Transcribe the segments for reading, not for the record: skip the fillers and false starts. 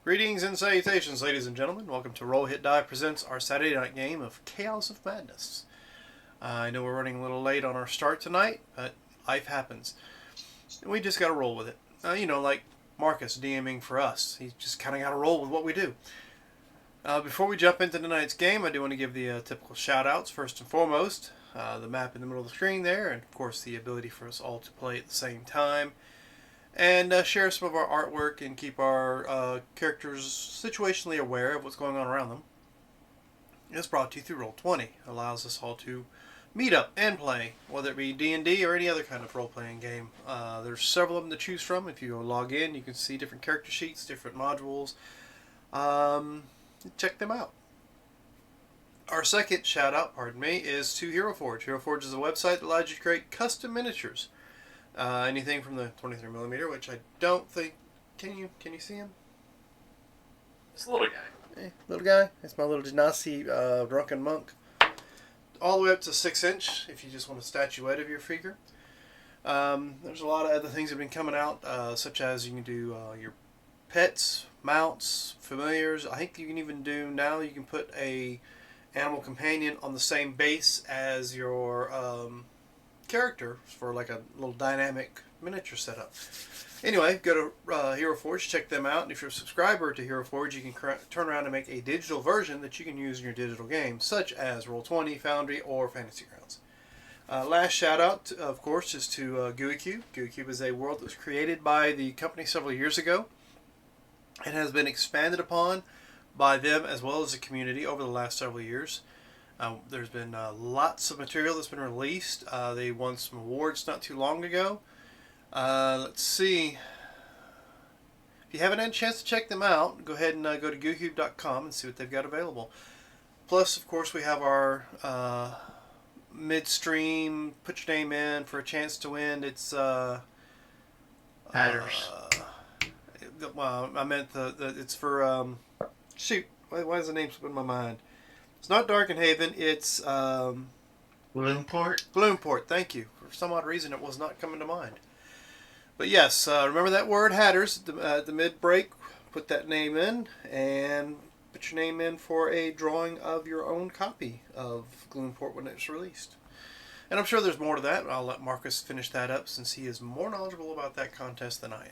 Greetings and salutations, ladies and gentlemen. Welcome to Roll Hit Die presents our Saturday night game of Chaos of Madness. I know we're running a little late on our start tonight, but life happens. And we just got to roll with it. Like Marcus DMing for us. He's just kind of got to roll with what we do. Before we jump into tonight's game, I do want to give the typical shout outs. First and foremost, the map in the middle of the screen there, and of course the ability for us all to play at the same time. And share some of our artwork and keep our characters situationally aware of what's going on around them. It's brought to you through Roll20. It allows us all to meet up and play, whether it be D&D or any other kind of role-playing game. There's several of them to choose from. If you go log in, you can see different character sheets, different modules. Check them out. Our second shout-out, is to Hero Forge. Hero Forge is a website that allows you to create custom miniatures. Anything from the 23mm, which I don't think... Can you see him? It's a little guy. Little guy. It's my little Genasi drunken monk. All the way up to 6-inch, if you just want a statuette of your figure. There's a lot of other things that have been coming out, such as you can do your pets, mounts, familiars. I think you can even do, now you can put a animal companion on the same base as your... character for like a little dynamic miniature setup. Anyway, go to Hero Forge, check them out, and if you're a subscriber to Hero Forge, you can turn around and make a digital version that you can use in your digital games, such as Roll20, Foundry, or Fantasy Grounds. Last shout out, of course, is to GUICube. GUICube is a world that was created by the company several years ago and has been expanded upon by them as well as the community over the last several years. There's been lots of material that's been released. They won some awards not too long ago. Let's see. If you haven't had a chance to check them out, go ahead and go to GUICube.com and see what they've got available. Plus, of course, we have our midstream, put your name in for a chance to win. It's... Hatters. Well, I meant it's for... shoot, why is the name slipping my mind? It's not Darkenhaven, it's... Gloomport? Gloomport, thank you. For some odd reason, it was not coming to mind. But yes, remember that word, Hatters, at the mid-break. Put that name in, and put your name in for a drawing of your own copy of Gloomport when it's released. And I'm sure there's more to that. I'll let Marcus finish that up since he is more knowledgeable about that contest than I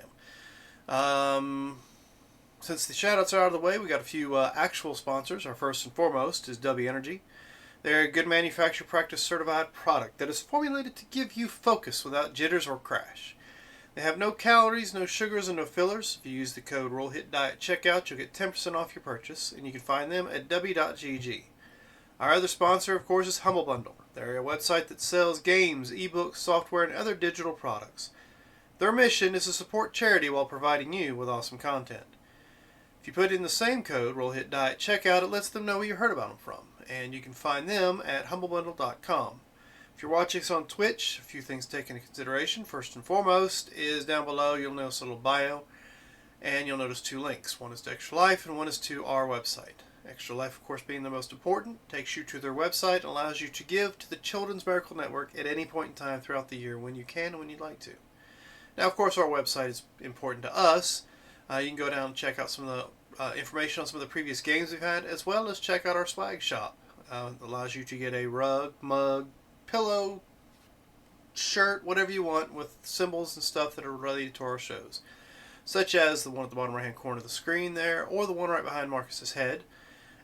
am. Since the shoutouts are out of the way, we got a few actual sponsors. Our first and foremost is W Energy. They're a good manufacturer practice certified product that is formulated to give you focus without jitters or crash. They have no calories, no sugars, and no fillers. If you use the code ROLLHITDIE at checkout, you'll get 10% off your purchase, and you can find them at w.gg. Our other sponsor, of course, is Humble Bundle. They're a website that sells games, ebooks, software, and other digital products. Their mission is to support charity while providing you with awesome content. If you put in the same code, ROLLHITDIE at checkout, it lets them know where you heard about them from. And you can find them at humblebundle.com. If you're watching us on Twitch, a few things to take into consideration. First and foremost is down below, you'll notice a little bio. And you'll notice two links. One is to Extra Life and one is to our website. Extra Life, of course, being the most important, takes you to their website and allows you to give to the Children's Miracle Network at any point in time throughout the year when you can and when you'd like to. Now, of course, our website is important to us. You can go down and check out some of the information on some of the previous games we've had, as well as check out our swag shop. It allows you to get a rug, mug, pillow, shirt, whatever you want, with symbols and stuff that are related to our shows. Such as the one at the bottom right-hand corner of the screen there, or the one right behind Marcus's head,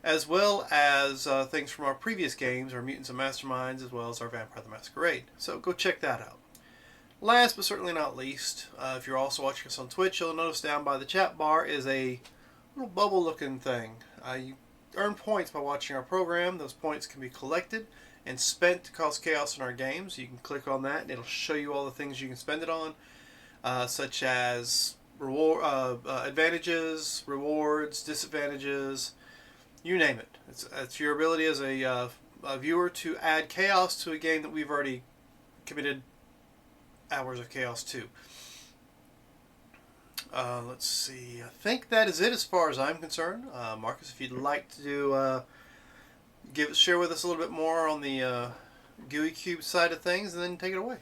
as well as things from our previous games, our Mutants and Masterminds, as well as our Vampire the Masquerade. So go check that out. Last but certainly not least, if you're also watching us on Twitch, you'll notice down by the chat bar is a little bubble looking thing. You earn points by watching our program. Those points can be collected and spent to cause chaos in our games. You can click on that and it'll show you all the things you can spend it on, such as reward, advantages, rewards, disadvantages, you name it. It's your ability as a viewer to add chaos to a game that we've already committed hours of chaos to. Let's see. I think that is it as far as I'm concerned. Marcus, if you'd like to share with us a little bit more on the GUICube side of things, and then take it away.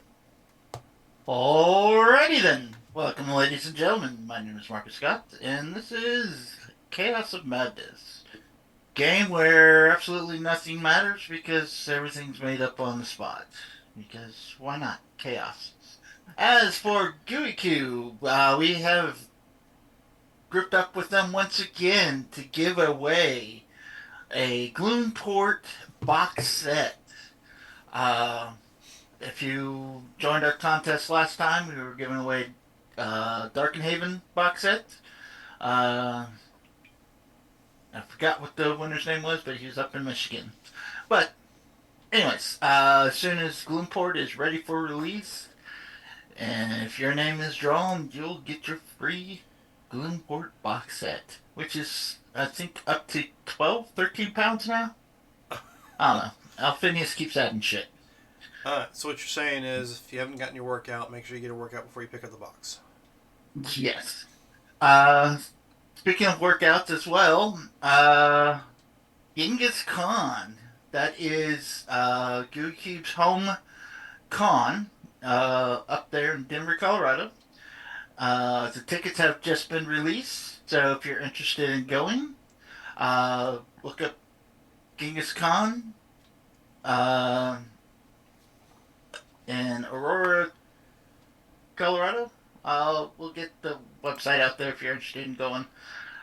Alrighty then. Welcome, ladies and gentlemen. My name is Marcus Scott, and this is Chaos of Madness. Game where absolutely nothing matters because everything's made up on the spot. Because why not? Chaos. As for GUI Cube, we have grouped up with them once again to give away a Gloomport box set. Uh, if you joined our contest last time, we were giving away Darkenhaven box set. Uh, I forgot what the winner's name was, but he was up in Michigan. But, anyways, as soon as Gloomport is ready for release, and if your name is drawn, you'll get your free Gloomport box set, which is, I think, up to 12, 13 pounds now? I don't know. Alphinius keeps adding shit. So what you're saying is, if you haven't gotten your workout, make sure you get a workout before you pick up the box. Yes. Speaking of workouts as well, Genghis Khan. That is Goo Cube's home con up there in Denver, Colorado. The tickets have just been released, so if you're interested in going, look up Genghis Khan uh, in Aurora, Colorado. We'll get the website out there if you're interested in going.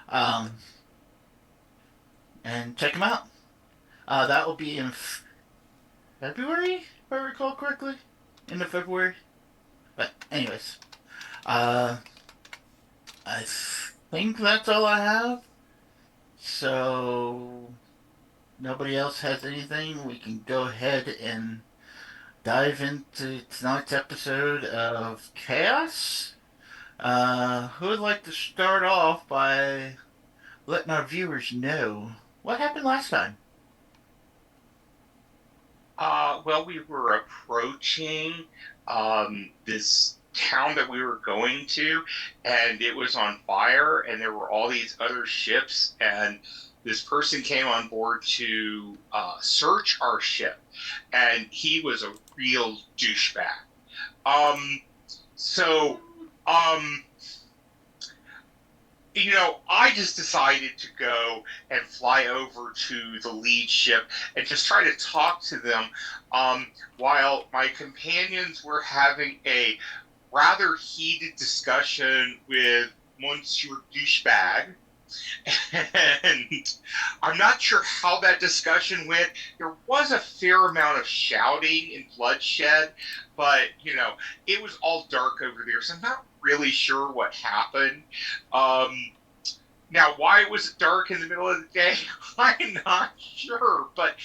Um, and check them out. That will be in February, if I recall correctly. End of February. But, anyways. I think that's all I have. So, nobody else has anything. We can go ahead and dive into tonight's episode of Chaos. Who would like to start off by letting our viewers know what happened last time? Well, we were approaching this town that we were going to, and it was on fire, and there were all these other ships, and this person came on board to search our ship, and he was a real douchebag. Um, so, um, I just decided to go and fly over to the lead ship and just try to talk to them while my companions were having a rather heated discussion with Monsieur Douchebag. And I'm not sure how that discussion went. There was a fair amount of shouting and bloodshed, but, it was all dark over there, so I'm not really sure what happened. Um, Now, why was it dark in the middle of the day? I'm not sure, but,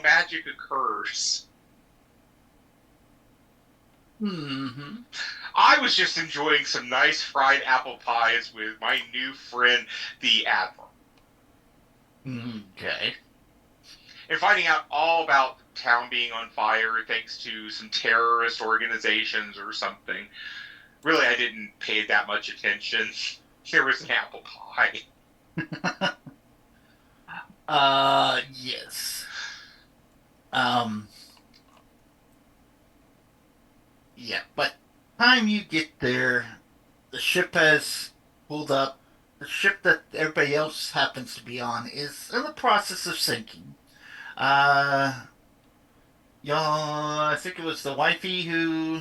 magic occurs. Mm-hmm. I was just enjoying some nice fried apple pies with my new friend, the Admiral, Okay. and finding out all about the town being on fire thanks to some terrorist organizations or something. Really, I didn't pay that much attention. There was an apple pie. Yes. Um, yeah, but time you get there, the ship has pulled up. The ship that everybody else happens to be on is in the process of sinking. Uh, y'all, I think it was the wifey who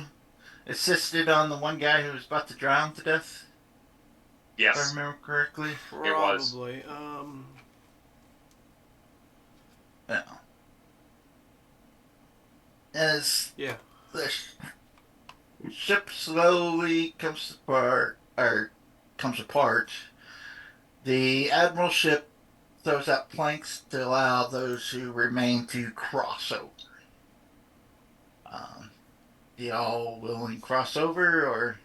assisted on the one guy who was about to drown to death, if I Yes, remember correctly. it was. Probably. Yeah. As Yeah. the ship slowly comes apart, the admiral ship throws out planks to allow those who remain to cross over. Um, y'all willing to cross over, or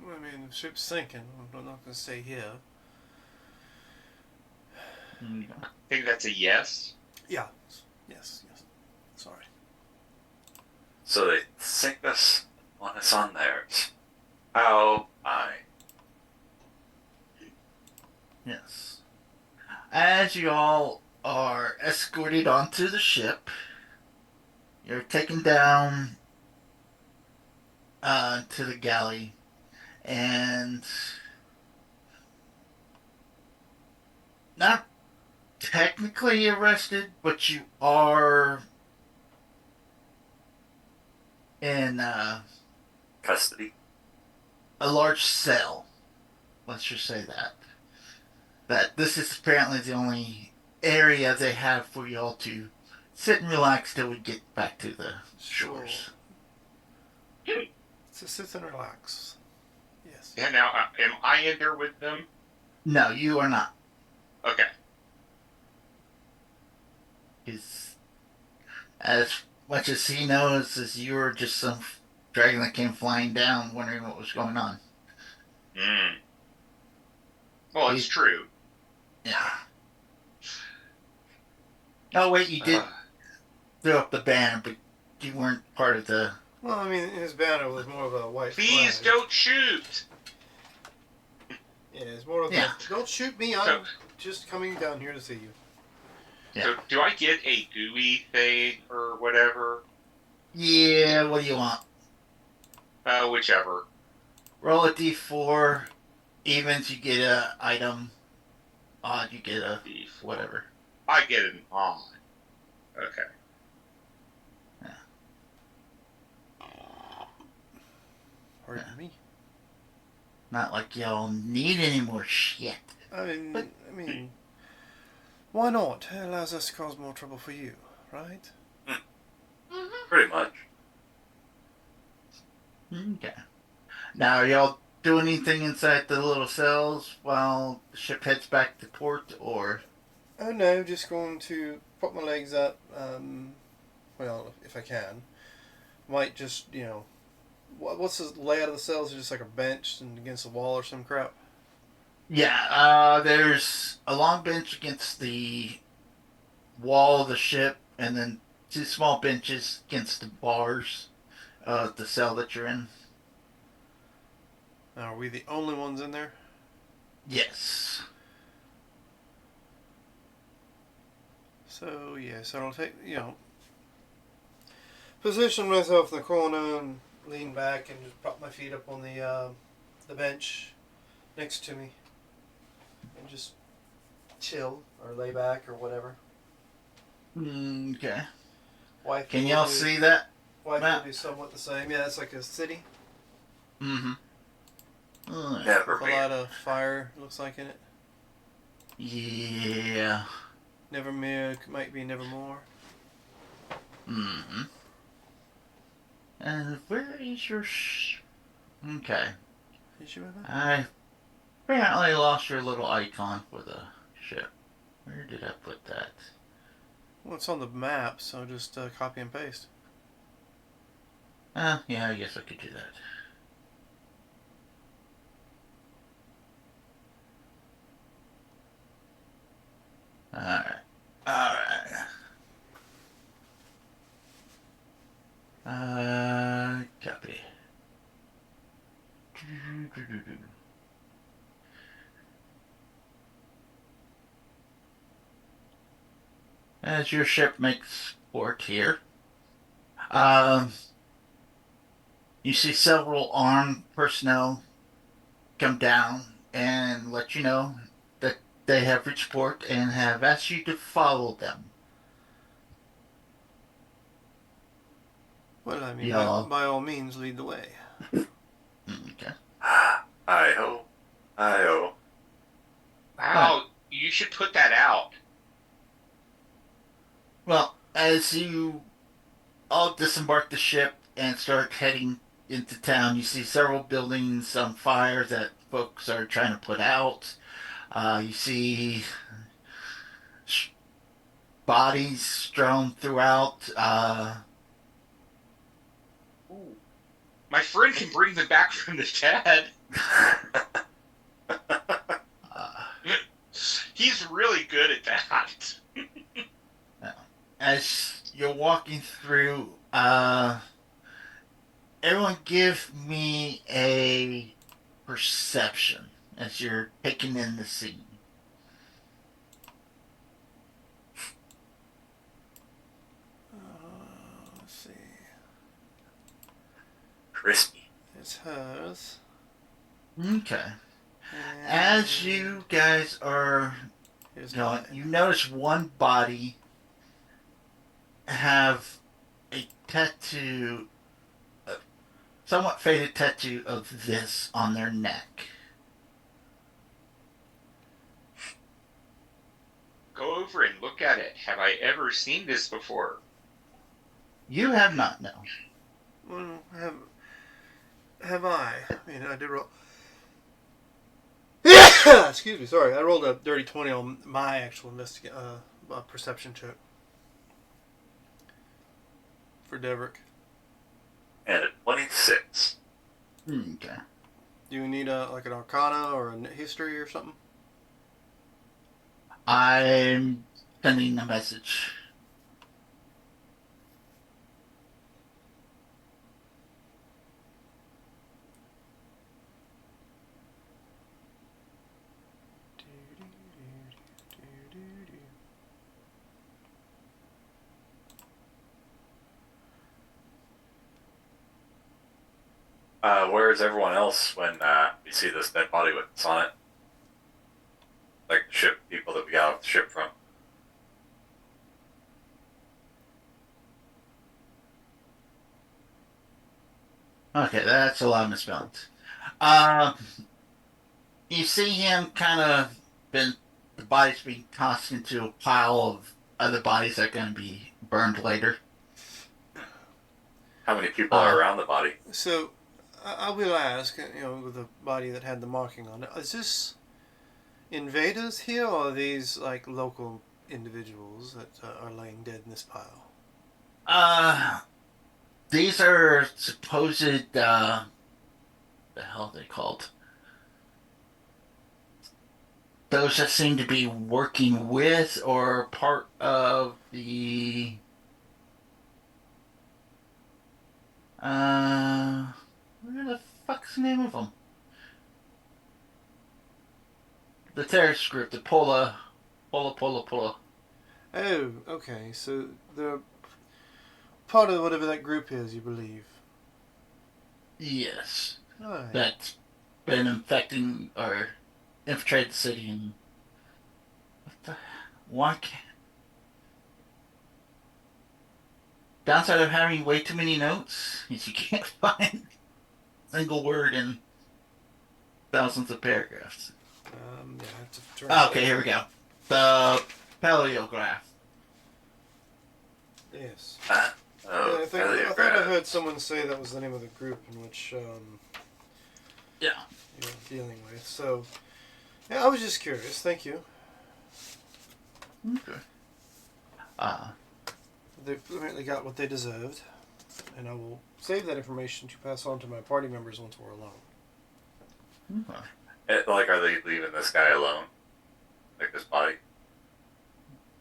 I mean, the ship's sinking. I'm not going to stay here. I think that's a yes. Yeah. Yes. Sorry. So they sink us when it's on theirs. Oh my. yes? As you all are escorted onto the ship, you're taken down to the galley, and not technically arrested, but you are in Custody. a large cell. Let's just say that. That this is apparently the only area they have for y'all to sit and relax till we get back to the shores. So sit and relax. Yes. Yeah. Now, am I in there with them? No, you are not. Okay. Because as much as he knows, as you were just some dragon that came flying down, wondering what was going on. Mm. Well, it's true. Yeah. Oh wait, you did throw up the banner, but you weren't part of the. Well, I mean, his banner was more of a white Please flag. don't shoot. Yeah, it's more of Yeah. a, don't shoot me, I'm just coming down here to see you. Yeah. So, do I get a GUI thing or whatever? Yeah, what do you want? Whichever. Roll a d4. Evens, you get a item. Odd, you get a whatever. I get an on. Okay. Pardon me. Not like y'all need any more shit. I mean, why not? It allows us to cause more trouble for you, right? Pretty much. Okay. Now, are y'all doing anything inside the little cells while the ship heads back to port, or? Oh no, just going to put my legs up, well, if I can. Might just, what's the layout of the cells? Is it just like a bench and against the wall or some crap? Yeah, there's a long bench against the wall of the ship, and then two small benches against the bars of the cell that you're in. Now, are we the only ones in there? Yes. So, yes, I'll take, position myself in the corner and lean back and just prop my feet up on the bench next to me and just chill or lay back or whatever. Okay. Wife Can will y'all do- see that? Wife map? will do somewhat the same. Yeah, it's like a city Mm-hmm. Alright. Never with a be. lot of fire, looks like, in it. Yeah. Nevermere might be nevermore. Mm-hmm. And where is your Okay. Is she with that? I apparently lost your little icon for the ship. Where did I put that? Well, it's on the map, so just copy and paste. Yeah, I guess I could do that. Alright. Alright. Copy. As your ship makes port here, you see several armed personnel come down and let you know that they have reached port and have asked you to follow them. Well, I mean, Yeah. by all means, lead the way. Okay. I-ho. I-ho. Wow, you should put that out. Well, as you all disembark the ship and start heading into town, you see several buildings on fire that folks are trying to put out. You see bodies strewn throughout. Ooh. My friend can bring them back from the dead. He's really good at that. As you're walking through, everyone give me a perception as you're taking in the scene. Let's see. Crispy. It's hers. Okay. And As you guys are His You know, eye. you notice one body have a tattoo, a somewhat faded tattoo of this on their neck. Go over and look at it. Have I ever seen this before? You have not, no. Well, have I? I mean, I did roll. Excuse me, sorry. I rolled a dirty 20 on my actual perception check for Deverick. And a 26. Okay. Do you need like an Arcana or a history or something? I'm sending a message. Where's everyone else when we see this dead body with this on it? Like the ship people that we got off the ship from. Okay, that's a lot of misspellings. You see him kind of the body's being tossed into a pile of other bodies that are going to be burned later. How many people are around the body? So, I will ask, with the body that had the marking on it, is this invaders here, or are these like local individuals that are laying dead in this pile? These are supposed, the hell are they called? Those that seem to be working with or part of the, where the fuck's the name of them? The terrorist group, the Pola. Oh, okay. So they're part of whatever that group is, you believe? Yes. Right. That's been infecting or infiltrated the city and what the why can't downside of having way too many notes is you can't find a single word in thousands of paragraphs. Yeah, I have to translate. Okay, here we go. The paleograph. Yes. Oh, Yeah, I thought I heliograph. heard someone say that was the name of the group in which Yeah. you're dealing with. So, yeah, I was just curious. Thank you. Okay. They apparently got what they deserved, and I will save that information to pass on to my party members once we're alone. Okay. Like, are they leaving this guy alone? Like this body?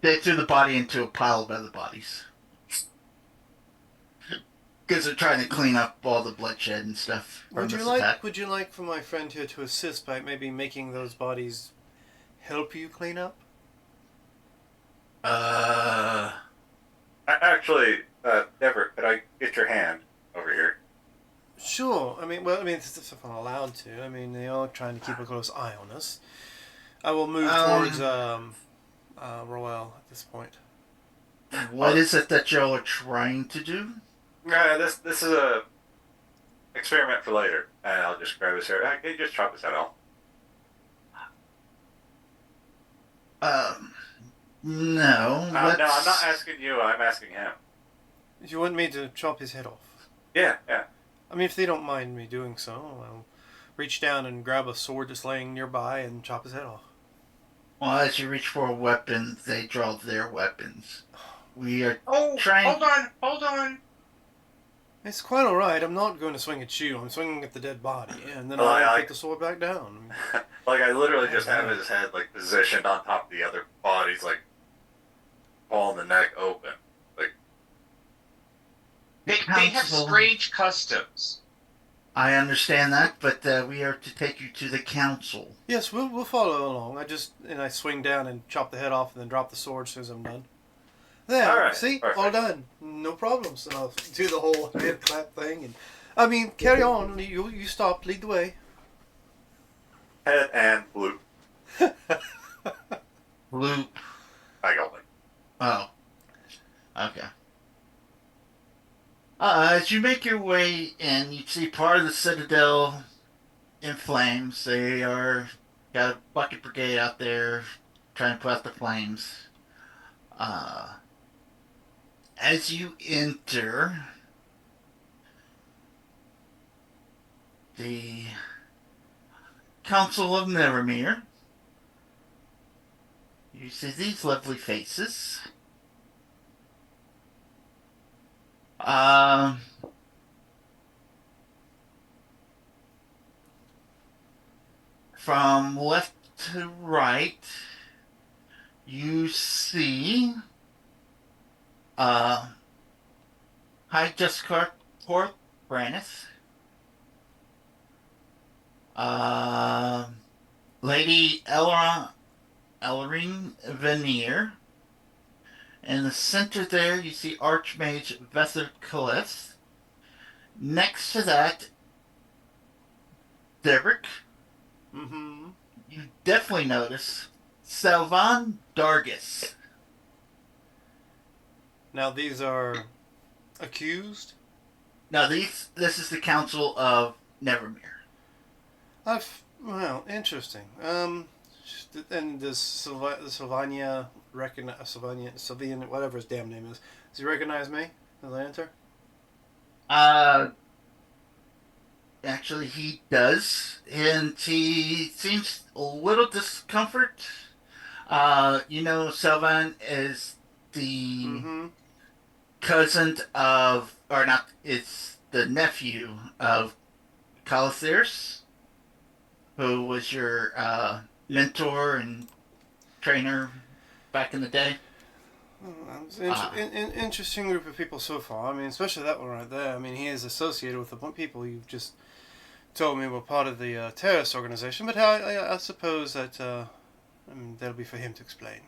They threw the body into a pile of other bodies. Because they're trying to clean up all the bloodshed and stuff from Would you this like? attack. Would you like for my friend here to assist by maybe making those bodies help you clean up? Actually, Dever, could I get your hand over here? Sure. I mean, if I'm allowed to. I mean, they are trying to keep a close eye on us. I will move towards Roel at this point. What is it that y'all are trying to do? This is a experiment for later. And I'll just grab his hair. Can you just chop his head off? No. No, I'm not asking you. I'm asking him. Do you want me to chop his head off? Yeah. I mean, if they don't mind me doing so, I'll reach down and grab a sword just laying nearby and chop his head off. Well, as you reach for weapons, they draw their weapons. We are Oh, trying. hold on. It's quite alright. I'm not going to swing at you. I'm swinging at the dead body, and then Well, I'll put the sword back down. Like, I literally just have his head, like, positioned on top of the other bodies, like, pulling the neck open. Like, They have Council. strange customs. I understand that, but we are to take you to the council. Yes, we'll follow along. I swing down and chop the head off, and then drop the sword as soon as I'm done. There, All right, see, perfect. all done, no problems. And I'll do the whole head clap thing, and I mean, carry on. You stop, lead the way. head and blue. Loop. I only. Oh, okay. As you make your way in, you see part of the Citadel in flames. They are got a bucket brigade out there trying to put out the flames. Uh, as you enter the Council of Nevermere, you see these lovely faces. Um, from left to right, you see uh, High Justicar Port Brannis, Lady Ellerine Veneer. In the center there, you see Archmage Vether Calith. Next to that, Derek. Mm-hmm. You definitely notice Salvan Dargis. Now these are accused. Now, this is the Council of Nevermere. Well, interesting. And does Sylvania recognize Sylvian, whatever his damn name is? Does he recognize me as I enter? Actually, he does, and he seems a little discomfort. Salvan is the Mm-hmm. cousin of, or not, it's the nephew of Calathyrus, who was your mentor and trainer back in the day. It's an interesting group of people so far. I mean, especially that one right there. I mean, he is associated with the people you've just told me were part of the terrorist organization. But I suppose that that'll be for him to explain.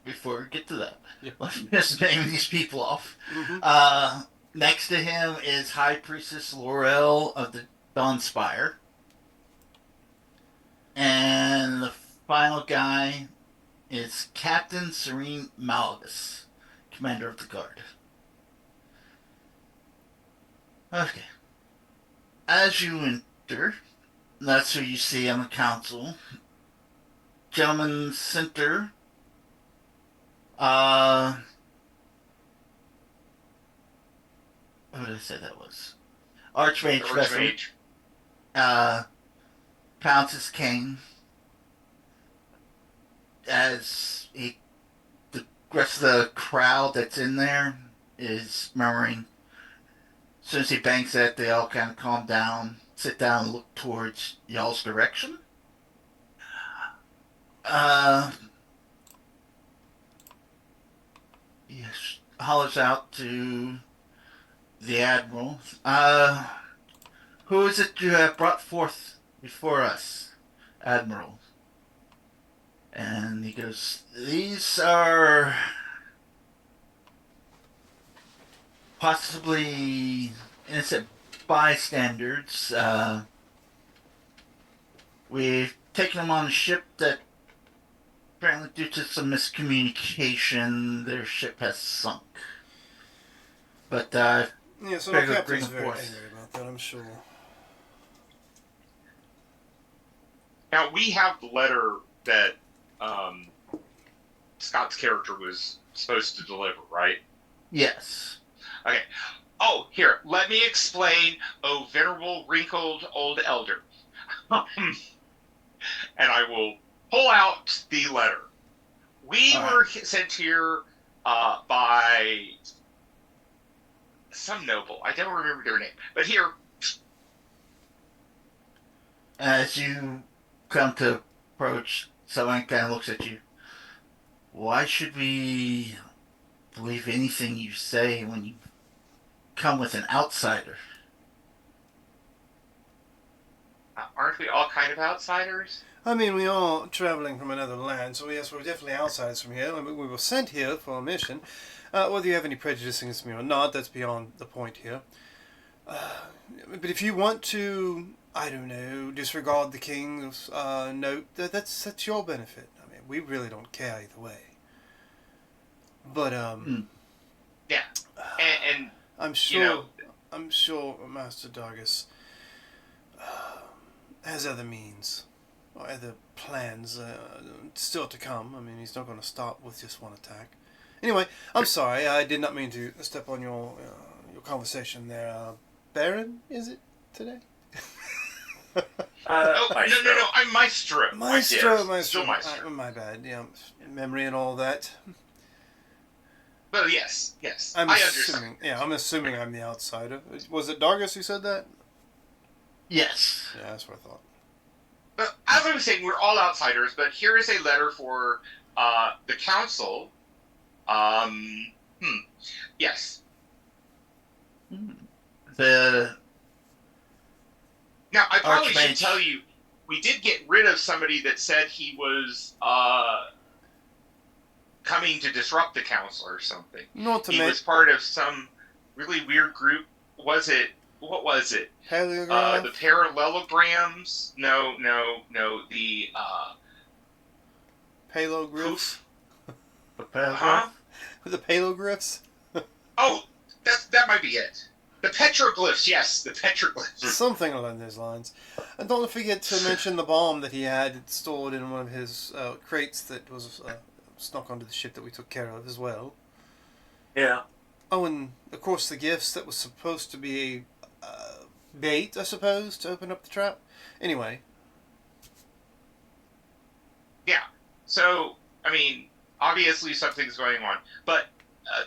Before we get to that, Yep. let's just name these people off. Mm-hmm. Next to him is High Priestess Laurel of the Dawnspire. And the final guy is Captain Serene Malgus, Commander of the Guard. Okay. As you enter, that's who you see on the council. Gentleman Center. What did I say that was? Archmage Vesper. Pounces Kane. As the rest of the crowd that's in there is murmuring. As soon as he bangs that, they all kind of calm down, sit down, and look towards y'all's direction. He hollers out to the Admiral. Who is it you have brought forth before us, Admiral? And he goes, these are possibly innocent bystanders. We've taken them on a ship that apparently due to some miscommunication, their ship has sunk. But, Yeah, so the Figured captain's bring very forth. angry about that, I'm sure. Now we have the letter that Scott's character was supposed to deliver, right? yes. Okay. Oh, here, let me explain, oh venerable, wrinkled old elder. And I will pull out the letter. We All right. were sent here by some noble. I don't remember their name. But here, As you come to approach, someone kind of looks at you. Why should we believe anything you say when you come with an outsider? aren't we all kind of outsiders? I mean, we are traveling from another land, so yes, we're definitely outsiders from here. I mean, we were sent here for a mission. Whether you have any prejudice against me or not, that's beyond the point here. But if you want to, I don't know, disregard the king's note, that's your benefit. I we really don't care either way. But Yeah, and I'm sure, you know, I'm sure Master Dargus has other means or other plans still to come. I mean, he's not going to stop with just one attack. Anyway, I'm sorry. I did not mean to step on your conversation there. Baron, is it today? oh Maestro. no, I'm Maestro. Maestro, Yes, Maestro. still Maestro. My bad. Yeah, memory and all that. But yes, I'm I assuming. understand. Yeah, I'm assuming I'm the outsider. Was it Dargus who said that? Yes. Yeah, that's what I thought. But as I was saying, we're all outsiders. But here is a letter for the council. Yes. The Now I probably should Archmage. tell you, we did get rid of somebody that said he was coming to disrupt the council or something. Not to He make was part of some really weird group. What was it? paleograph. The parallelograms? No. The Paloglyphs. the paragraph. The paloglyphs. oh, that might be it. The petroglyphs. Yes, the petroglyphs. Something along those lines. And don't forget to mention the bomb that he had stored in one of his crates that was snuck onto the ship that we took care of as well. Yeah. Oh, and of course the gifts that was supposed to be bait, I suppose, to open up the trap. Anyway. Yeah. So, I mean, obviously something's going on, but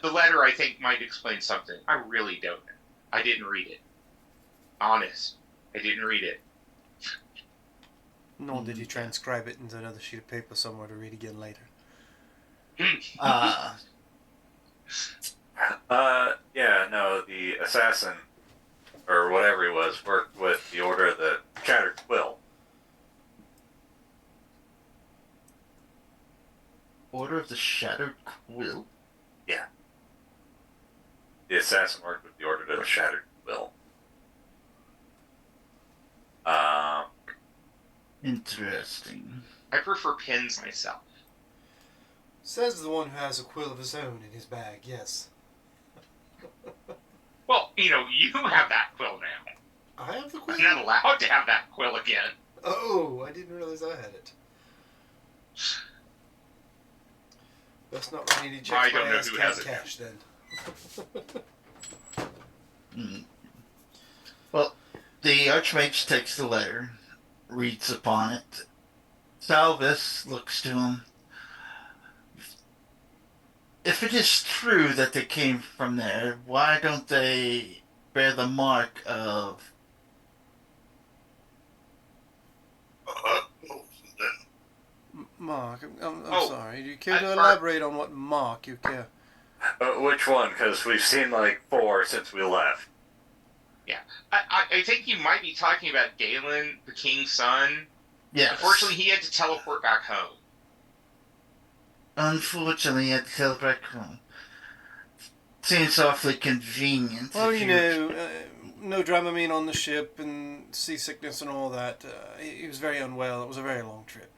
the letter I think might explain something. I really don't know. I didn't read it. Honest, I didn't read it. Nor did you transcribe it into another sheet of paper somewhere to read again later. Yeah, no, the assassin, or whatever he was, worked with the Order of the Shattered Quill. Order of the Shattered Quill. Yeah. The assassin worked with the Order of the Shattered Quill. Interesting. I prefer pins myself. Says the one who has a quill of his own in his bag, yes. Well, you have that quill now. I have the quill? I'm not allowed to have that quill again. Oh, I didn't realize I had it. That's not why I need to I check don't my know ass who cat has it. cash then. Well, the Archmage takes the letter, reads upon it. Salvis looks to him. If it is true that they came from there, why don't they bear the mark of... Mark, I'm Oh, sorry. Do you care to for- elaborate on what mark you care? Which one? Because we've seen like 4 since we left. I think you might be talking about Galen, the king's son. Yes. Unfortunately, he had to teleport back home. Unfortunately, he had to tell back home. Seems awfully convenient. Well, if you know, no Dramamine on the ship and seasickness and all that. He was very unwell. It was a very long trip.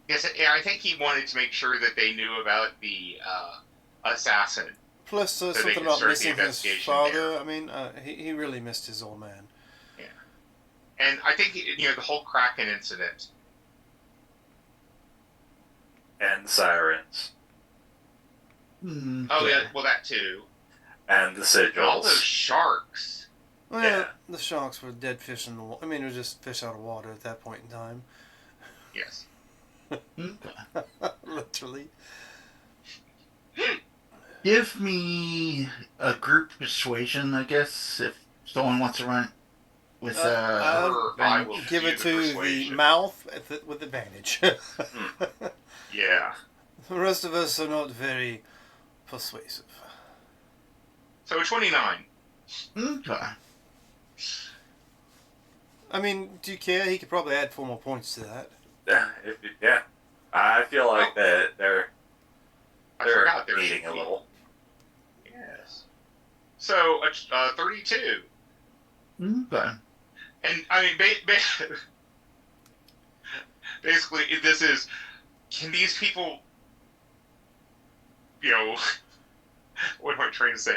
Yes, yeah, I think he wanted to make sure that they knew about the assassin. Plus, they something could about start the missing his investigation father. there. I mean, he really missed his old man. And I think, the whole Kraken incident. And sirens. Oh, yeah, well, that too. And the And all those sigils. sharks. Well, Yeah. the sharks were dead fish in the water. I mean, it was just fish out of water at that point in time. Yes. Okay. Literally. Give me a group persuasion, I guess, if someone wants to run with Or I will Give do it the to the persuasion. mouth with advantage. Yeah. The rest of us are not very persuasive. So 29. Okay. I mean, do you care? He could probably add 4 more points to that. Yeah. I feel like that they're I forgot there's needing a little. Yes. So 32. Okay. And I mean, basically, this is can these people, you know, what am I trying to say?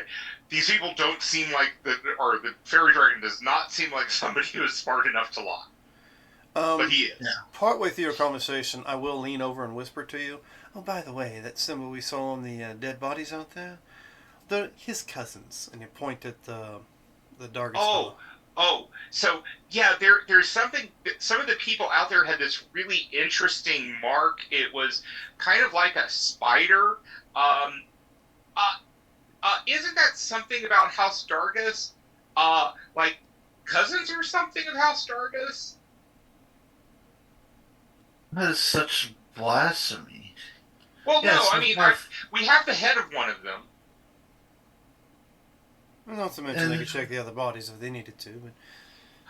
These people don't seem like the fairy dragon does not seem like somebody who is smart enough to lie, but he is. Yeah. Partway through your conversation, I will lean over and whisper to you. Oh, by the way, that symbol we saw on the dead bodies out there, they're his cousins. And you point at the Dargis Oh, so yeah, there's something. Some of the people out there had this really interesting mark. It was kind of like a spider. Um, isn't that something about House Dargis? Like cousins or something of House Dargis? That is such blasphemy. Well, no, Yes, I mean we have the head of one of them. Not to mention they And- could check the other bodies if they needed to. But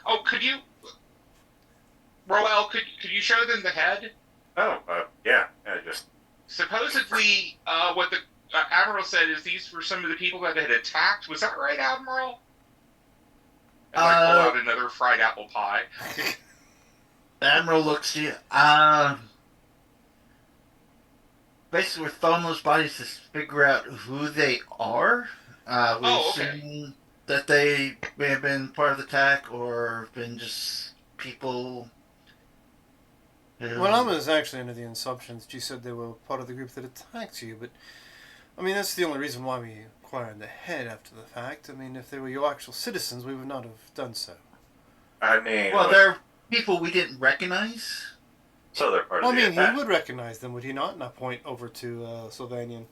Oh, could you, Roel? Could you show them the head? Oh, yeah, just Supposedly, what the Admiral said is these were some of the people that had attacked. Was that right, Admiral? And like pull out another fried apple pie. Admiral looks to you. Basically, we're throwing those bodies to figure out who they are. We Okay. assume that they may have been part of the attack or been just people. well, I was actually under the assumption that you said they were part of the group that attacked you. But I mean, that's the only reason why we acquired the head after the fact. I mean, if they were your actual citizens, we would not have done so. I mean, Well, they're people we didn't recognize. so they're part Well, of I the mean, attack. he would recognize them, would he not? And I point over to Sylvanian.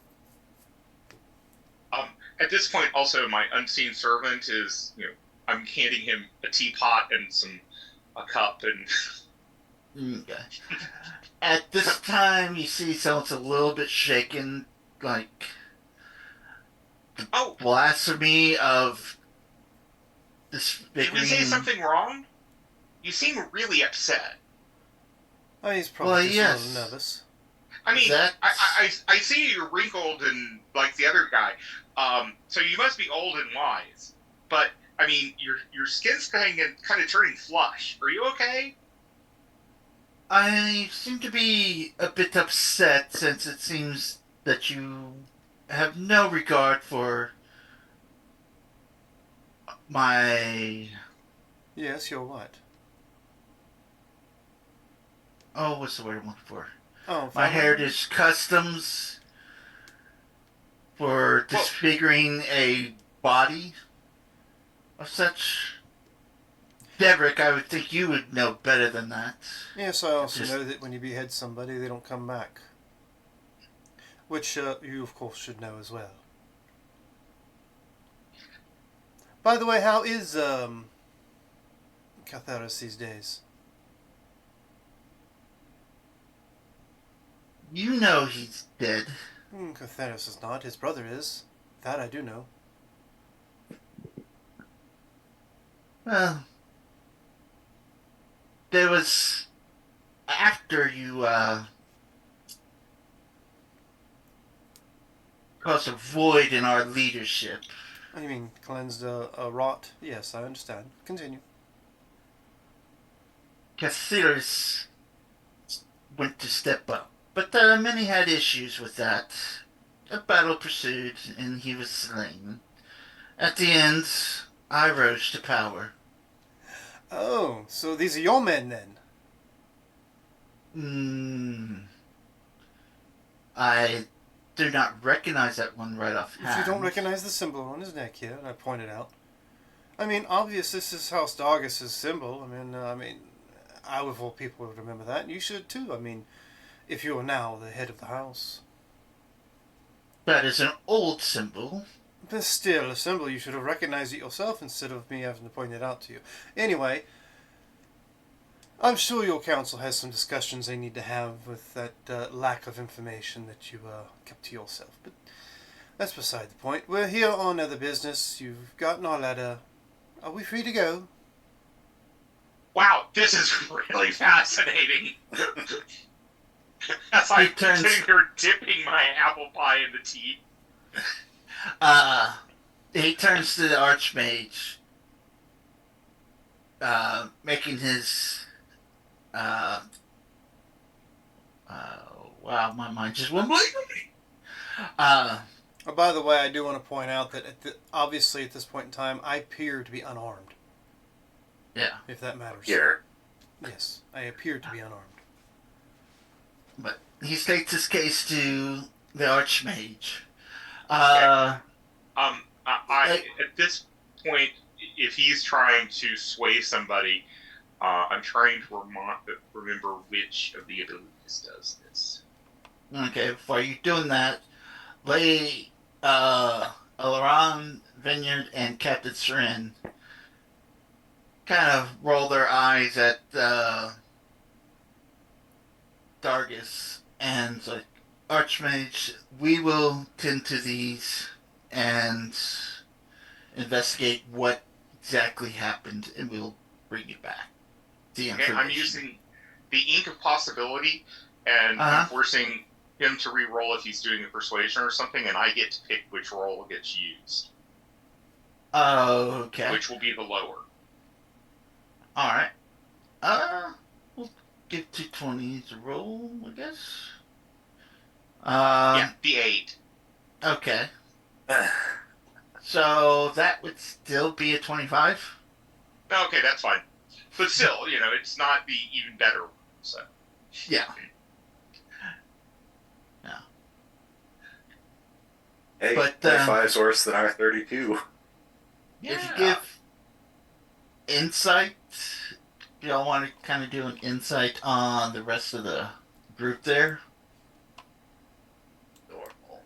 At this point, also my unseen servant is, I'm handing him a teapot and a cup and. Okay. At this time, you see someone's a little bit shaken, like Oh, blasphemy of this did we say something wrong? You seem really upset. Oh, he's probably Well, just yes. a little nervous. I mean, That's- I see you're wrinkled and like the other guy. So you must be old and wise. But I mean, your skin's kind of turning flush. Are you okay? I seem to be a bit upset since it seems that you have no regard for my. Yes, you're what? Oh, what's the word I'm looking for? Oh, My family? heritage customs for disfiguring a body of such. Deverick, I would think you would know better than that. Yes, I also Just- know that when you behead somebody, they don't come back. Which you, of course, should know as well. By the way, how is Catharis these days? You know he's dead. Catharis is not. His brother is. That I do know. Well, there was after you caused a void in our leadership. Oh, you mean cleansed a rot? Yes, I understand. Continue. Cassiris went to step up, but many had issues with that. A battle pursued, and he was slain. At the end, I rose to power. Oh, so these are your men then? I do not recognize that one right off If you don't recognize the symbol on his neck here, and I pointed out. I mean, obvious this is House Dargis' symbol. I mean, I of all people would remember that, and you should too. I mean, if you are now the head of the house. That is an old symbol. But still, a symbol, you should have recognized it yourself instead of me having to point it out to you. Anyway, I'm sure your council has some discussions they need to have with that lack of information that you kept to yourself. But that's beside the point. We're here on other business. You've gotten our letter. Are we free to go? Wow, this is really fascinating. As I'm turns- sitting here dipping my apple pie in the tea. He turns to the Archmage, making his, Wow, my mind just went blank. Uh, Oh, by the way, I do want to point out that obviously at this point in time, I appear to be unarmed. yeah. If that matters. Here. Yes, I appear to be unarmed. But he states his case to the Archmage. At this point, if he's trying to sway somebody, I'm trying to remember which of the abilities does this. Okay, while you're doing that, lay Alaran, Vineyard, and Captain Seren kind of roll their eyes at Dargus and like, Archmage, we will tend to these and investigate what exactly happened, and we'll bring you back the Okay, information. I'm using the Ink of Possibility, and I'm forcing him to re-roll if he's doing a persuasion or something, and I get to pick which roll gets used. Oh, okay. Which will be the lower. Alright. We'll give 220s a roll, I guess. Yeah, the 8. Okay. So that would still be a 25? Okay, that's fine. But still, it's not the even better one, so. Yeah. Hey, But, 25's worse than our 32. Yeah. If you give insight, y'all want to kind of do an insight on the rest of the group there? Normal.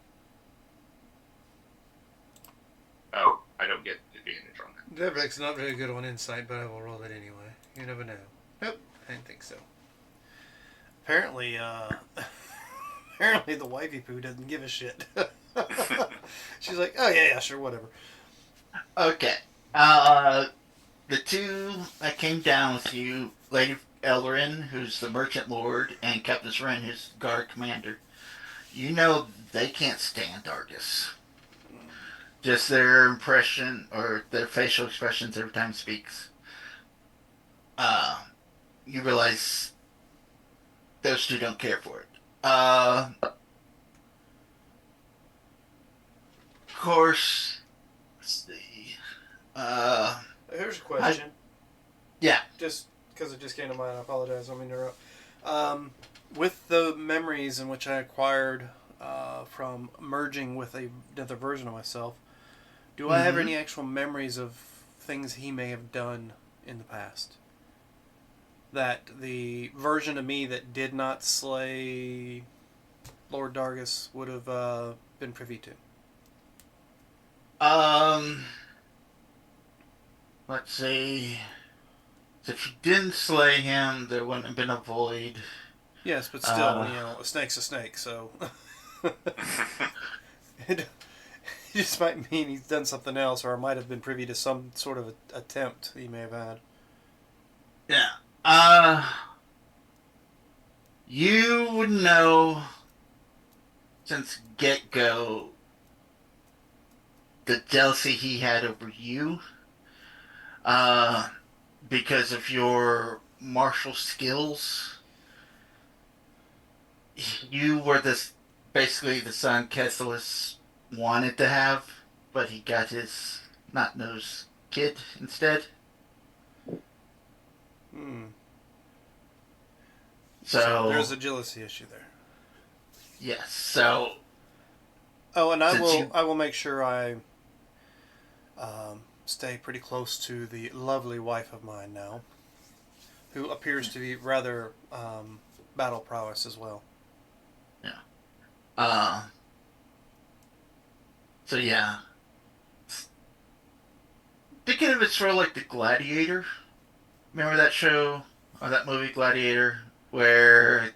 Oh, I don't get advantage on that. Devrek's not very good on insight, but I will roll it anyway. You never know. Nope, I didn't think so. Apparently, apparently the wifey poo doesn't give a shit. She's like, oh yeah, sure, whatever. Okay. The two that came down with you, Lady Ellerin, who's the Merchant Lord, and Captain Seren, who's the Guard Commander, you know they can't stand Argus. Just their impression, or their facial expressions every time he speaks. You realize those two don't care for it. Of course, let's see. Here's a question. Yeah. Just because it just came to mind, I apologize. I mean to interrupt. With the memories in which I acquired from merging with another version of myself, do I have any actual memories of things he may have done in the past? That the version of me that did not slay Lord Dargus would have been privy to? Let's see. If you didn't slay him, there wouldn't have been a void. Yes, but still, a snake's a snake, so... it just might mean he's done something else, or I might have been privy to some sort of attempt he may have had. Yeah. You would know, since get-go, the jealousy he had over you, because of your martial skills. You were basically the son Kesselis wanted to have, but he got his not-nose kid instead. So there's a jealousy issue there. Yes, so... Oh, and I will make sure I stay pretty close to the lovely wife of mine now, who appears to be rather battle prowess as well. Yeah. So yeah. Thinking of it sort of like The Gladiator. Remember that show, or that movie Gladiator, where...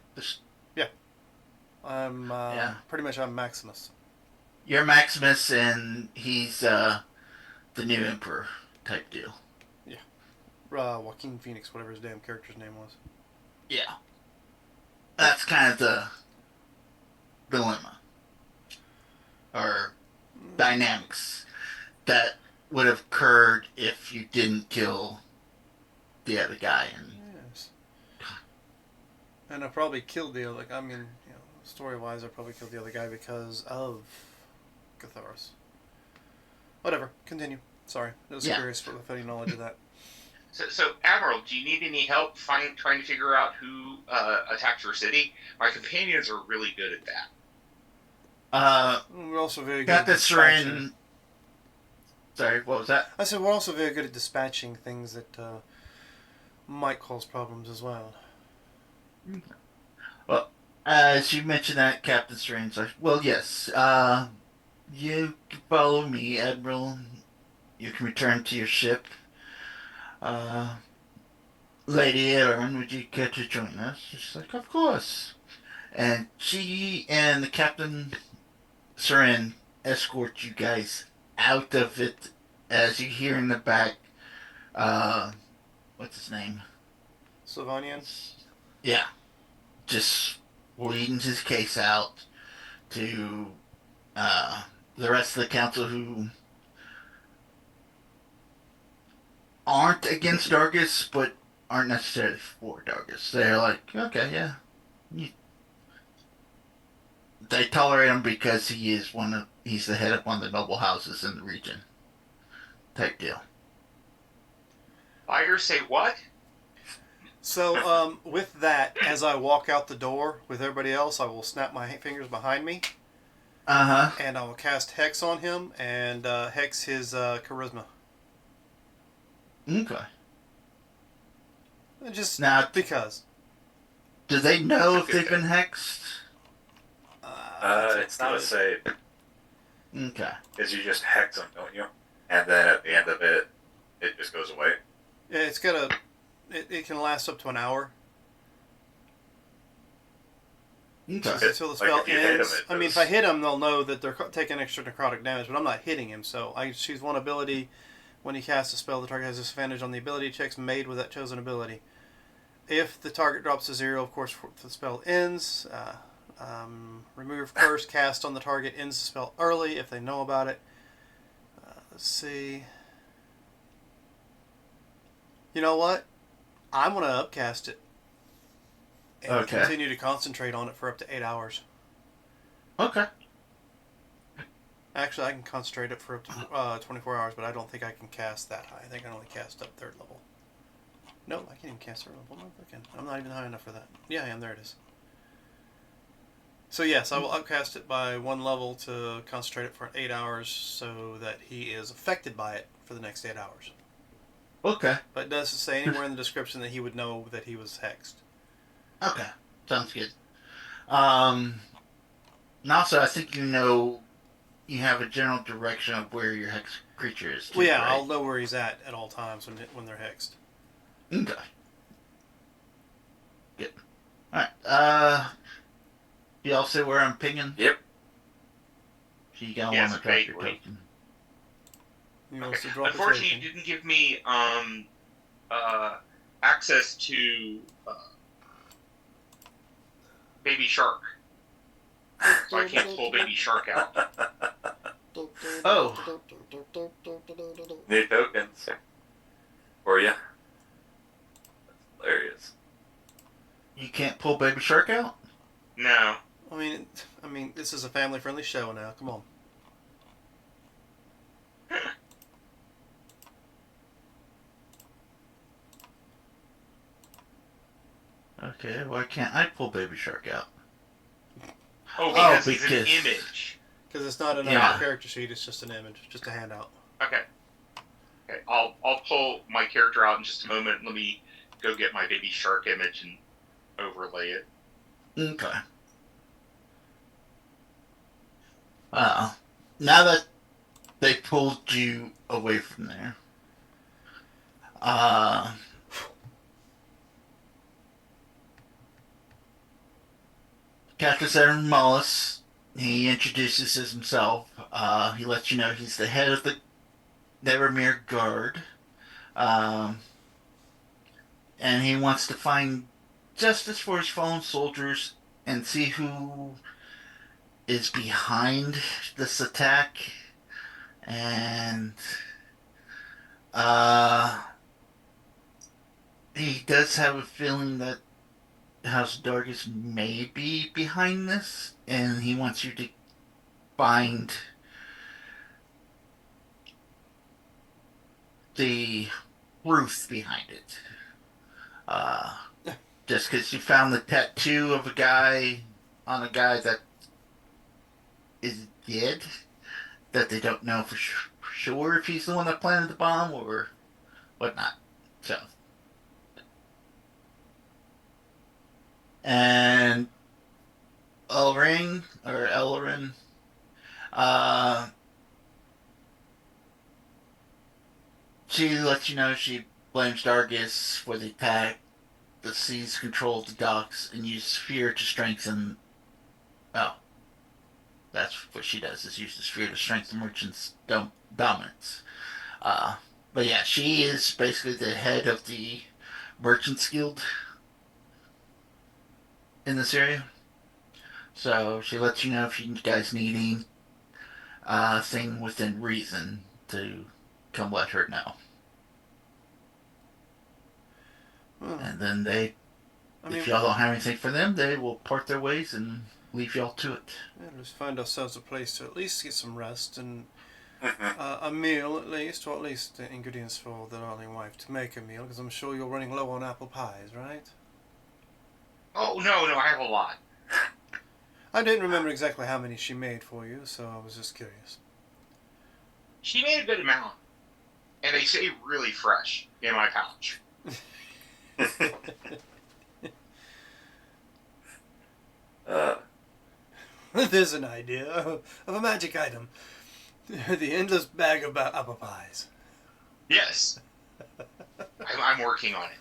I'm pretty much I'm Maximus. You're Maximus, and he's the new emperor type deal. Yeah. Joaquin Phoenix, whatever his damn character's name was. Yeah. That's kind of the dilemma. Or dynamics that would have occurred if you didn't kill the other guy. Yes. And I probably killed the other. Story-wise, I probably killed the other guy because of Catharos. Whatever. Continue. Sorry, I was Yeah. curious with any knowledge of that. So, Admiral, do you need any help trying to figure out who attacked your city? My companions are really good at that. We're also very good Got at the dispatching. syringe. Sorry, what was that? I said we're also very good at dispatching things that might cause problems as well. Well, as you mentioned that, Captain Strange. Well, yes. You can follow me, Admiral. You can return to your ship. Lady Aaron, would you care to join us? She's like, of course. And she and the Captain Sarin escort you guys out of it as you hear in the back, what's his name? Sylvanian? Yeah. Just leading his case out to the rest of the council who aren't against Dargus, but aren't necessarily for Dargus. They're like, okay, yeah. They tolerate him because he's the head of one of the noble houses in the region. Type deal. Liars say what? So, with that, as I walk out the door with everybody else, I will snap my fingers behind me, Uh-huh. and I will cast Hex on him and Hex his Charisma. Okay. Just Now, because. do they know if they've been hexed? It's not a save. Okay. Is you just hex them, don't you? And then at the end of it, it just goes away. Yeah, it's got a. It can last up to an hour. Okay. Until the Like, spell if you hit 'em, ends. it I mean, if does- I hit them, they'll know that they're taking extra necrotic damage, but I'm not hitting him, so I choose one ability. When he casts a spell, the target has disadvantage on the ability checks made with that chosen ability. If the target drops to 0, of course, the spell ends. Remove curse cast on the target ends the spell early if they know about it. Let's see. You know what? I'm going to upcast it. And Okay. continue to concentrate on it for up to 8 hours. Okay. Actually, I can concentrate it for up to 24 hours, but I don't think I can cast that high. I think I can only cast up 3rd level. No, I can't even cast 3rd level. No, I can. I'm not even high enough for that. Yeah, I am. There it is. So yes, I will upcast it by 1 level to concentrate it for 8 hours so that he is affected by it for the next 8 hours. Okay. But it does say anywhere in the description that he would know that he was hexed. Okay. Sounds good. And also, I think you have a general direction of where your hex creature is. Too, Well, yeah, right? I'll know where he's at all times when they're hexed. Okay. Good. Alright, you all see where I'm pinging? Yep. So you gotta Yes, want to drop your vaguely. token. He Okay. wants to drop Unfortunately, the you token. didn't give me access to Baby Shark, so I can't pull Baby Shark out. Oh. New tokens. For you. That's hilarious. You can't pull Baby Shark out? No. I mean, this is a family-friendly show now. Come on. Okay, why can't I pull Baby Shark out? Oh, because he's because- an image. Because it's not an Yeah. character sheet, it's just an image, just a handout. Okay. Okay. I'll pull my character out in just a moment. Let me go get my Baby Shark image and overlay it. Okay. Now that they pulled you away from there, Captain Aaron Mullis, he introduces himself. He lets you know he's the head of the Nevermere Guard. And he wants to find justice for his fallen soldiers and see who is behind this attack. And he does have a feeling that House Dargis may be behind this, and he wants you to find the truth behind it. Uh, just because you found the tattoo of a guy on a guy that is dead, that they don't know for sure if he's the one that planted the bomb or whatnot. So, and Elrin, uh, she lets you know she blames Dargis for the attack, the seas control the docks, and uses fear to strengthen. Oh, that's what she does, is use the fear to strengthen merchants' dominance. But yeah, she is basically the head of the Merchants Guild in this area. So she lets you know if you guys need anything within reason to come let her know. Well, And then I mean, if y'all don't have anything for them, they will part their ways and leave y'all to it. we'll just find ourselves a place to at least get some rest and Mhm. a meal at least, or at least the ingredients for the darling wife to make a meal, because I'm sure you're running low on apple pies, right? Oh, no, I have a lot. I didn't remember exactly how many she made for you, so I was just curious. She made a good amount, and they say really fresh in my pouch. uh, There's an idea of a magic item. The endless bag of apple pies. Yes, I'm working on it.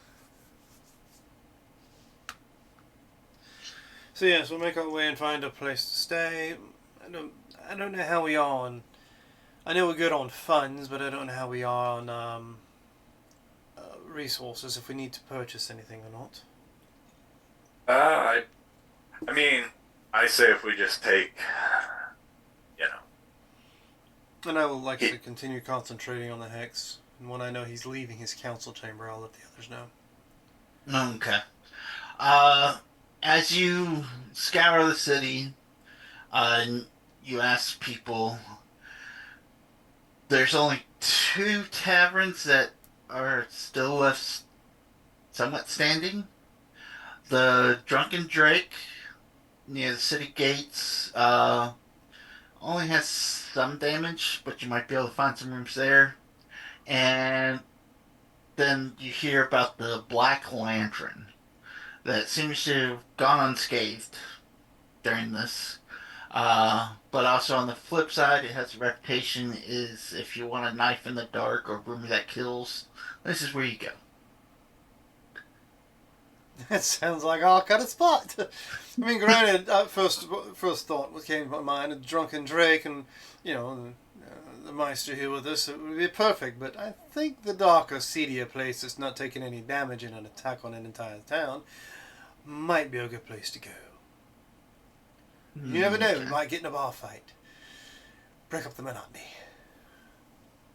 So yes, we'll make our way and find a place to stay. I don't know how we are on. I know we're good on funds, but I don't know how we are on resources. If we need to purchase anything or not. I mean, I say if we just take, you know, And I will likely continue concentrating on the hex. And when I know he's leaving his council chamber, I'll let the others know. Okay. As you scour the city, you ask people. There's only 2 taverns that are still left somewhat standing. The Drunken Drake near the city gates only has some damage, but you might be able to find some rooms there. And then you hear about the Black Lantern that seems to have gone unscathed during this. But also on the flip side, it has a reputation is if you want a knife in the dark or rumor that kills, this is where you go. That sounds like our kind of spot. I mean, granted, first thought what came to my mind, a drunken Drake and, you know, the Meister here with us, it would be perfect. But I think the darker, seedier place that's not taking any damage in an attack on an entire town might be a good place to go. You never know, we might get in a bar fight. Break up the monotony.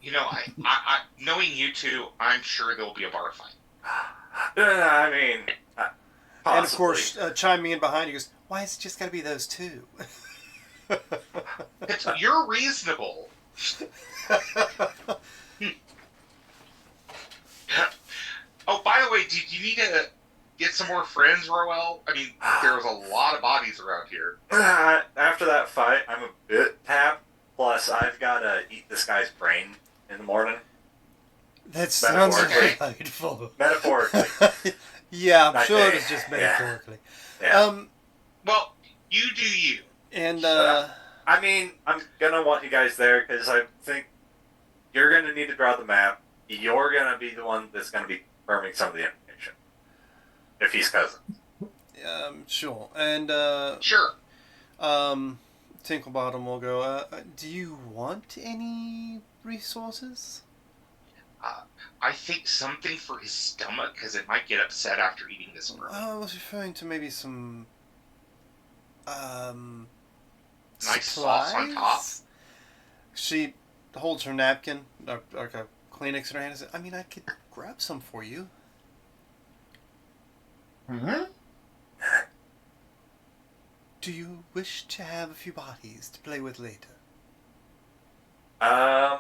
You know, I knowing you two, I'm sure there'll be a bar fight. I mean, possibly. And of course, chiming in behind you goes, why is it just got to be those two? You're reasonable. Oh, by the way, did you need to get some more friends, Roel? I mean, there was a lot of bodies around here. After that fight, I'm a bit tapped. Plus, I've got to eat this guy's brain in the morning. That sounds Metaphorically. delightful. Metaphorically. Yeah, I'm Not sure me. it's just Yeah. metaphorically. Yeah. Well, you do you. And I mean, I'm gonna want you guys there because I think you're gonna need to draw the map. You're gonna be the one that's gonna be confirming some of the information. If he's cousin. sure. And Sure. Tinklebottom will go. Do you want any resources? I think something for his stomach, because it might get upset after eating this bird. I was referring to maybe some Nice sauce on top. She holds her napkin, like a Kleenex in her hand, and says, I mean, I could grab some for you. Mm-hmm. Do you wish to have a few bodies to play with later? Let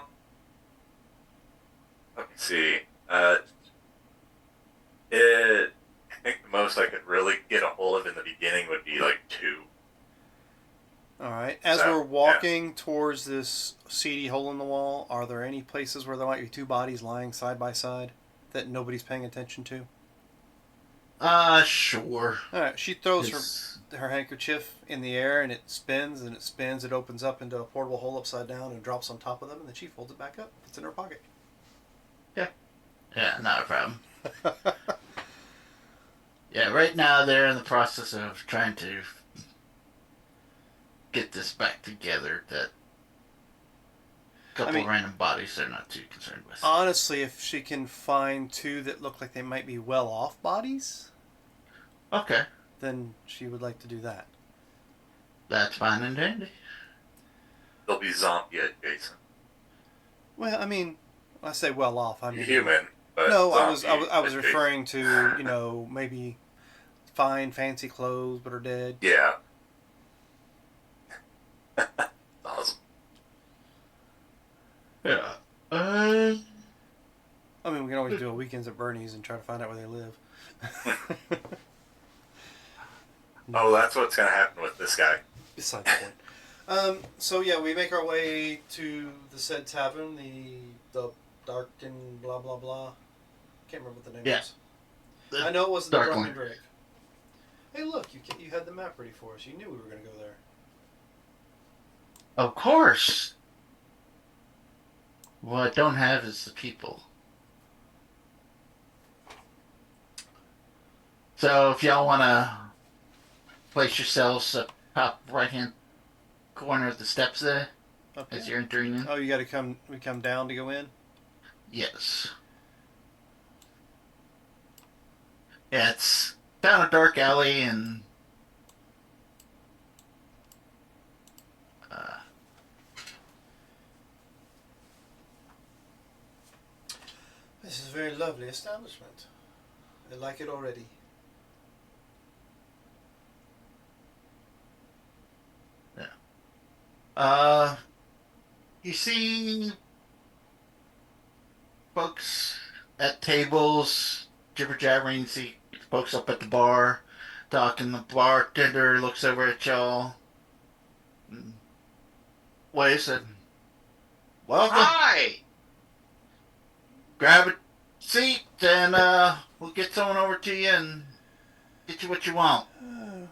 me see. I think the most I could really get a hold of in the beginning would be like 2. All right. As So, we're walking towards this seedy hole in the wall, are there any places where there might be 2 bodies lying side by side that nobody's paying attention to? Sure. All right. She throws It's- her handkerchief in the air and it spins and it spins. It opens up into a portable hole upside down and drops on top of them, and then she folds it back up. It's in her pocket. Yeah, not a problem. Yeah, right now they're in the process of trying to get this back together. That couple random bodies they're not too concerned with. Honestly, if she can find 2 that look like they might be well-off bodies, Okay, then she would like to do that. that's fine and dandy. they'll be zombie adjacent. Well, I mean, I say well-off. I mean Human, but No, I zombie was adjacent. referring to maybe fine fancy clothes but are dead. Yeah. Awesome. Yeah. I mean, we can always do a weekends at Bernie's and try to find out where they live. Oh, that's what's gonna happen with this guy. Beside the point. So yeah, we make our way to the said tavern, the Dark and blah blah blah. Can't remember what the name Yeah. was. I know it wasn't the Darkling. Drunken Drake. Hey, look, you had the map ready for us. You knew we were going to go there. Of course. What I don't have is the people. So if y'all want to place yourselves up top right hand corner of the steps there Okay. as you're entering in. Oh, you got to come. We come down to go in. Yes. Yeah, it's down a dark alley and This is a very lovely establishment. I like it already. you see folks at tables jibber jabbering. See folks up at the bar talking. The bartender looks over at y'all. Waves and welcome. Hi! Grab a seat and we'll get someone over to you and get you what you want.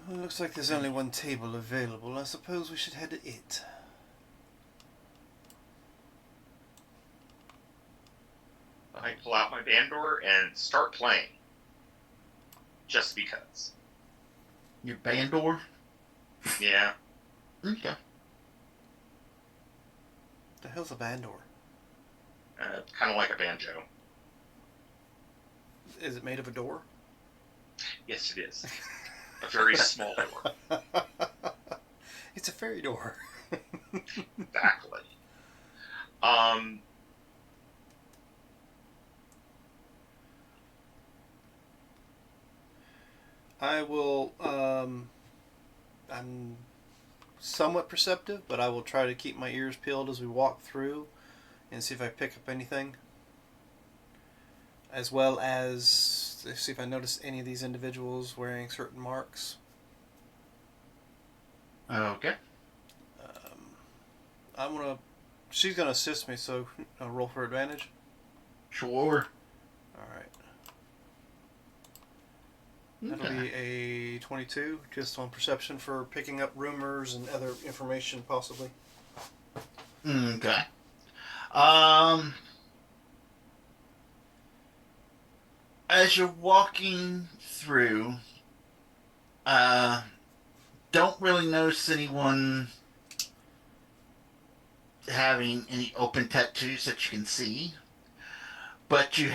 Well, looks like there's only one table available. I suppose we should head to it. I pull out my Bandor and start playing. Just because. Your Bandor? Yeah. Okay. The hell's a bandor? Kind of like a banjo. Is it made of a door? Yes, it is. A very small door. It's a fairy door. Exactly. I will. I'm somewhat perceptive, but I will try to keep my ears peeled as we walk through and see if I pick up anything. As well as see if I notice any of these individuals wearing certain marks. Okay. I'm gonna. She's gonna assist me, so I'll roll for advantage. Sure. All right. That'll be a 22, just on perception for picking up rumors and other information, possibly. Okay. As you're walking through, don't really notice anyone having any open tattoos that you can see, but you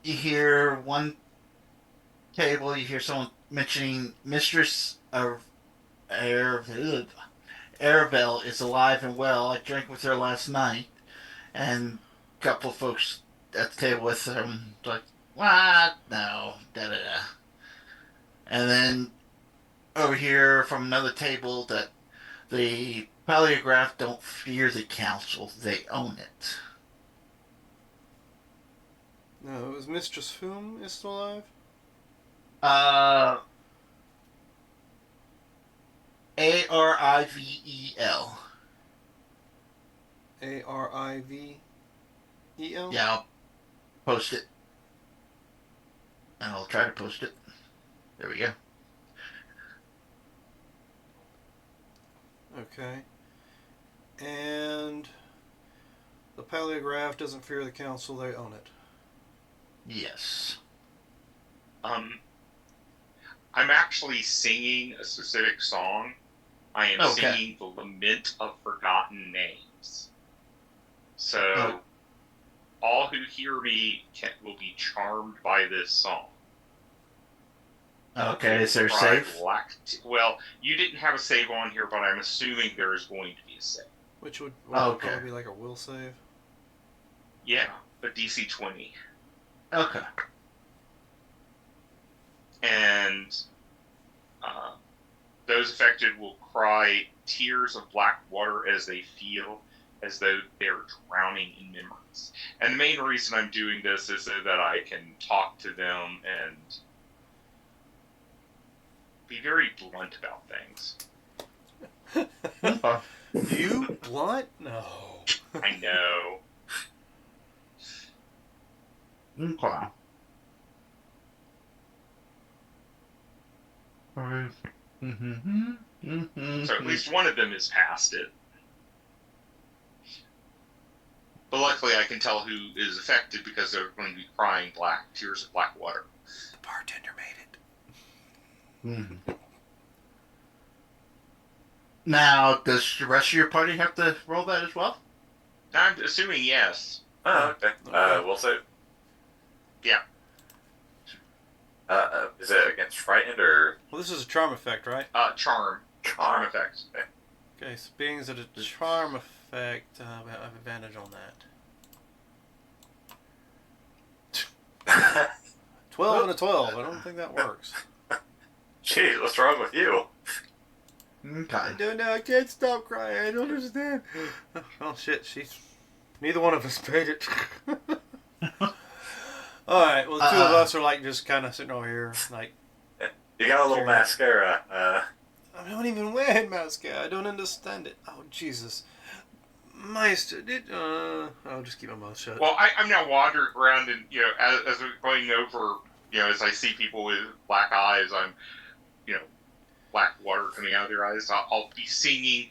hear one table, you hear someone mentioning Mistress of Aravel is alive and well. I drank with her last night, and a couple of folks at the table with them like, what? No, da da da. And then overhear from another table that the Paleograph don't fear the council; they own it. No, is Mistress Foom is still alive? Uh, Arivel. Arivel? Yeah, I'll post it, and I'll try to post it. There we go. Okay. And the Paleograph doesn't fear the council; they own it. Yes. I'm actually singing a specific song. I am Okay. singing the Lament of Forgotten Names. So Oh. all who hear me will be charmed by this song. Okay, is there Cry safe? well, you didn't have a save on here, but I'm assuming there is going to be a save. Which would Okay. probably be like a will save. Yeah, a DC 20. Okay. And those affected will cry tears of black water as they feel as though they're drowning in memories. And the main reason I'm doing this is so that I can talk to them and be very blunt about things. You blunt? No. I know. Okay. So at least one of them is past it. But luckily I can tell who is affected because they're going to be crying tears of black water. The bartender made it. Now, does the rest of your party have to roll that as well? I'm assuming yes. Oh, okay. Okay. We'll save. Yeah. Is it against frightened or Well, this is a charm effect, right? Charm. Charm effect. Okay, so being that a charm effect, I have advantage on that. 12 and a 12. I don't think that works. Jeez, what's wrong with you? Okay. I don't know. I can't stop crying. I don't understand. Oh shit! Neither one of us paid it. All right. Well, the two of us are like just kind of sitting over here, like. You got a little Sure. mascara. I don't even wear mascara. I don't understand it. Oh Jesus, Meister did. I'll just keep my mouth shut. Well, I'm now wandering around and, as we're going over, as I see people with black eyes, I'm, black water coming out of their eyes, I'll be singing,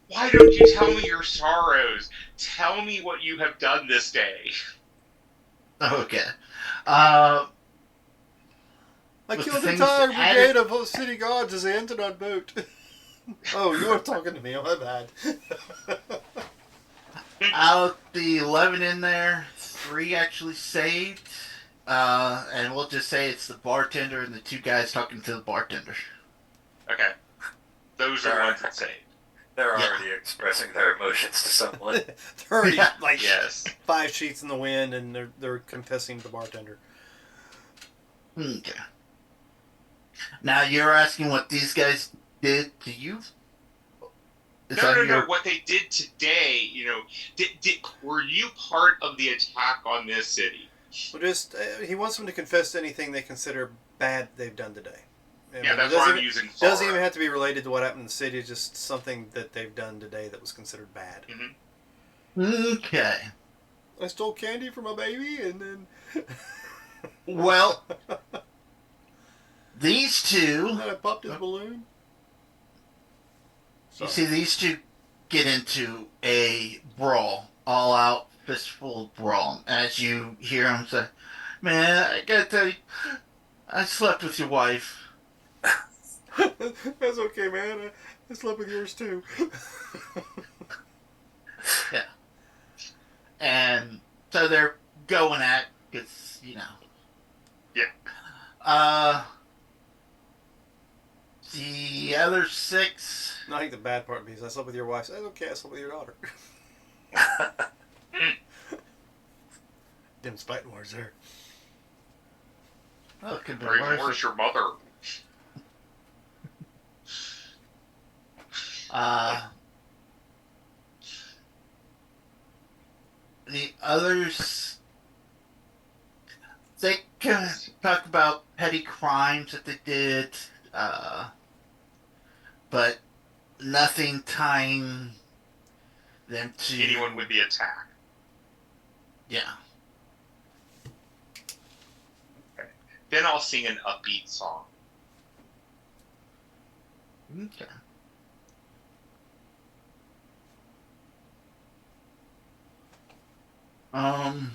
"Why don't you tell me your sorrows? Tell me what you have done this day." Okay. I With killed the the things entire that brigade of city guards as they entered our boat. Oh, you were talking to me. Oh, my bad. Out the 11 in there, 3 actually saved. And we'll just say it's the bartender and the 2 guys talking to the bartender. Okay. Those are the ones that saved. They're Yeah. already expressing their emotions to someone. They're already Yeah. like Yes. 5 sheets in the wind, and they're confessing to the bartender. Okay. Now you're asking what these guys did to you? Is that No. your- What they did today, were you part of the attack on this city? Well, just he wants them to confess to anything they consider bad they've done today. I mean, That's it why doesn't I'm using doesn't sorrow. even have to be related to what happened in the city. It's just something that they've done today that was considered bad. Okay. I stole candy from a baby, and then Well, these 2, and then I popped his balloon. you see these 2 get into a brawl, all out fistful brawl. As you hear them say, "Man, I gotta tell you, I slept with your wife." That's okay, man. I slept with yours too. And so they're going at, because, Yeah. The other 6, No, I think the bad part is I slept with your wife. That's okay. I slept with your daughter. Them spiting words there. oh, it could be Or even worse. worse, your mother. The others, they kind of talk about petty crimes that they did, but nothing tying them to Anyone with the attack. Yeah. Then I'll sing an upbeat song. Okay. Um.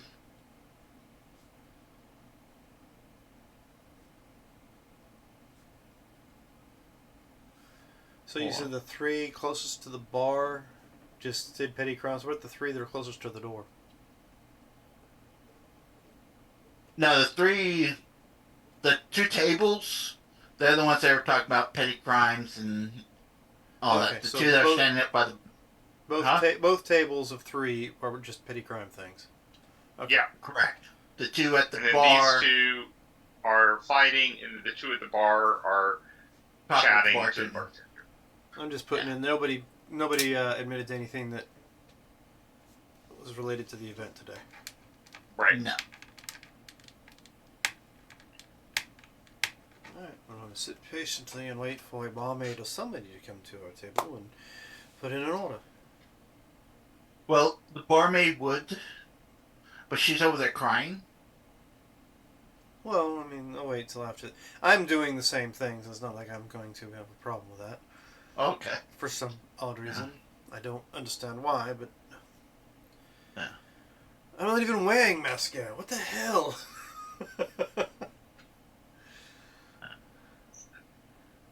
So you said the three closest to the bar just did petty crimes. What are the three that are closest to the door? No, the two tables, they're the ones that were talking about petty crimes and all Okay, that. The so two that are both- standing up by the. Both Huh? both tables of three are just petty crime things. Okay. Yeah. Correct. The two at the And then bar. these two are fighting, and the two at the bar are talking chatting to the bartender. bartender. I'm just putting in. Nobody admitted to anything that was related to the event today. Right. No. Alright, I'm going to sit patiently and wait for a barmaid or somebody to come to our table and put in an order. Well, the barmaid would, but she's over there crying. Well, I mean, I'll wait till after. I'm doing the same things. It's not like I'm going to have a problem with that. Okay. For some odd reason. I don't understand why, but... Yeah. I'm not even wearing mascara. What the hell?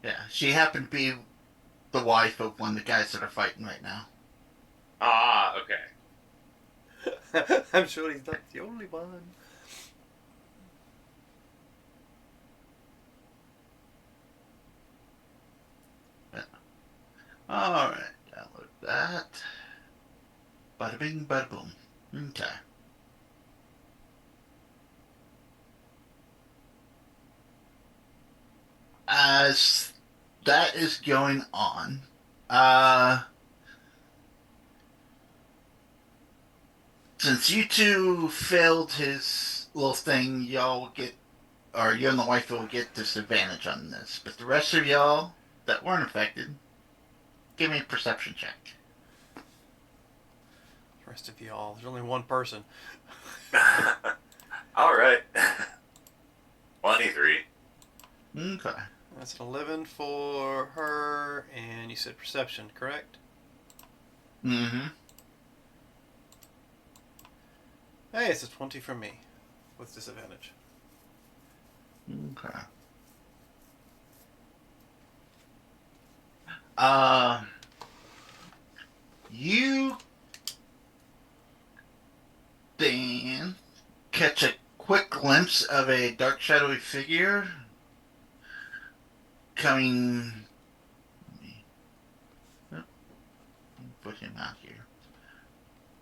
Yeah, she happened to be the wife of one of the guys that are fighting right now. Ah, okay. I'm sure he's not the only one. Alright, download that. Bada bing, bada boom. Okay. As that is going on, since you two failed his little thing, y'all will get, or you and the wife will get disadvantage on this. But the rest of y'all that weren't affected, give me a perception check. The rest of y'all. There's only one person. All right. 23. Okay. That's an 11 for her, and you said perception, correct? Mm-hmm. Hey, it's a 20 from me, with disadvantage. Okay. You then catch a quick glimpse of a dark, shadowy figure coming. Let me put him out here.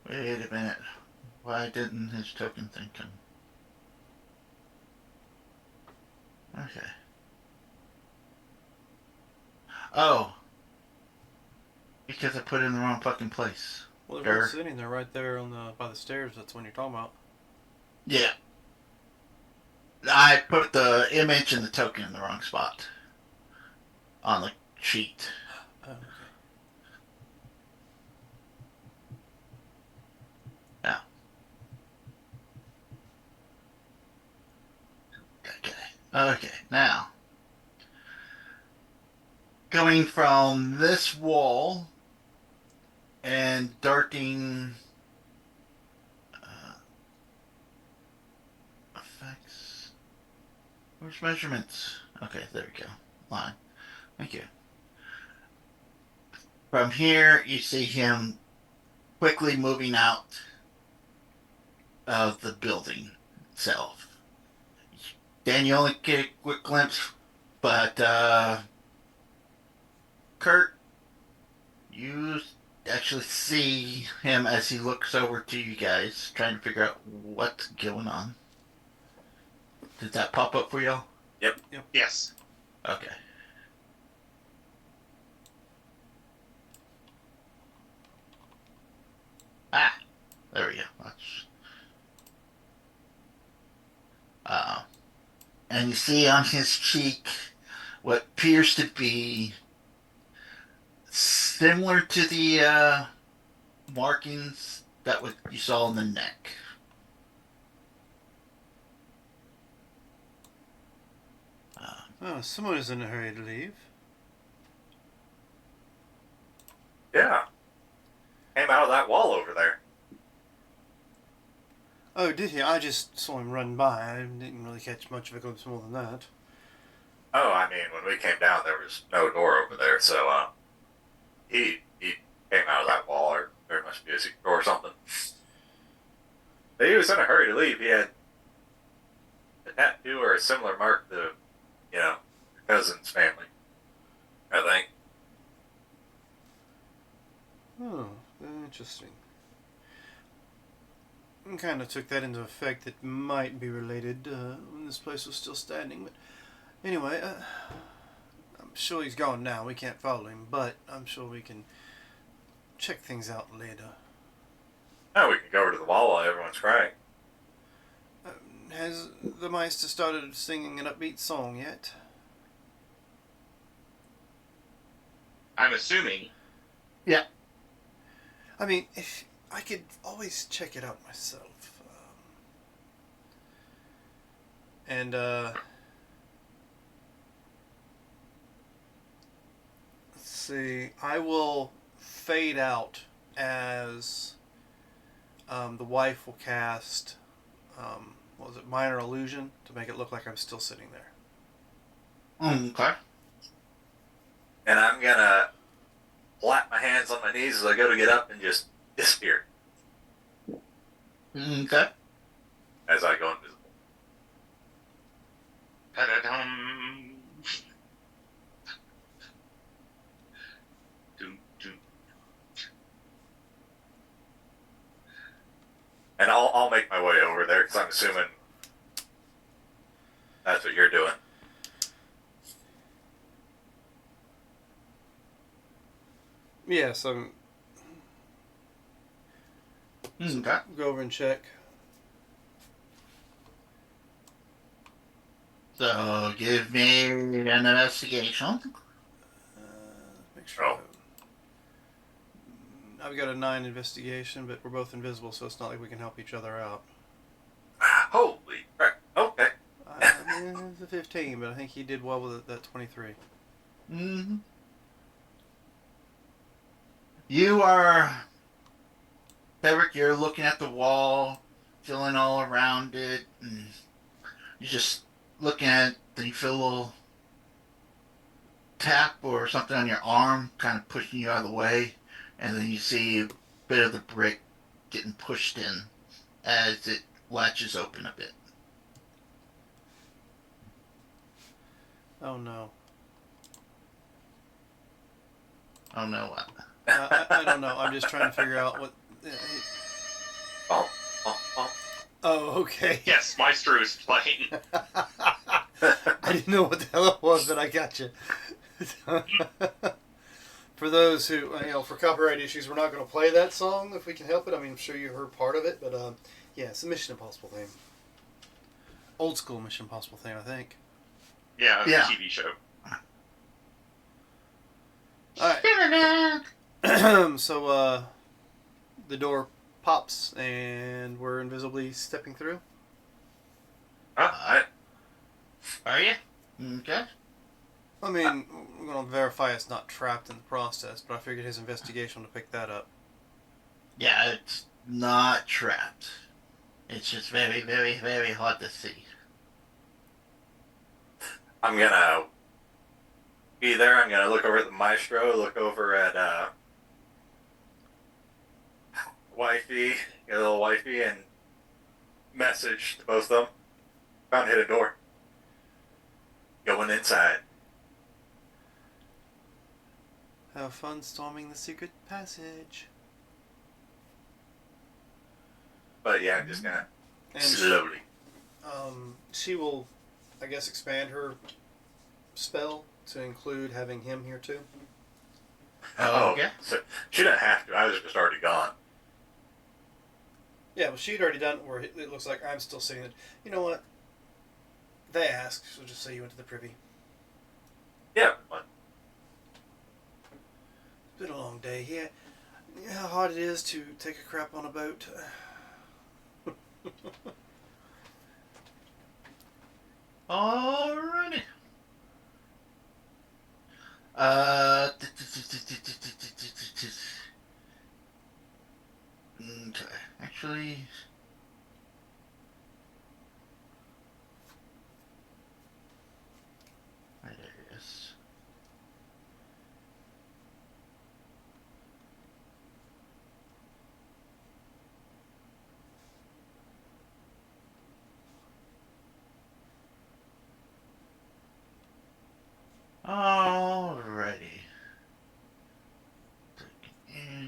Wait a minute. Why didn't his token thing come? Okay. Oh. Because I put it in the wrong fucking place. Well, there's one Sure. sitting there right there on the by the stairs. That's one you're talking about. Yeah. I put the image and the token in the wrong spot. On the sheet. Oh, okay. Yeah. Okay, now. Going from this wall and darting effects. Where's measurements? Okay, there we go. Line. Thank you. From here, you see him quickly moving out of the building itself. Dan, you only get a quick glimpse, but Kurt, you actually see him as he looks over to you guys, trying to figure out what's going on. Did that pop up for y'all? Yes. Okay. and you see on his cheek what appears to be similar to the markings that what you saw on the neck. Oh, someone is in a hurry to leave. Yeah. Came out of that wall over there. Oh, did he? I just saw him run by. I didn't really catch much of a glimpse more than that. Oh, I mean, when we came down, there was no door over there, so he came out of that wall, or there must be a secret door or something. But he was in a hurry to leave. He had a tattoo or a similar mark to, your cousin's family, I think. Oh, interesting. Kind of took that into effect that might be related when this place was still standing. But anyway, I'm sure he's gone now. We can't follow him, but I'm sure we can check things out later. Oh, we can go over to the wall while everyone's crying. Has the Meister started singing an upbeat song yet? I'm assuming. Yeah. I mean, if I could always check it out myself. Let's see. I will fade out as the wife will cast, what was it, Minor Illusion, to make it look like I'm still sitting there. Okay. And I'm gonna flap my hands on my knees as I go to get up and just disappear Okay. as I go invisible. Ta-da-dum. Doom, doom. And I'll make my way over there because I'm assuming that's what you're doing. Yes, I'm Okay. go over and check. So give me an investigation. Make sure. Oh. I've got a 9 investigation, but we're both invisible, so it's not like we can help each other out. Holy crap. Okay. It's a 15, but I think he did well with that 23. Mm-hmm. You are, Cedric, you're looking at the wall, feeling all around it, and you're just looking at it, then you feel a little tap or something on your arm, kind of pushing you out of the way, and then you see a bit of the brick getting pushed in as it latches open a bit. Oh no. Oh no, what? I don't know. I'm just trying to figure out what. Oh. Oh, okay. Yes, Maestro is playing. I didn't know what the hell it was, but I got you. For those who, for copyright issues, we're not going to play that song if we can help it. I mean, I'm sure you heard part of it, but yeah, it's a Mission Impossible theme. Old school Mission Impossible theme, I think. Yeah, Yeah. TV show. Alright. So, the door pops and we're invisibly stepping through. Alright. Are you? Okay. I mean, we're going to verify it's not trapped in the process, but I figured his investigation would pick that up. Yeah, it's not trapped. It's just very, very, very hard to see. I'm gonna be there. I'm gonna look over at the Maestro, look over at Wifey, your little Wifey, and message to both of them. Found a hidden door. Going inside. Have fun storming the secret passage. But yeah, I'm just gonna And slowly. she will, I guess, expand her spell to include having him here too. Oh, okay. So she didn't have to. I was just already gone. Yeah, well, she'd already done it where it looks like I'm still sitting there. You know what? they ask, so just say you went to the privy. Yeah, but It's been a long day. Yeah, how hard it is to take a crap on a boat. Alrighty. Okay. Actually, there it is. Alrighty.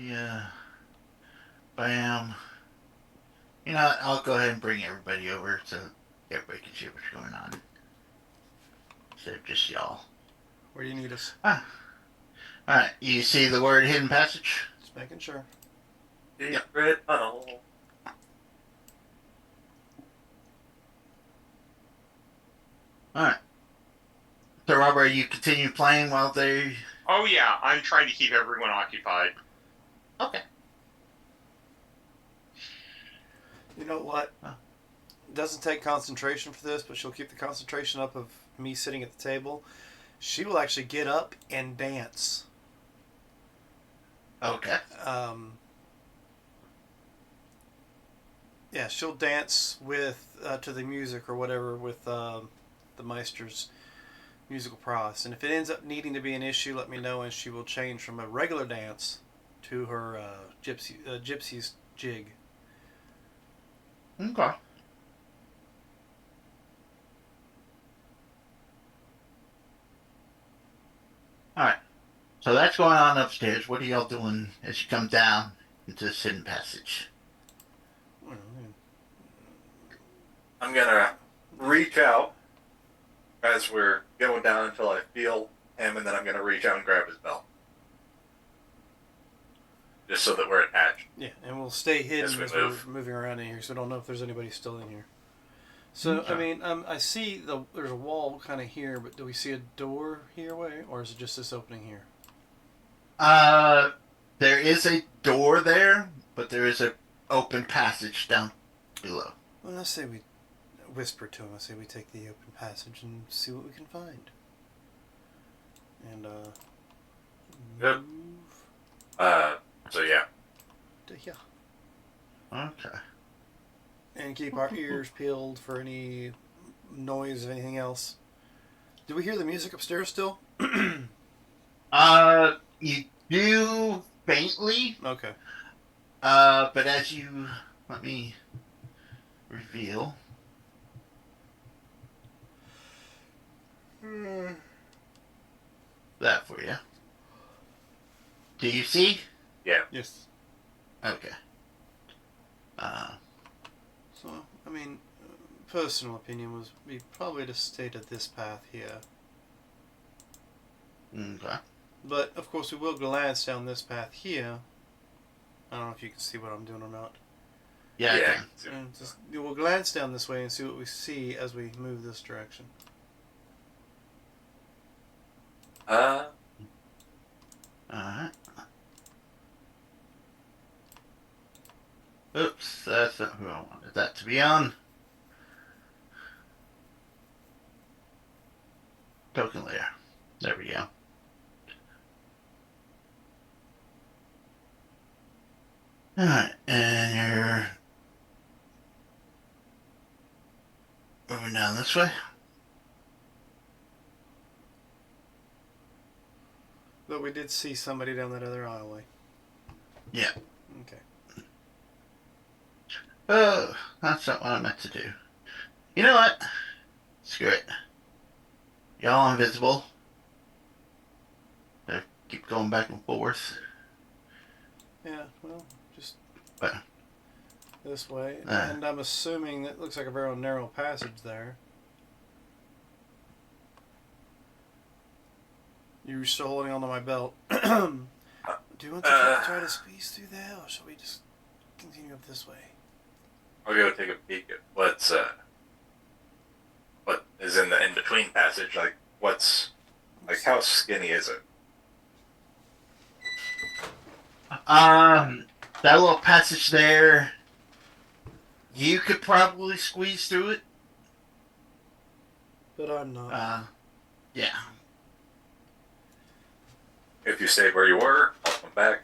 Yeah. Bam. You know what? I'll go ahead and bring everybody over so everybody can see what's going on. Instead of just y'all. Where do you need us? Alright, you see the word hidden passage? Just making sure. secret tunnel. Alright. So, Robert, you continue playing while they... Oh yeah, I'm trying to keep everyone occupied. Okay. You know what? Huh. Doesn't take concentration for this, but she'll keep the concentration up of me sitting at the table. She will actually get up and dance. Okay. Yeah, she'll dance with to the music or whatever with the Meister's musical prowess. And if it ends up needing to be an issue, let me know, and she will change from a regular dance to her gypsy's jig. Okay. Alright. So that's going on upstairs. What are y'all doing as you come down into this hidden passage? I'm gonna reach out as we're going down until I feel him, and then I'm gonna reach out and grab his belt. Just so that we're attached. Yeah, and we'll stay hidden As we as move. we're moving around in here, so I don't know if there's anybody still in here. So, Okay. I mean, I see there's a wall kind of here, but do we see a door here, way, or is it just this opening here? There is a door there, but there is an open passage down below. Well, let's say we whisper to him. I say we take the open passage and see what we can find. And Yep. move So yeah. to here. Okay. And keep our ears peeled for any noise of anything else. Do we hear the music upstairs still? You do faintly, Okay. but as you let me reveal. That for you. Do you see? Yeah. Yes. Okay. So, I mean, personal opinion was we probably just stay to this path here. Okay. But, of course, we will glance down this path here. I don't know if you can see what I'm doing or not. Yeah, I Yeah. can. And just, we'll glance down this way and see what we see as we move this direction. Alright. Oops, that's not who I wanted that to be on. Token layer. There we go. Alright, and you're moving down this way. But we did see somebody down that other aisleway. Yeah. Okay. Oh, that's not what I meant to do. You know what? Screw it. Y'all invisible. Better keep going back and forth. Yeah, well, just But, this way. Ah. And I'm assuming that looks like a very narrow passage there. You're still holding onto my belt. Do you want to try to squeeze through there, or shall we just continue up this way? I'll go take a peek at what is in the in between passage. Like, how skinny is it? That little passage there, you could probably squeeze through it. But I'm not. Yeah. If you stay where you were, I'll come back.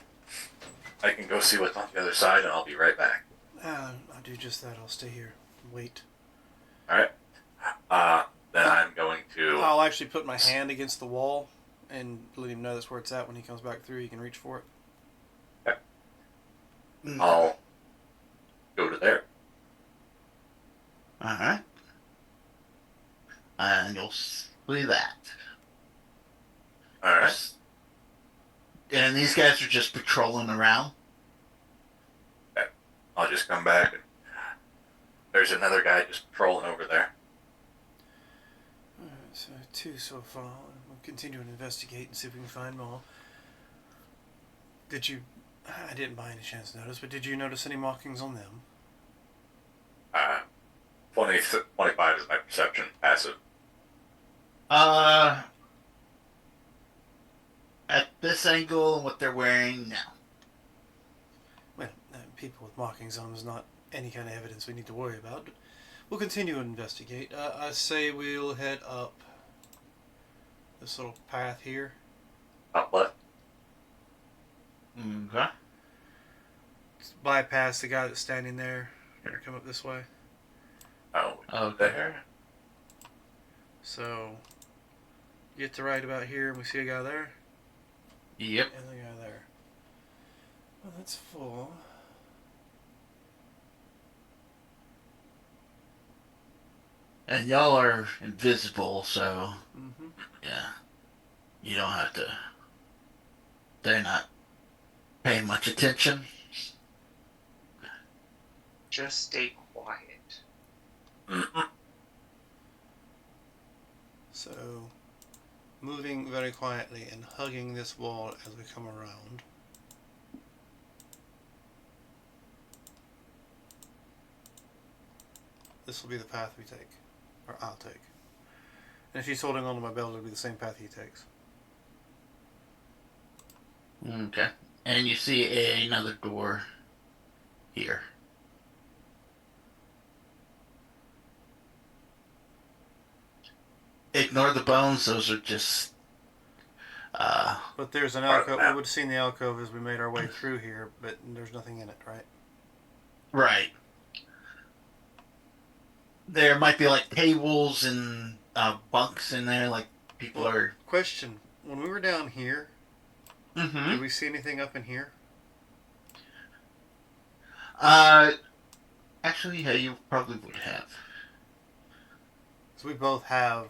I can go see what's on the other side, and I'll be right back. I'll do just that. I'll stay here and wait. All right. Then I'm going to. I'll actually put my hand against the wall and let him know that's where it's at. When he comes back through, he can reach for it. I'll go to there. All right. And you'll see that. All right. And these guys are just patrolling around. I'll just come back. And there's another guy just patrolling over there. Alright, so 2 so far. We'll continue to investigate and see if we can find more. Did you... I didn't by any chance notice, but did you notice any markings on them? 25 is my perception, passive. At this angle and what they're wearing now. Well, people with markings on them is not any kind of evidence we need to worry about, but we'll continue to investigate. I say we'll head up this little path here. Up left. Okay. Bypass the guy that's standing there. Gonna come up this way. Oh, Okay. there. So, get to right about here, and we see a guy there, Yep. and the guy there. Well, that's full. And y'all are invisible, so Mm-hmm. yeah. You don't have to. They're not paying much attention. Just stay quiet. Mm-hmm. So, moving very quietly and hugging this wall as we come around. This will be the path we take. Or I'll take. And if he's holding onto my belt, it'll be the same path he takes. Okay. And you see another door here. Ignore the bones, those are just But there's an Part of the alcove. We map. would have seen the alcove as we made our way through here, but there's nothing in it, right? right. There might be like tables and bunks in there, like people are. Question. When we were down here, Mm-hmm. did we see anything up in here? Actually, yeah, you probably would have. So we both have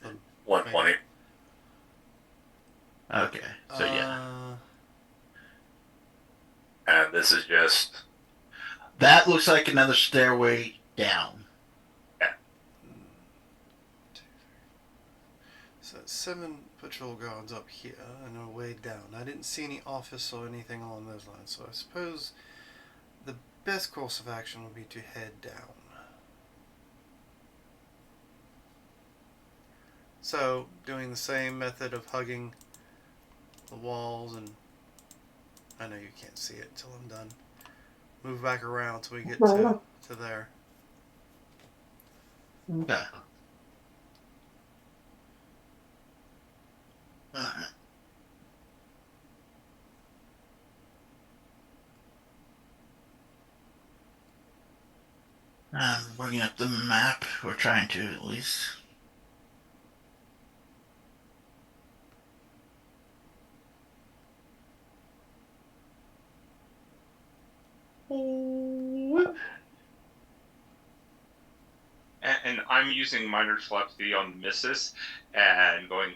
the 120. Okay, so yeah, And this is just. that looks like another stairway down. So 7 patrol guards up here and a way down. I didn't see any office or anything along those lines, so I suppose the best course of action would be to head down. So, doing the same method of hugging the walls, and I know you can't see it until I'm done. Move back around till we get to there. Okay. Alright. I'm bringing up the map. We're trying to, at least. And I'm using minor telepathy on Missus and going,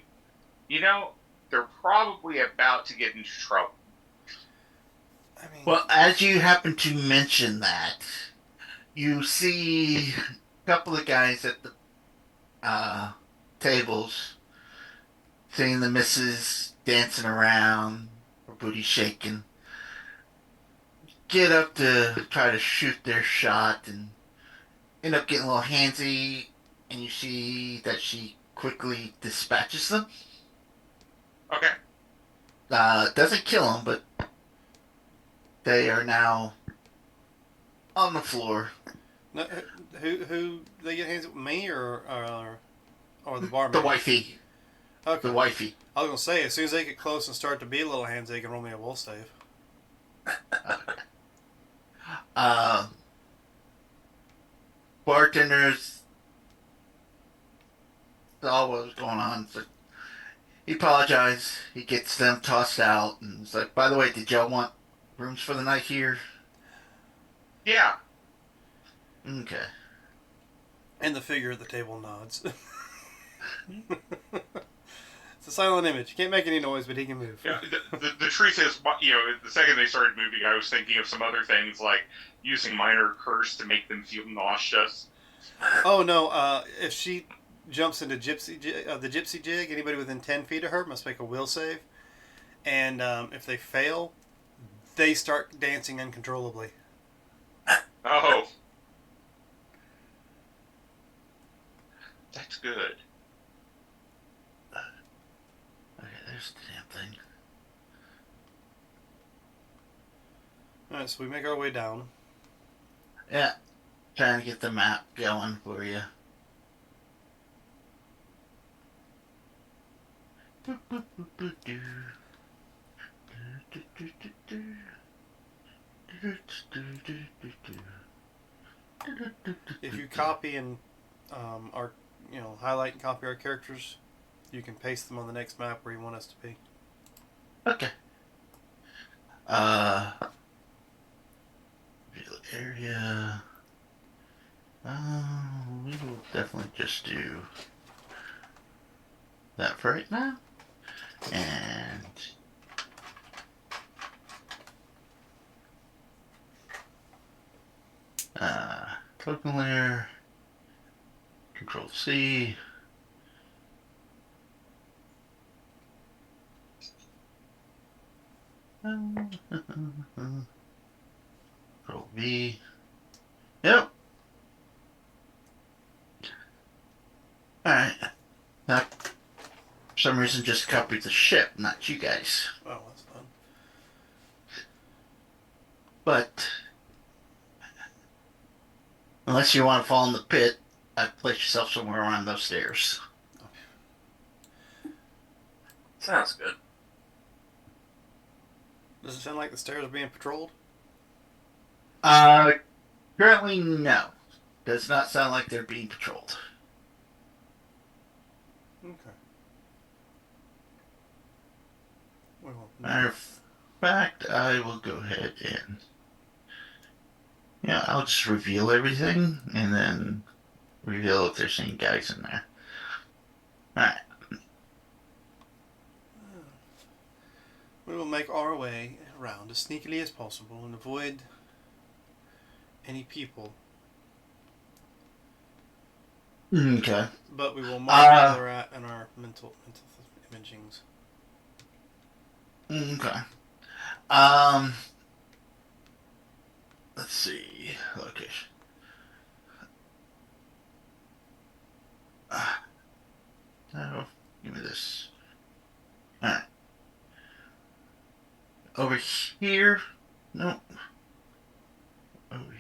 they're probably about to get into trouble. I mean, Well, as you happen to mention that, you see a couple of guys at the tables, seeing the missus dancing around, her booty shaking. Get up to try to shoot their shot and end up getting a little handsy. and you see that she quickly dispatches them. Okay. Doesn't kill them, but they are now on the floor. No, who they get hands with me or the barmaid? The wifey. Okay. The wifey. I was gonna say as soon as they get close and start to be little hands, they can roll me a will save. Uh, bartenders saw what was going on. So he apologized. He gets them tossed out, and it's like, by the way, did y'all want rooms for the night here? Yeah. Okay. And the figure at the table nods. It's a silent image. He can't make any noise, but he can move. Yeah, the truth is, the second they started moving, I was thinking of some other things like using minor curse to make them feel nauseous. Oh no! If she jumps into the gypsy jig, anybody within 10 feet of her must make a will save, and if they fail, they start dancing uncontrollably. Oh, that's good. Okay, there's the damn thing. All right, so we make our way down. Yeah. Trying to get the map going for you. If you copy and our, highlight and copy our characters, you can paste them on the next map where you want us to be. Okay. Real area. We will definitely just do that for right now. And token layer. Control C. Control V. Yep. Alright. That, for some reason, just copied the ship, not you guys. Oh, that's fun. But, unless you want to fall in the pit, I'd place yourself somewhere around those stairs. Sounds good. Does it sound like the stairs are being patrolled? Currently, no. Does not sound like they're being patrolled. Okay. Well, Matter of fact, I will go ahead and... Yeah, I'll just reveal everything, and then reveal if there's any guys in there. Alright. we will make our way around as sneakily as possible and avoid any people. Okay. But we will mark where they're at in our mental imagings. Okay. Let's see. Location. Oh, give me this. Alright. Over here. Nope. Over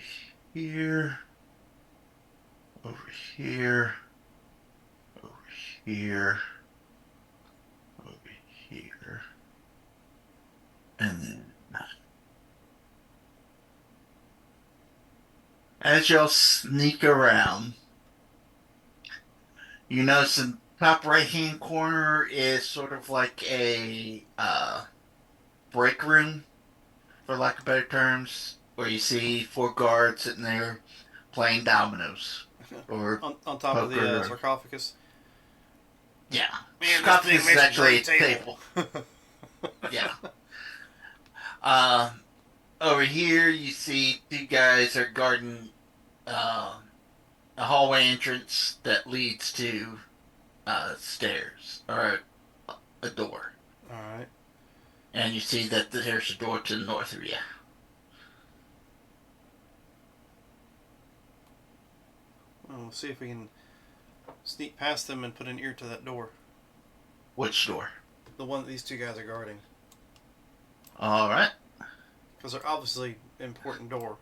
here. Over here. Over here. Over here. And then as y'all sneak around, you notice in the top right hand corner is sort of like a break room, for lack of better terms, where you see 4 guards sitting there playing dominoes. Or on top of the poker. sarcophagus. Yeah. Man, Sarcophagus is actually a table. Yeah. Over here, you see 2 guys are guarding a hallway entrance that leads to stairs, or a door. Alright. And you see that there's a door to the north of you. Well, we'll see if we can Sneak past them and put an ear to that door. Which door? The one that these two guys are guarding. All right. Because they're obviously an important door.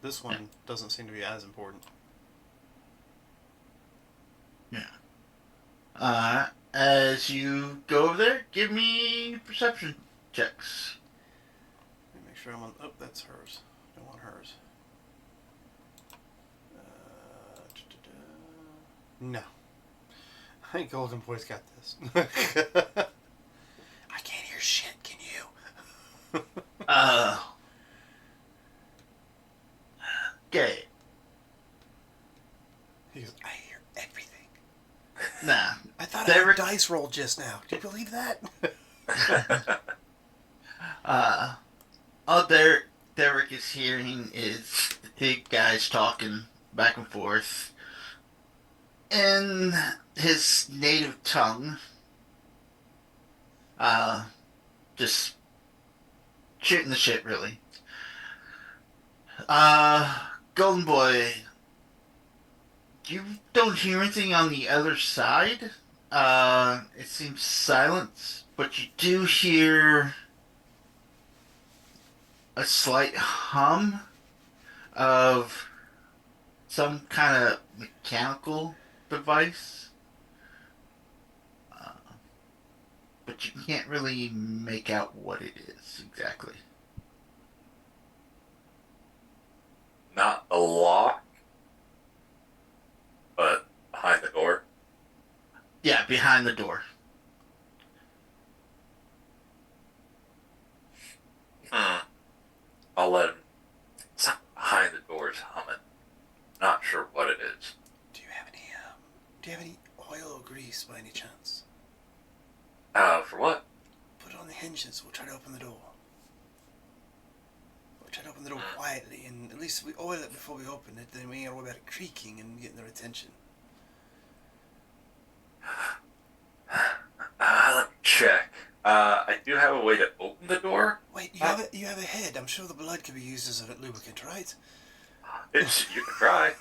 This one doesn't seem to be as important. As you go over there, give me perception checks. Let me make sure I'm on. Oh, that's hers. I don't want hers. No. I think Golden Boy's got this. I can't hear shit, can you? Okay. He goes, I hear everything. Nah. I thought Derek- I had a dice roll just now. Do you believe that? All Derek is hearing is the two guys talking back and forth in his native tongue. Just shooting the shit, really. Golden Boy, you don't hear anything on the other side. It seems silent, but you do hear a slight hum of some kind of mechanical device. But you can't really make out what it is exactly. Not a lock, but behind the door. Yeah, behind the door. I'll let him. Something behind the door is humming. Not sure what it is. Do you have any oil or grease by any chance? For what? Put it on the hinges. We'll try to open the door. We'll try to open the door quietly, and at least if we oil it before we open it, then we ain't gotta worry about it creaking and getting their attention. Let me check. I do have a way to open the door. Wait, you have a head. I'm sure the blood could be used as a lubricant, right? You can try.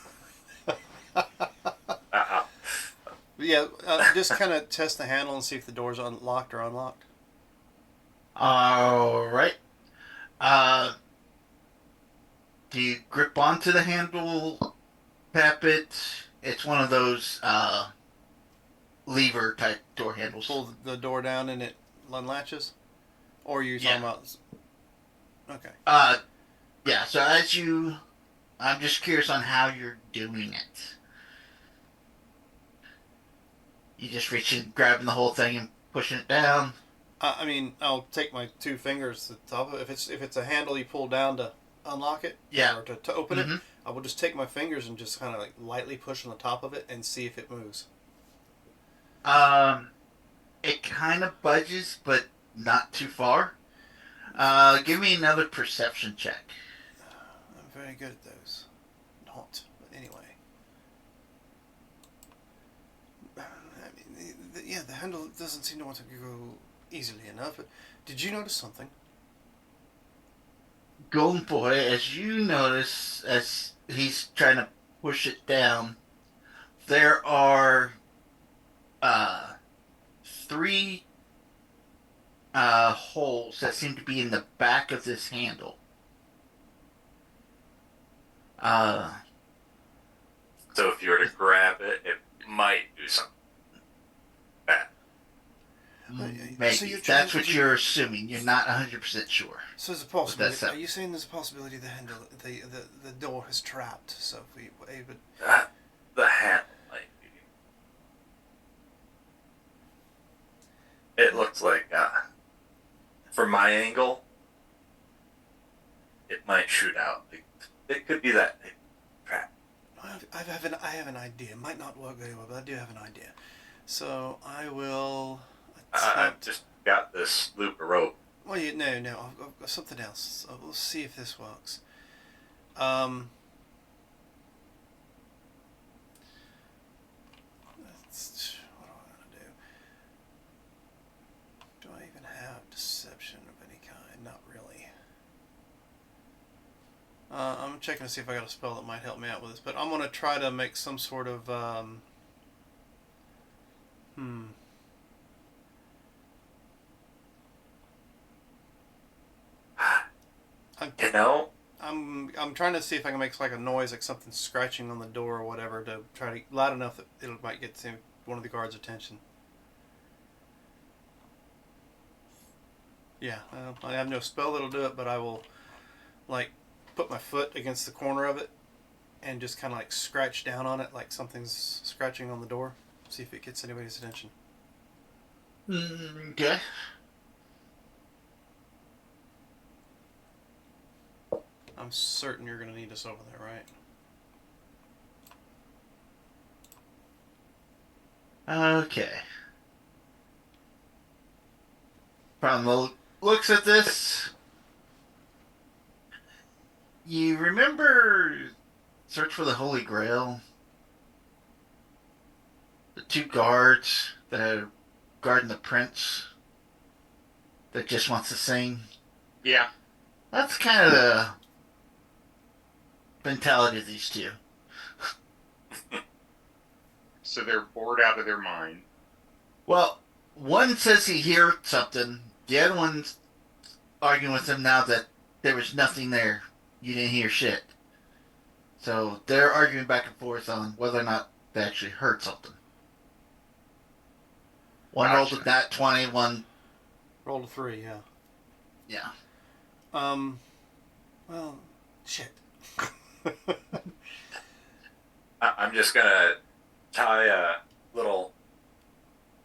Yeah, just kind of test the handle and see if the door's unlocked or unlocked. Alright. Do you grip onto the handle, tap it? It's one of those, lever type door handles. Pull the door down and it unlatches? Or are you talking about... Okay. Yeah, so I'm just curious on how you're doing it. You just reaching, grabbing the whole thing and pushing it down? I mean, I'll take my two fingers to the top of it. If it's a handle you pull down to unlock it, Yeah. or to open it, I will just take my fingers and just kind of like lightly push on the top of it and see if it moves. It kind of budges, but not too far. Give me another perception check. I'm very good at those. Not, but anyway. I mean, the handle doesn't seem to want to go easily enough. But did you notice something? Golden Boy, as you notice, as he's trying to push it down, there are three holes that seem to be in the back of this handle. So if you were to grab it, it might do something bad. Maybe. So you're That's trying what to- you're assuming. You're not 100% sure. So there's a possibility. That's Are you saying there's a possibility the handle, the door is trapped? So if we were able, The handle might be. It looks like, from my angle, it might shoot out. It could be that trap. I have an idea. It might not work very well, but I do have an idea. So I will I've attempt. just got this loop of rope. Well, no. I've got something else. So we'll see if this works. What am I gonna do? Do I even have deception of any kind? Not really. I'm checking to see if I got a spell that might help me out with this, but I'm gonna try to make some sort of hmm. I'm, You know, I'm trying to see if I can make like a noise, like something scratching on the door or whatever, to try to loud enough that it might get to one of the guards' attention. Yeah, I have no spell that'll do it, but I will like put my foot against the corner of it and just kind of like scratch down on it, like something's scratching on the door. See if it gets anybody's attention. Okay. I'm certain you're gonna need us over there, right? Okay. From looks at this, you remember Search for the Holy Grail? The two guards that are guarding the prince that just wants to sing? Yeah. That's kind of the mentality of these two. So they're bored out of their mind. Well, one says he heard something. The other one's arguing with him now that there was nothing there. You didn't hear shit. So they're arguing back and forth on whether or not they actually heard something. One rolled a Gotcha. nat 20, one... Roll a 3, yeah. Yeah. Well, shit. I'm just gonna tie a little,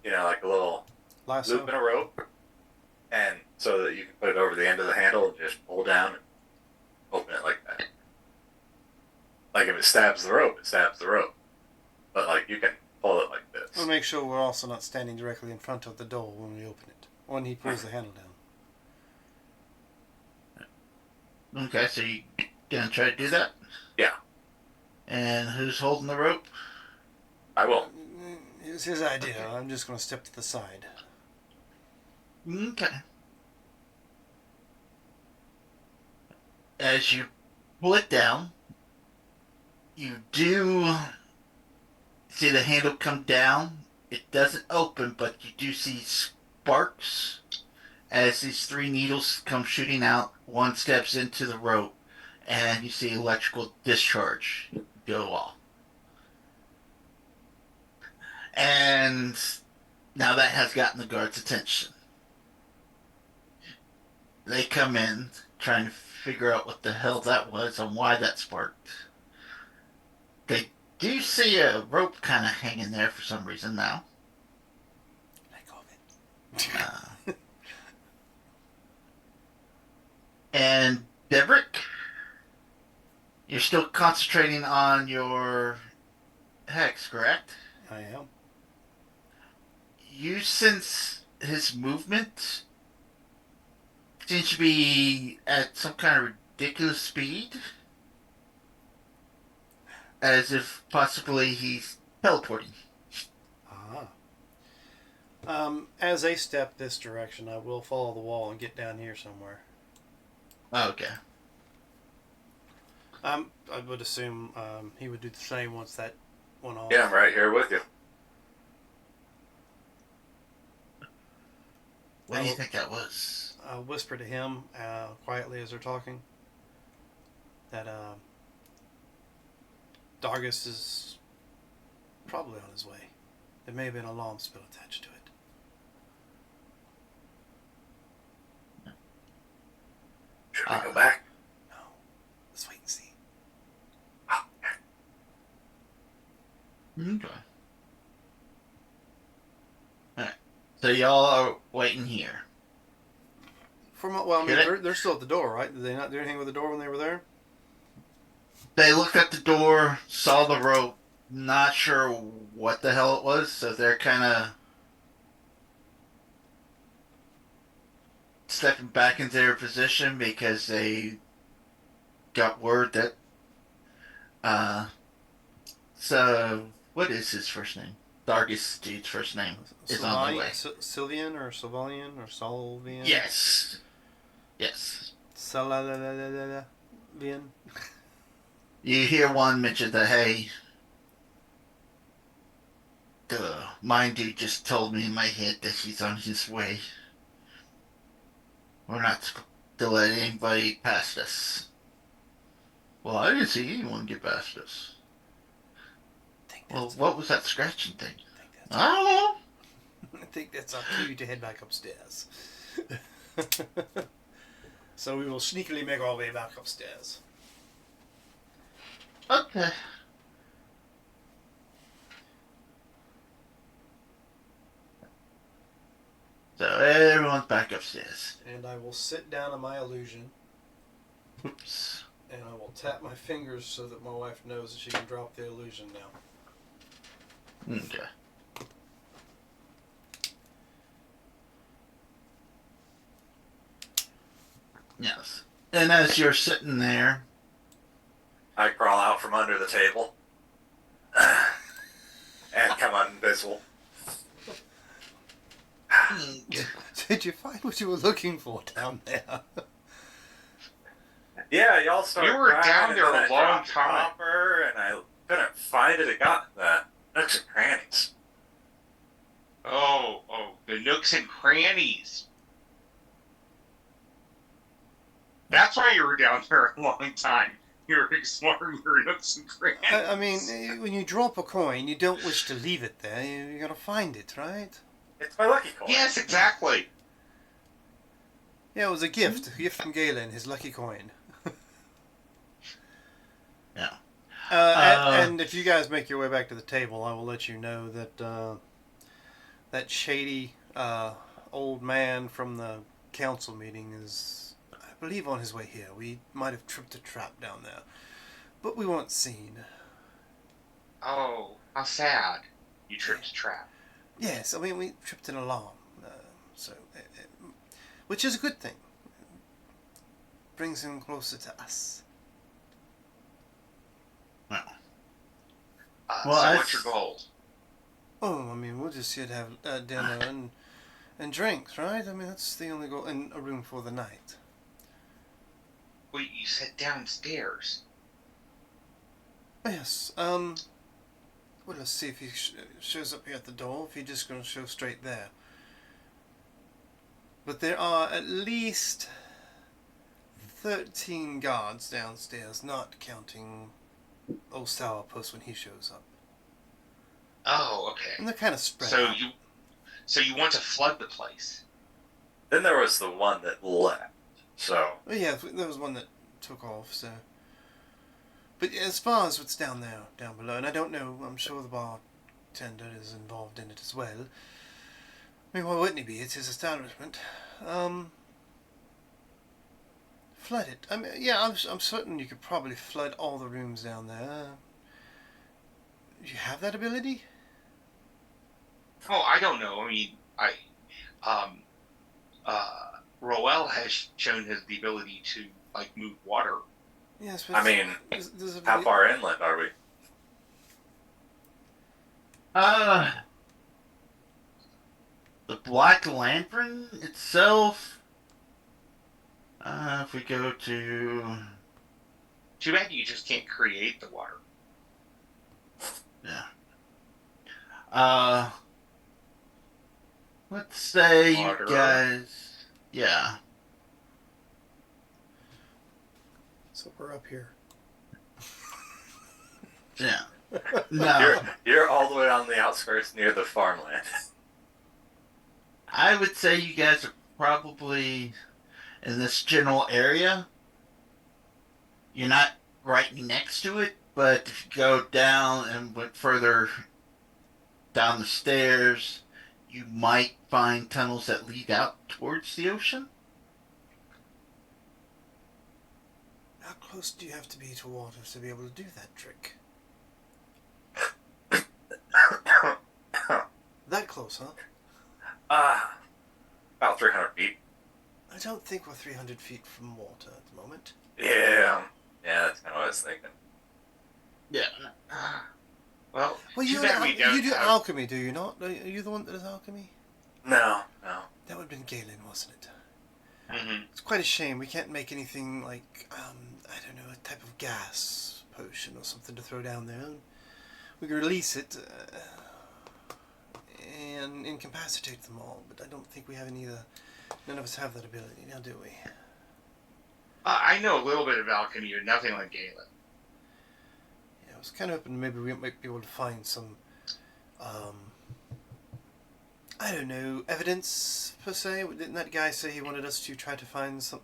like a little Lasso. loop in a rope, and so that you can put it over the end of the handle and just pull down and open it like that. Like if it stabs the rope, it stabs the rope. But like you can pull it like this. We'll make sure we're also not standing directly in front of the door when we open it. When he pulls the handle down. Okay, so you gonna try to do that? Yeah. And who's holding the rope? I will. It was his idea. I'm just going to step to the side. Okay. As you pull it down, you do see the handle come down. It doesn't open, but you do see sparks as these three needles come shooting out. One steps into the rope, and you see electrical discharge go off. And now that has gotten the guards' attention. They come in trying to figure out what the hell that was and why that sparked. They do see a rope kind of hanging there for some reason now. Let go of it. And Devrick, you're still concentrating on your hex, correct? I am. You sense his movement seems to be at some kind of ridiculous speed. As if possibly he's teleporting. As they step this direction, I will follow the wall and get down here somewhere. Okay. I would assume he would do the same once that went off. Yeah, I'm right here with you. What do you think that was? I'll whisper to him quietly as they're talking that Dargus is probably on his way. There may have been a alarm spell attached to it. Should we go back? No. Let's wait and see. Oh, Okay. Alright. So y'all are waiting here. Well, I mean, Get it? they're still at the door, right? Did they not do anything with the door when they were there? They looked at the door, saw the rope, not sure what the hell it was, so they're kind of stepping back into their position because they got word that so what is his first name? Dargus dude's first name is on the way. Sylvian or Sylvanian or Solvian? Yes. Yes. Bien. You hear one mention that, hey, the mind dude just told me in my head that he's on his way. We're not supposed to let anybody past us. Well, I didn't see anyone get past us. Well, what was that scratching thing? I don't know. I think that's our cue to head back upstairs. So we will sneakily make our way back upstairs. Okay. So everyone's back upstairs. And I will sit down in my illusion, Oops. and I will tap my fingers so that my wife knows that she can drop the illusion now. Okay. Yes. And as you're sitting there, I crawl out from under the table and come invisible. Did you find what you were looking for down there? Yeah, y'all started. We were crying, down and there then a I long dropped the time. Hopper, and I couldn't find it. It got in the nooks and crannies. Oh, the nooks and crannies. That's why you were down there a long time. You were exploring your nooks and crannies. I mean, when you drop a coin, you don't wish to leave it there. You gotta find it, right? It's my lucky coin. Yes, exactly. Yeah, it was a gift from Galen, his lucky coin. Yeah. And if you guys make your way back to the table, I will let you know that that shady old man from the council meeting is, I believe, on his way here. We might have tripped a trap down there, but we weren't seen. Oh, how sad. You tripped a trap. Yes, I mean, we tripped an alarm, which is a good thing. Brings him closer to us. Well, So what's your goal? Oh, I mean, we're just here to have dinner and drinks, right? I mean, that's the only goal, and a room for the night. Wait, you said downstairs. Yes, well, let's see if he shows up here at the door, if he's just going to show straight there. But there are at least 13 guards downstairs, not counting old Sourpuss when he shows up. Oh, okay. And they're kind of spread So out. you want to flood the place? Then there was the one that left. So Oh, yeah, there was one that took off, so... But as far as what's down below, and I don't know, I'm sure the bartender is involved in it as well. I mean, why wouldn't he be? It's his establishment. Flood it. I mean, yeah, I'm certain you could probably flood all the rooms down there. Do you have that ability? Oh, I don't know. I mean, Roel has shown his the ability to like move water. Yes, but I mean, there's a how far inland are we? The Black Lantern itself, if we go to, Too bad you just can't create the water. yeah, let's say Water. you guys, yeah, So we're up here. yeah, no, You're all the way on the outskirts near the farmland. I would say you guys are probably in this general area. You're not right next to it, but if you go down and went further down the stairs, you might find tunnels that lead out towards the ocean. How close do you have to be to water to be able to do that trick? That close, huh? About 300 feet. I don't think we're 300 feet from water at the moment. Yeah, that's kind of what I was thinking. Yeah. Well, Well, too bad we don't you do have- alchemy, do you not? Are you the one that does alchemy? No. That would have been Galen, wasn't it? Mhm. It's quite a shame we can't make anything like, I don't know, type of gas potion or something to throw down there. We can release it and incapacitate them all, but I don't think we have any of the... None of us have that ability now, do we? I know a little bit of alchemy, but nothing like Galen. Yeah, I was kind of hoping maybe we might be able to find some, I don't know, evidence, per se. Didn't that guy say he wanted us to try to find some...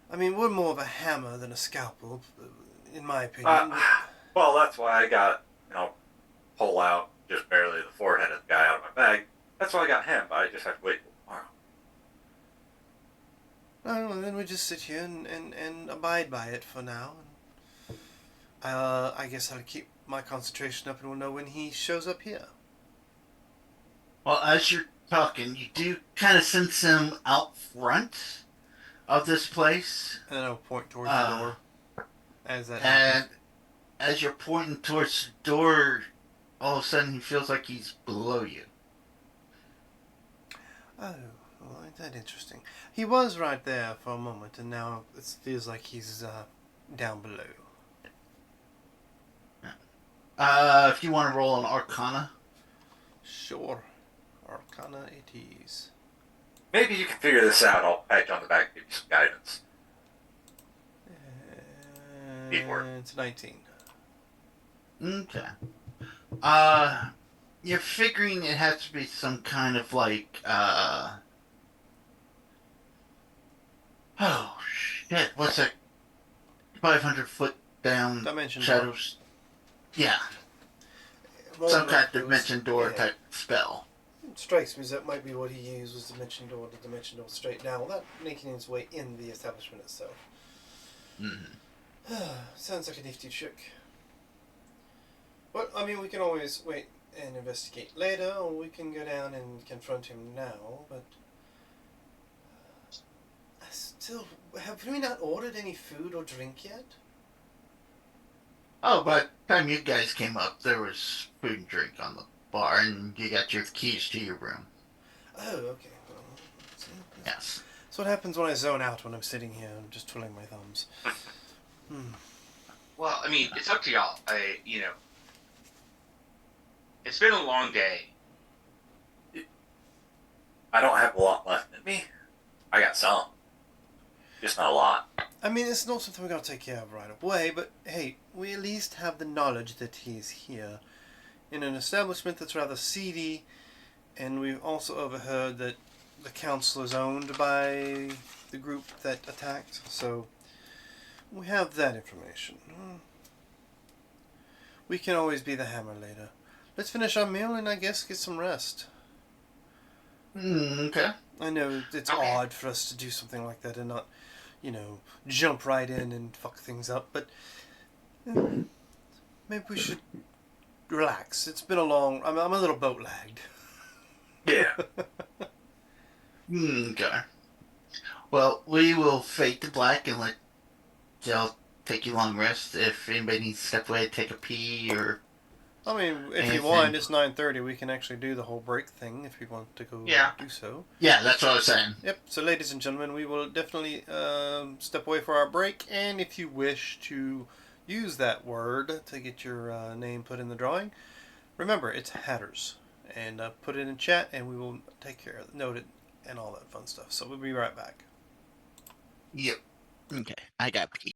I mean, we're more of a hammer than a scalpel, in my opinion. Well, that's why I got, pull out just barely the forehead of the guy out of my bag. That's why I got him, but I just have to wait till tomorrow. No, then we just sit here and abide by it for now. I guess I'll keep my concentration up and we'll know when he shows up here. Well, as you're talking, you do kind of sense him out front of this place. And I'll point towards the door as that And happens. as you're pointing towards the door, all of a sudden he feels like he's below you. Oh, well, ain't that interesting? He was right there for a moment, and now it feels like he's down below. If you want to roll an Arcana. Sure. Arcana it is. Maybe you can figure this out. I'll pat you on the back and give you some guidance. Teamwork. It's 19. Okay. You're figuring it has to be some kind of like, oh, shit, what's that? 500 foot down Dimension shadows. Yeah, door. some kind of It was- dimension door yeah. type spell. It strikes me as that might be what he used was dimension door to dimension door straight down without making his way in the establishment itself. Mm-hmm. Sounds like a nifty trick. But, I mean, we can always wait and investigate later, or we can go down and confront him now, but... have we not ordered any food or drink yet? Oh, by the time you guys came up, there was food and drink on the bar, and you got your keys to your room. Oh, okay. Well, see, Yes. that's what happens when I zone out when I'm sitting here and just twiddling my thumbs. Well, I mean, it's up to y'all. It's been a long day. I don't have a lot left in me. I got some. Just not a lot. I mean, it's not something we're going to take care of right away, but hey, we at least have the knowledge that he's here in an establishment that's rather seedy, and we've also overheard that the council is owned by the group that attacked, so we have that information. We can always be the hammer later. Let's finish our meal and I guess get some rest. Okay. I know it's Okay. odd for us to do something like that and not, jump right in and fuck things up, but maybe we should relax. It's been I'm a little boat lagged. Yeah. Okay. Well, we will fade to black and let y'all take your long rest. If anybody needs to step away, take a pee, or... I mean, if you Anything. want, it's 9:30. We can actually do the whole break thing if you want to go Yeah. do so. Yeah, that's what I was saying. Yep. So, ladies and gentlemen, we will definitely step away for our break. And if you wish to use that word to get your name put in the drawing, remember it's Hatters. And put it in chat, and we will take care of it, note it, and all that fun stuff. So we'll be right back. Yep. Okay, I got pee.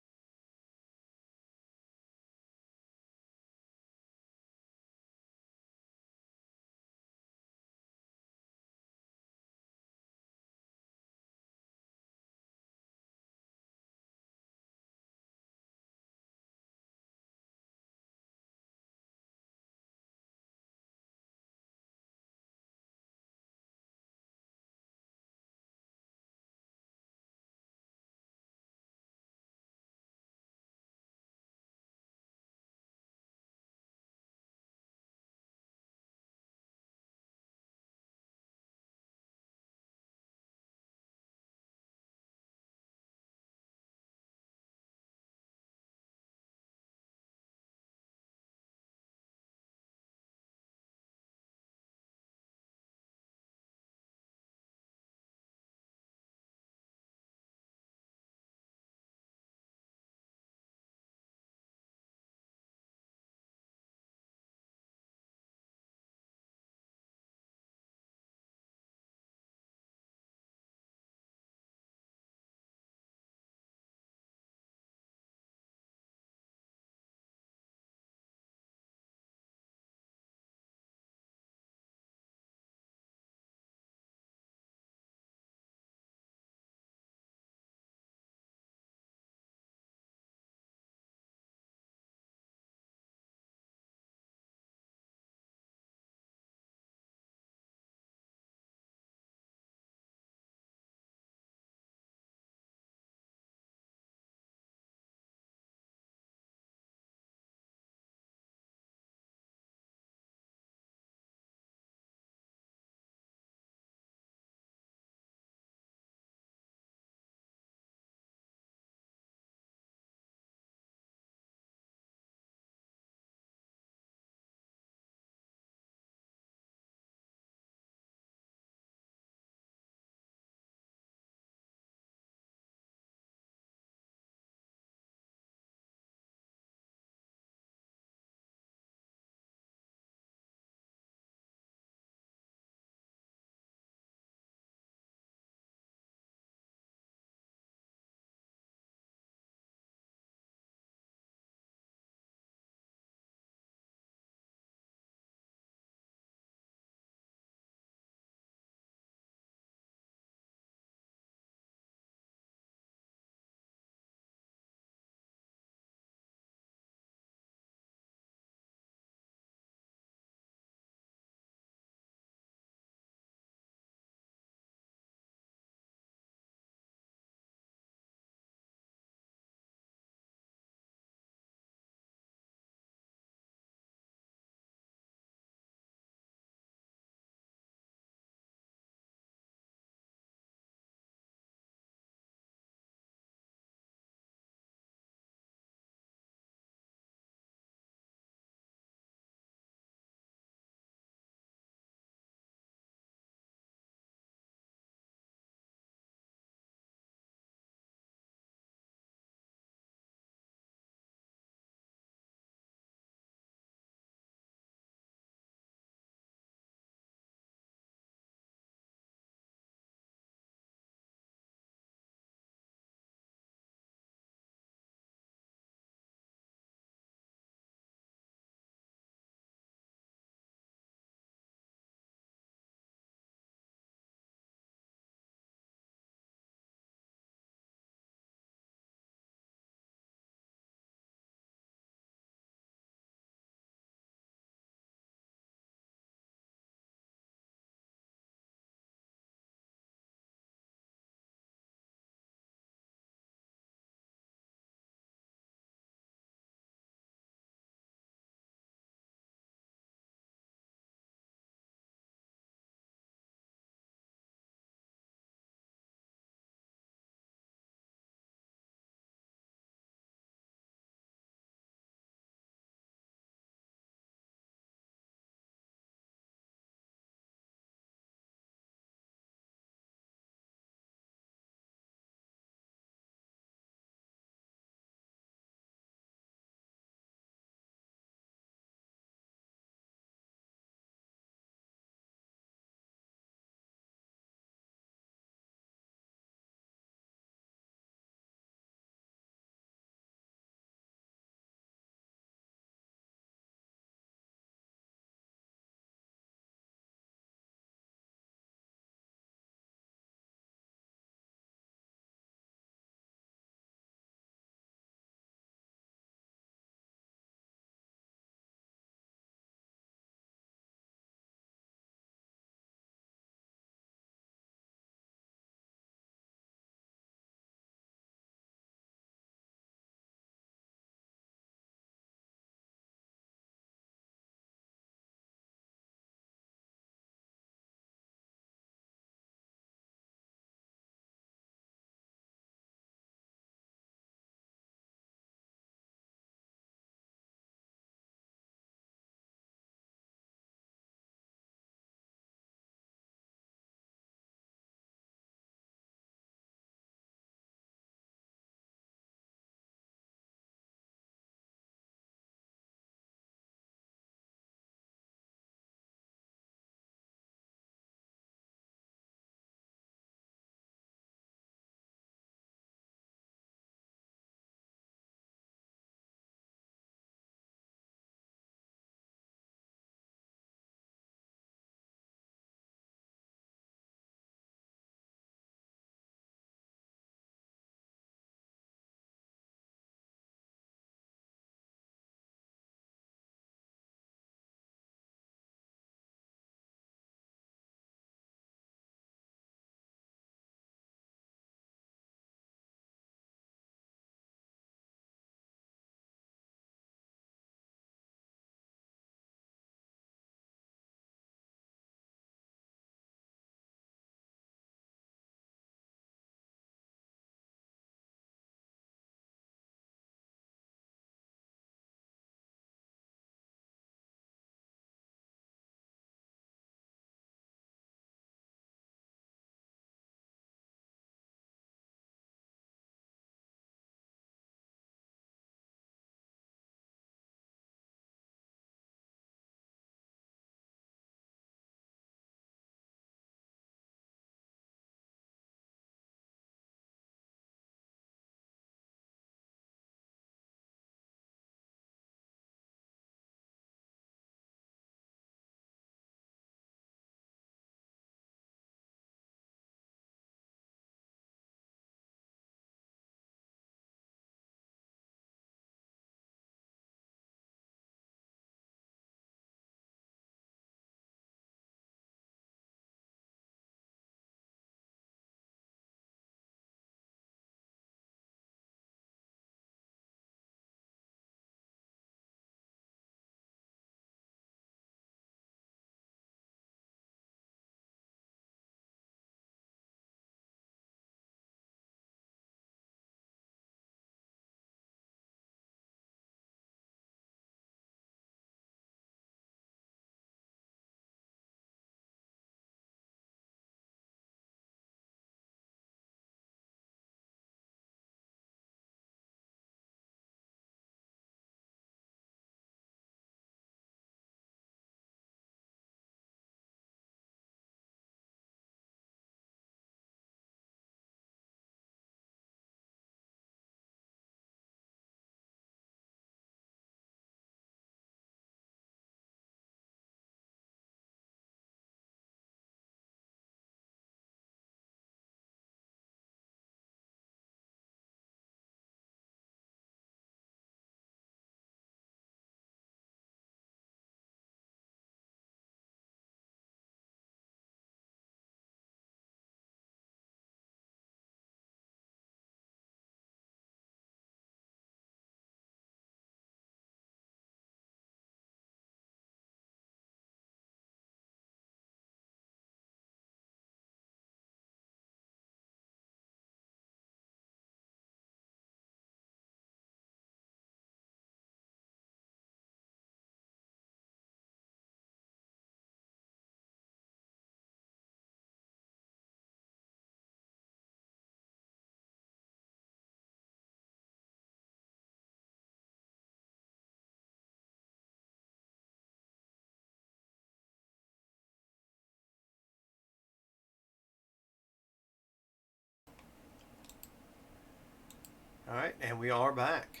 All right, and we are back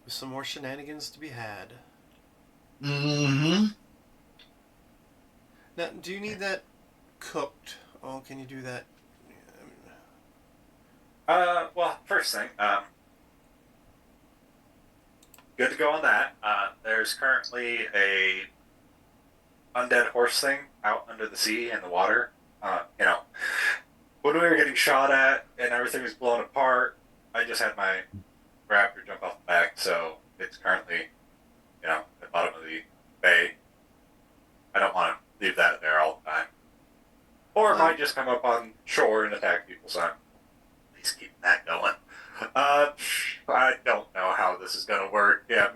with some more shenanigans to be had. Mm-hmm. Now, do you need that cooked? Oh, can you do that? Well, first thing, good to go on that. There's currently a undead horse thing out under the sea in the water. When we were getting shot at and everything was blown apart, I just had my raptor jump off the back, so it's currently, at the bottom of the bay. I don't want to leave that there all the time. Or it might just come up on shore and attack people, so I'm at least keeping that going. I don't know how this is going to work. Yeah,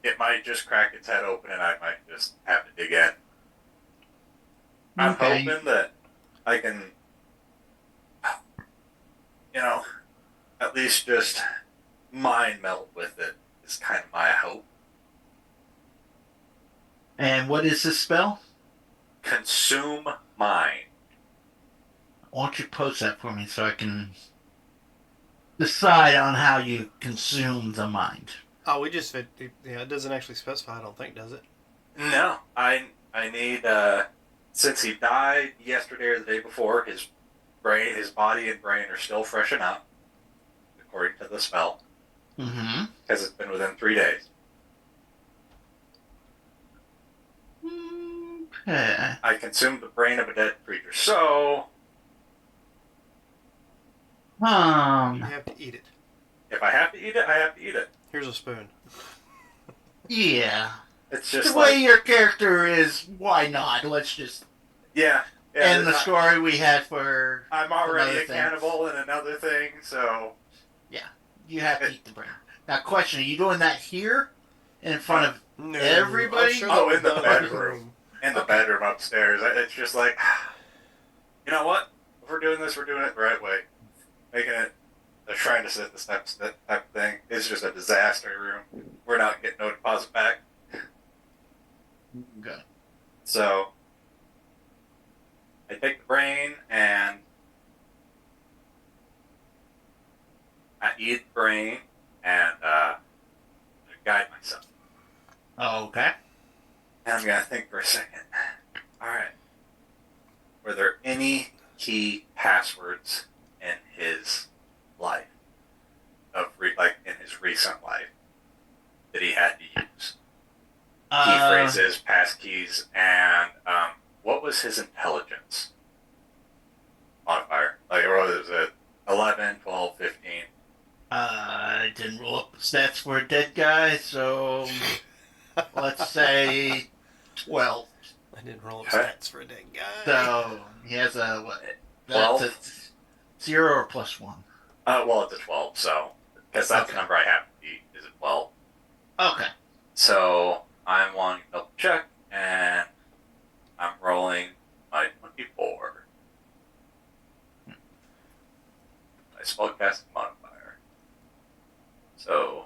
it might just crack its head open and I might just have to dig in. I'm Okay. hoping that I can, at least just mind melt with it is kind of my hope. And what is this spell? Consume mind. Why don't you post that for me so I can decide on how you consume the mind? Oh, it doesn't actually specify, I don't think, does it? No, I need, since he died yesterday or the day before, his body and brain are still freshen up, according to the spell, Mm-hmm. because it's been within 3 days. Okay. I consumed the brain of a dead creature, so You have to eat it. if I have to eat it, I have to eat it. Here's a spoon. Yeah. It's The just way like, your character is, why not? Let's just yeah. end the story we had for. I'm already another a thing. cannibal and another thing, so You have to eat the brain. Now, question: are you doing that here, in front of? No, Everybody? I'm sure Oh, that in the was done bedroom. in the Okay. bedroom upstairs. It's just like, you know what? If we're doing this, we're doing it the right way. Making it a shrine to sit this type of thing is just a disaster room. We're not getting no deposit back. Okay. So I take the brain and I eat the brain and guide myself. Okay. And I'm gonna think for a second. All right. Were there any key passwords in his life, in his recent life, that he had to use? Key phrases, pass keys, and what was his intelligence modifier? Like, what was it? 11, 12, 15? I didn't roll up the stats for a dead guy, so let's say 12. I didn't roll up Okay. stats for a dead guy. So he has a what? 12? That's a 0 or +1. Well, it's a 12, so because that's Okay. the number I have to beat is a 12. Okay. So I'm wanting to double check, and I'm rolling my 24. My spellcasting modifier. So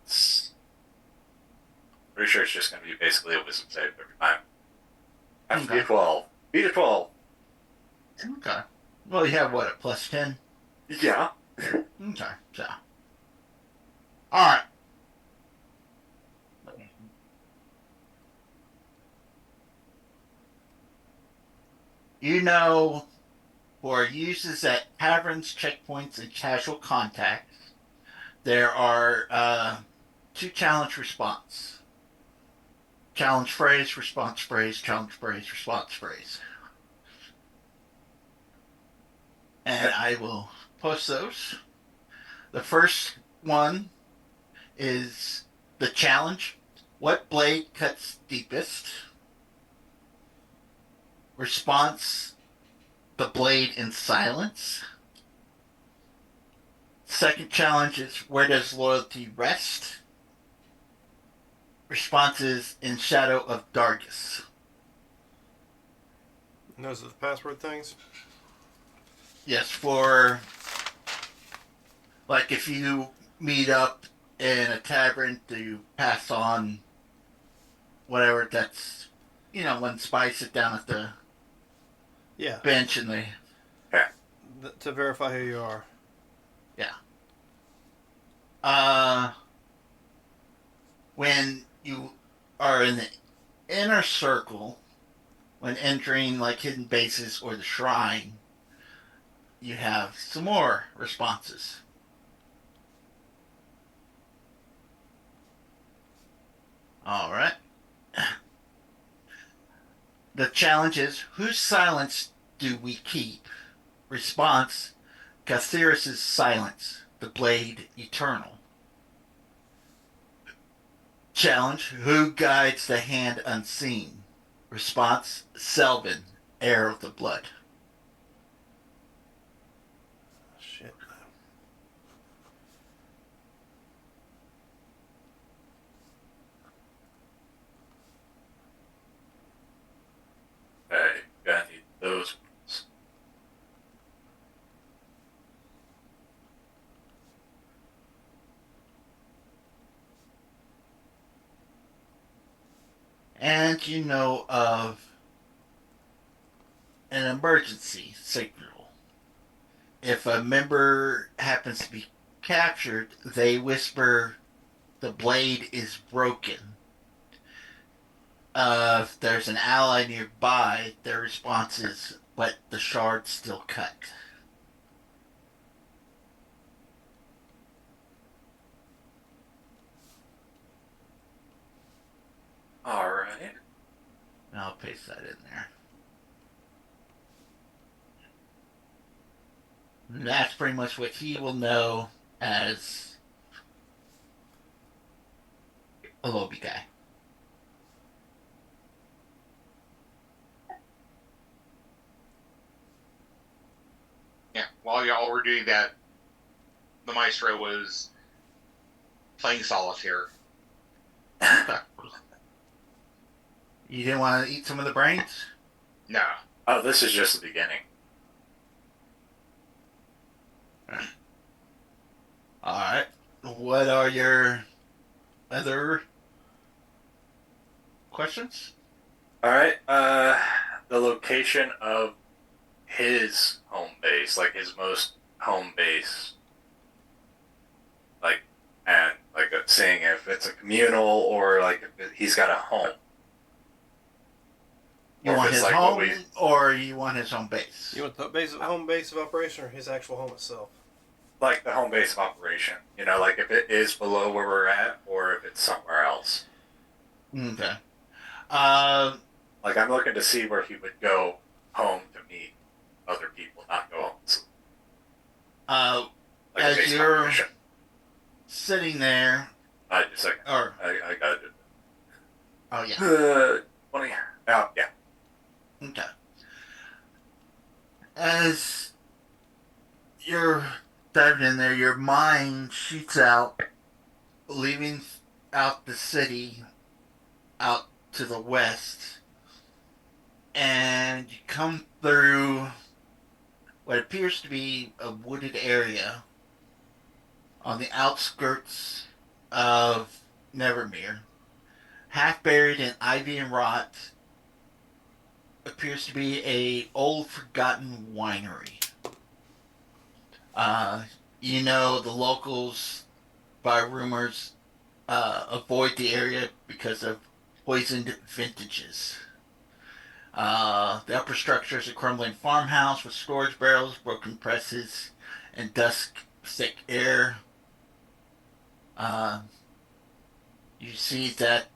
it's pretty sure it's just going to be basically a wisdom save every time. Have to be a Okay. 12. Beat a 12. Okay. Well, you have what, a +10? Yeah. Okay, so. Alright. You know, for uses at taverns, checkpoints, and casual contacts, there are 2 challenge response. Challenge phrase, response phrase, challenge phrase, response phrase. And I will post those. The first one is the challenge. What blade cuts deepest? Response, the blade in silence. Second challenge is where does loyalty rest? Response is in shadow of Dargus. And those are the password things. Yes, for like if you meet up in a tavern to pass on whatever, that's when spies sit down at the Yeah. bench and they to verify who you are. When you are in the inner circle, when entering like hidden bases or the shrine, you have some more responses. All right. The challenge is, whose silence do we keep? Response: Cassiris' silence, the blade eternal. Challenge: who guides the hand unseen? Response: Selvin, heir of the blood. Shit. Okay, gotta need those ones. And you know of an emergency signal. If a member happens to be captured, they whisper, "The blade is broken." If there's an ally nearby, their response is, "But the shard's still cut." Alright. And I'll paste that in there. And that's pretty much what he will know as a lobby guy. Yeah. While y'all were doing that, the maestro was playing solitaire. You didn't want to eat some of the brains? No. Oh, this is just the beginning. Alright. What are your other questions? Alright, the location of his home base, like his most home base, like, and like seeing if it's a communal or like if he's got a home. You Or if want it's his like home, what we- or you want his home base? You want the home base of operation or his actual home itself? Like the home base of operation, you know, like if it is below where we're at or if it's somewhere else. Okay. Like I'm looking to see where he would go home to meet other people, not go home. Like a as base of you're operation. sitting there, Just a second. or I gotta do oh yeah, it. 20. Oh, yeah. okay. As you're diving in there, your mind shoots out, leaving out the city, out to the west, and you come through what appears to be a wooded area on the outskirts of Nevermere. Half buried in ivy and rot appears to be a old forgotten winery. You know the locals, by rumors, avoid the area because of poisoned vintages. The upper structure is a crumbling farmhouse with storage barrels, broken presses, and dust-thick air. You see that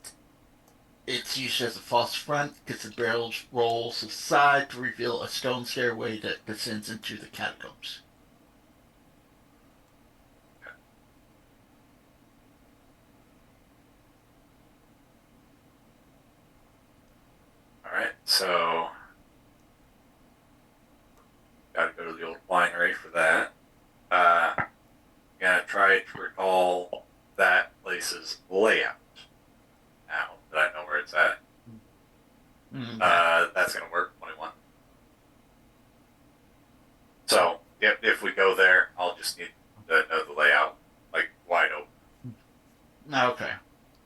it's used as a false front because the barrels rolls aside to reveal a stone stairway that descends into the catacombs. Alright, so. Gotta go to the old winery for that. Gonna try to recall that place's layout. Now that I know where it's at. That's gonna work. 21. So, if we go there, I'll just need to know the layout, like wide open. Okay.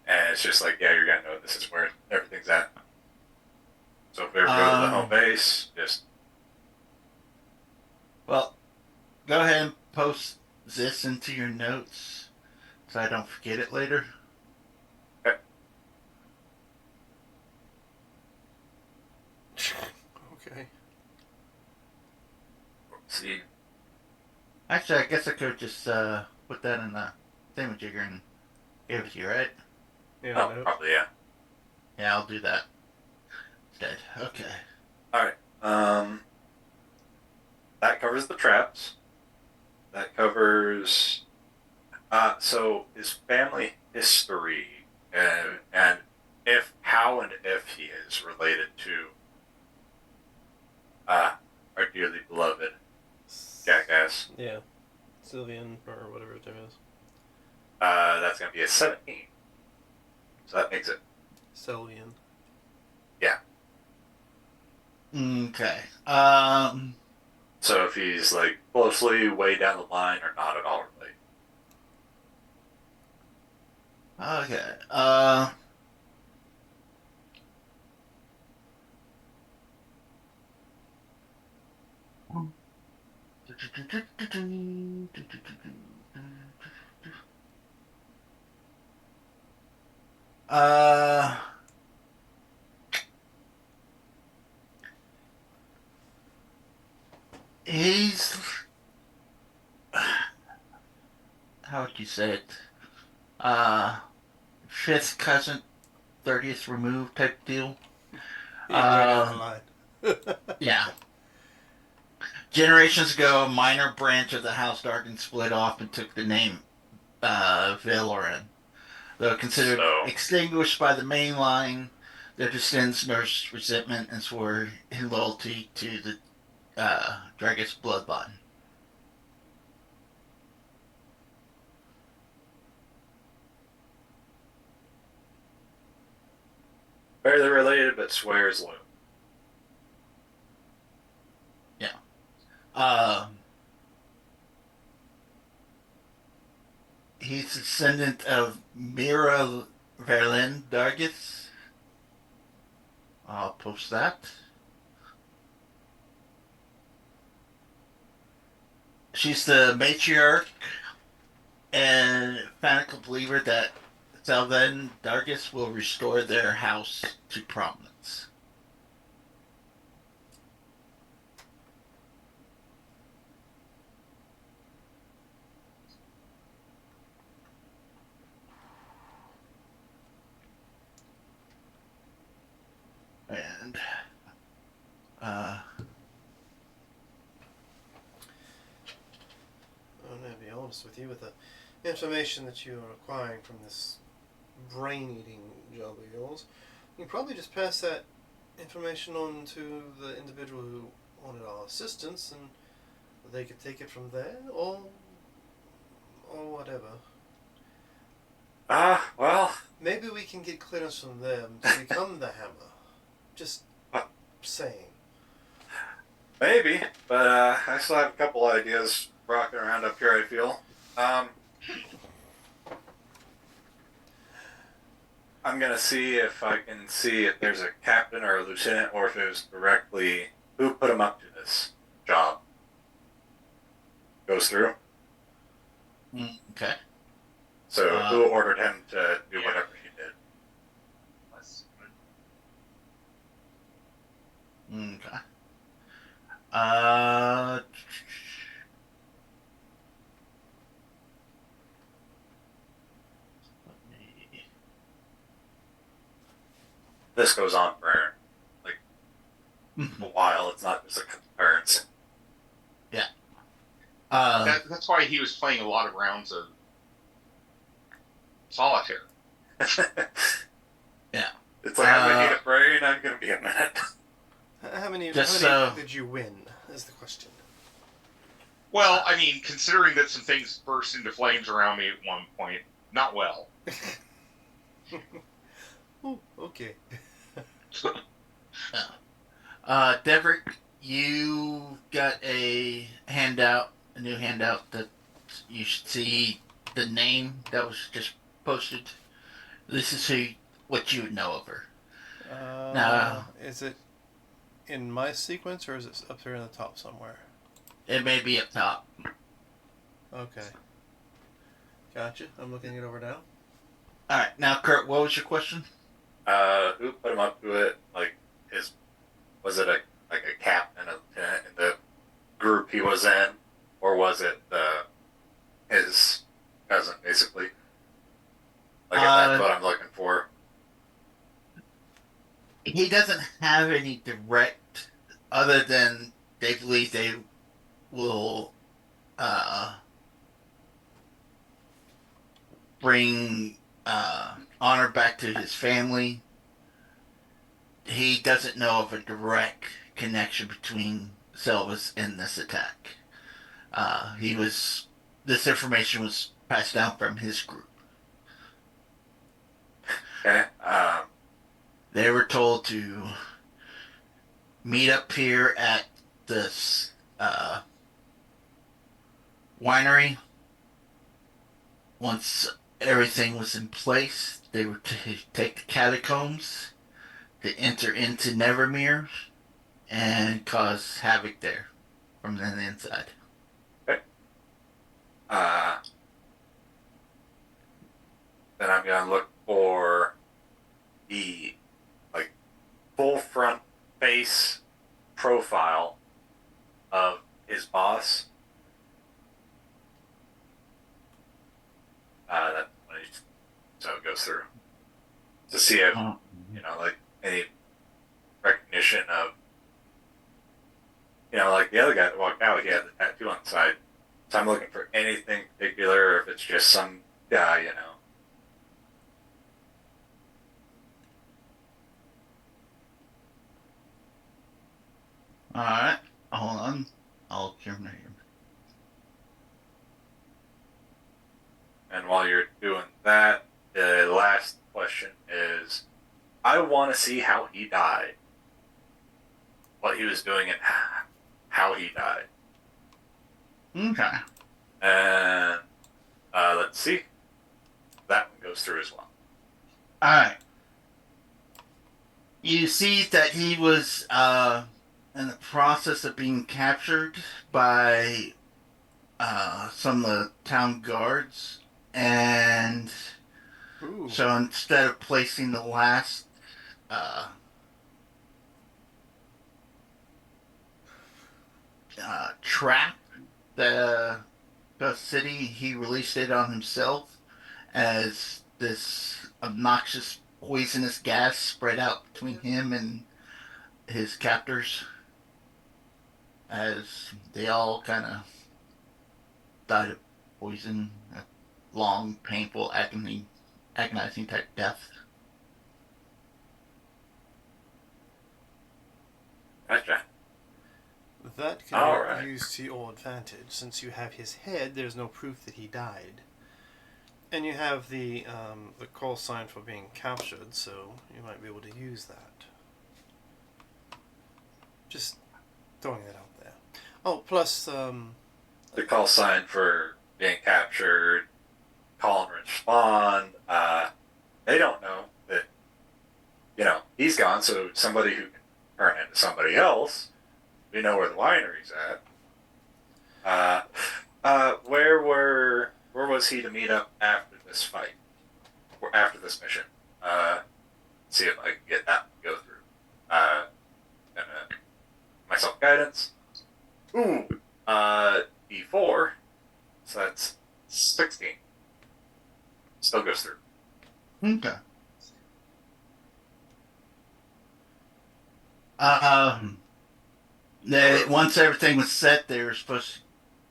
And it's just like, yeah, you're gonna know this is where everything's at. So if we ever go to the home base, just Well, go ahead and post this into your notes so I don't forget it later. Okay. See, Actually, I guess I could just put that in the thingamajigger and give it to you, right? Yeah. oh, No. probably yeah. Yeah, I'll do that instead. Okay. All right. That covers the traps. That covers. So his family history, and if how and if he is related to our dearly beloved Jackass. Yeah. Sylvian or whatever his name is. That's gonna be a 17. So that makes it. Sylvian. Yeah. Okay. So if he's like closely way down the line or not at all related. Okay. Uh, he's how would you say it? Uh, fifth cousin, 30th removed type deal. Yeah, right down the line. Yeah. Generations ago, a minor branch of the House Darkin split off and took the name Valoran. Though considered So extinguished by the main line, their descendants nursed resentment and swore in loyalty to the Dragus bloodline. barely related, but swears loyal. Uh, he's descendant of Mira Verlin Dargis. I'll post that. She's the matriarch and fanatical believer that Salven Dargis will restore their house to prominence. And I'm going to be honest with you, with the information that you are acquiring from this brain-eating job of yours, you can probably just pass that information on to the individual who wanted our assistance, and they could take it from there, or whatever. Well, Maybe we can get clearance from them to become the Hammer. Just saying. maybe, but I still have a couple ideas rocking around up here, I feel. I'm gonna see if I can see if there's a captain or a lieutenant, or if it was directly who put him up to this job. Goes through. okay. So who ordered him to do Yeah. whatever he did? Okay. Uh, let me- This goes on for like a while. It's not just a concurrence. That's why he was playing a lot of rounds of solitaire. Yeah. It's like I'm gonna need a brain. I'm gonna be a minute. How many Just, did you win, is the question. Well, I mean, considering that some things burst into flames around me at one point, not well. Ooh, okay. Deverick, you got a handout, a new handout that you should see the name that was just posted. This is what you would know of her. Is it in my sequence, or is it up there in the top somewhere? It may be up top. Okay. Gotcha. I'm looking it over now. All right, now Kurt, what was your question? Who put him up to it? Like, was it a captain in the group he was in, or was it his cousin, basically? Like, that's what I'm looking for. He doesn't have any direct, other than they believe they will bring honor back to his family. He doesn't know of a direct connection between Selvas and this attack. This information was passed down from his group. Okay. They were told to meet up here at this winery. Once everything was in place, they were to take the catacombs to enter into Nevermere and cause havoc there from the inside. Okay. Then I'm gonna look for the full front face profile of his boss. So it goes through to see if any recognition of like the other guy that walked out, he had the tattoo on the side. So I'm looking for anything particular, or if it's just some guy, Alright, hold on. I'll terminate him. And while you're doing that, the last question is, I want to see how he died, what he was doing, and how he died. Okay. And let's see. That one goes through as well. Alright. You see that he was in the process of being captured by some of the town guards, and Ooh. so instead of placing the last trap, the city, he released it on himself as this obnoxious poisonous gas spread out between him and his captors, as they all kind of died of poison, a long, painful, agonizing type death. Gotcha. That can All be right. used to your advantage. Since you have his head, there's no proof that he died. And you have the call sign for being captured, so you might be able to use that. Just throwing that out there. Oh, plus, The call sign for being captured, call and respond. They don't know that, he's gone, so somebody who can turn into somebody else. We know where the winery's at. Where was he to meet up after this fight? Or after this mission? See if I can get that to go through. Myself guidance. Ooh. D4. So that's 16. Still goes through. Okay. Once everything was set, they were supposed to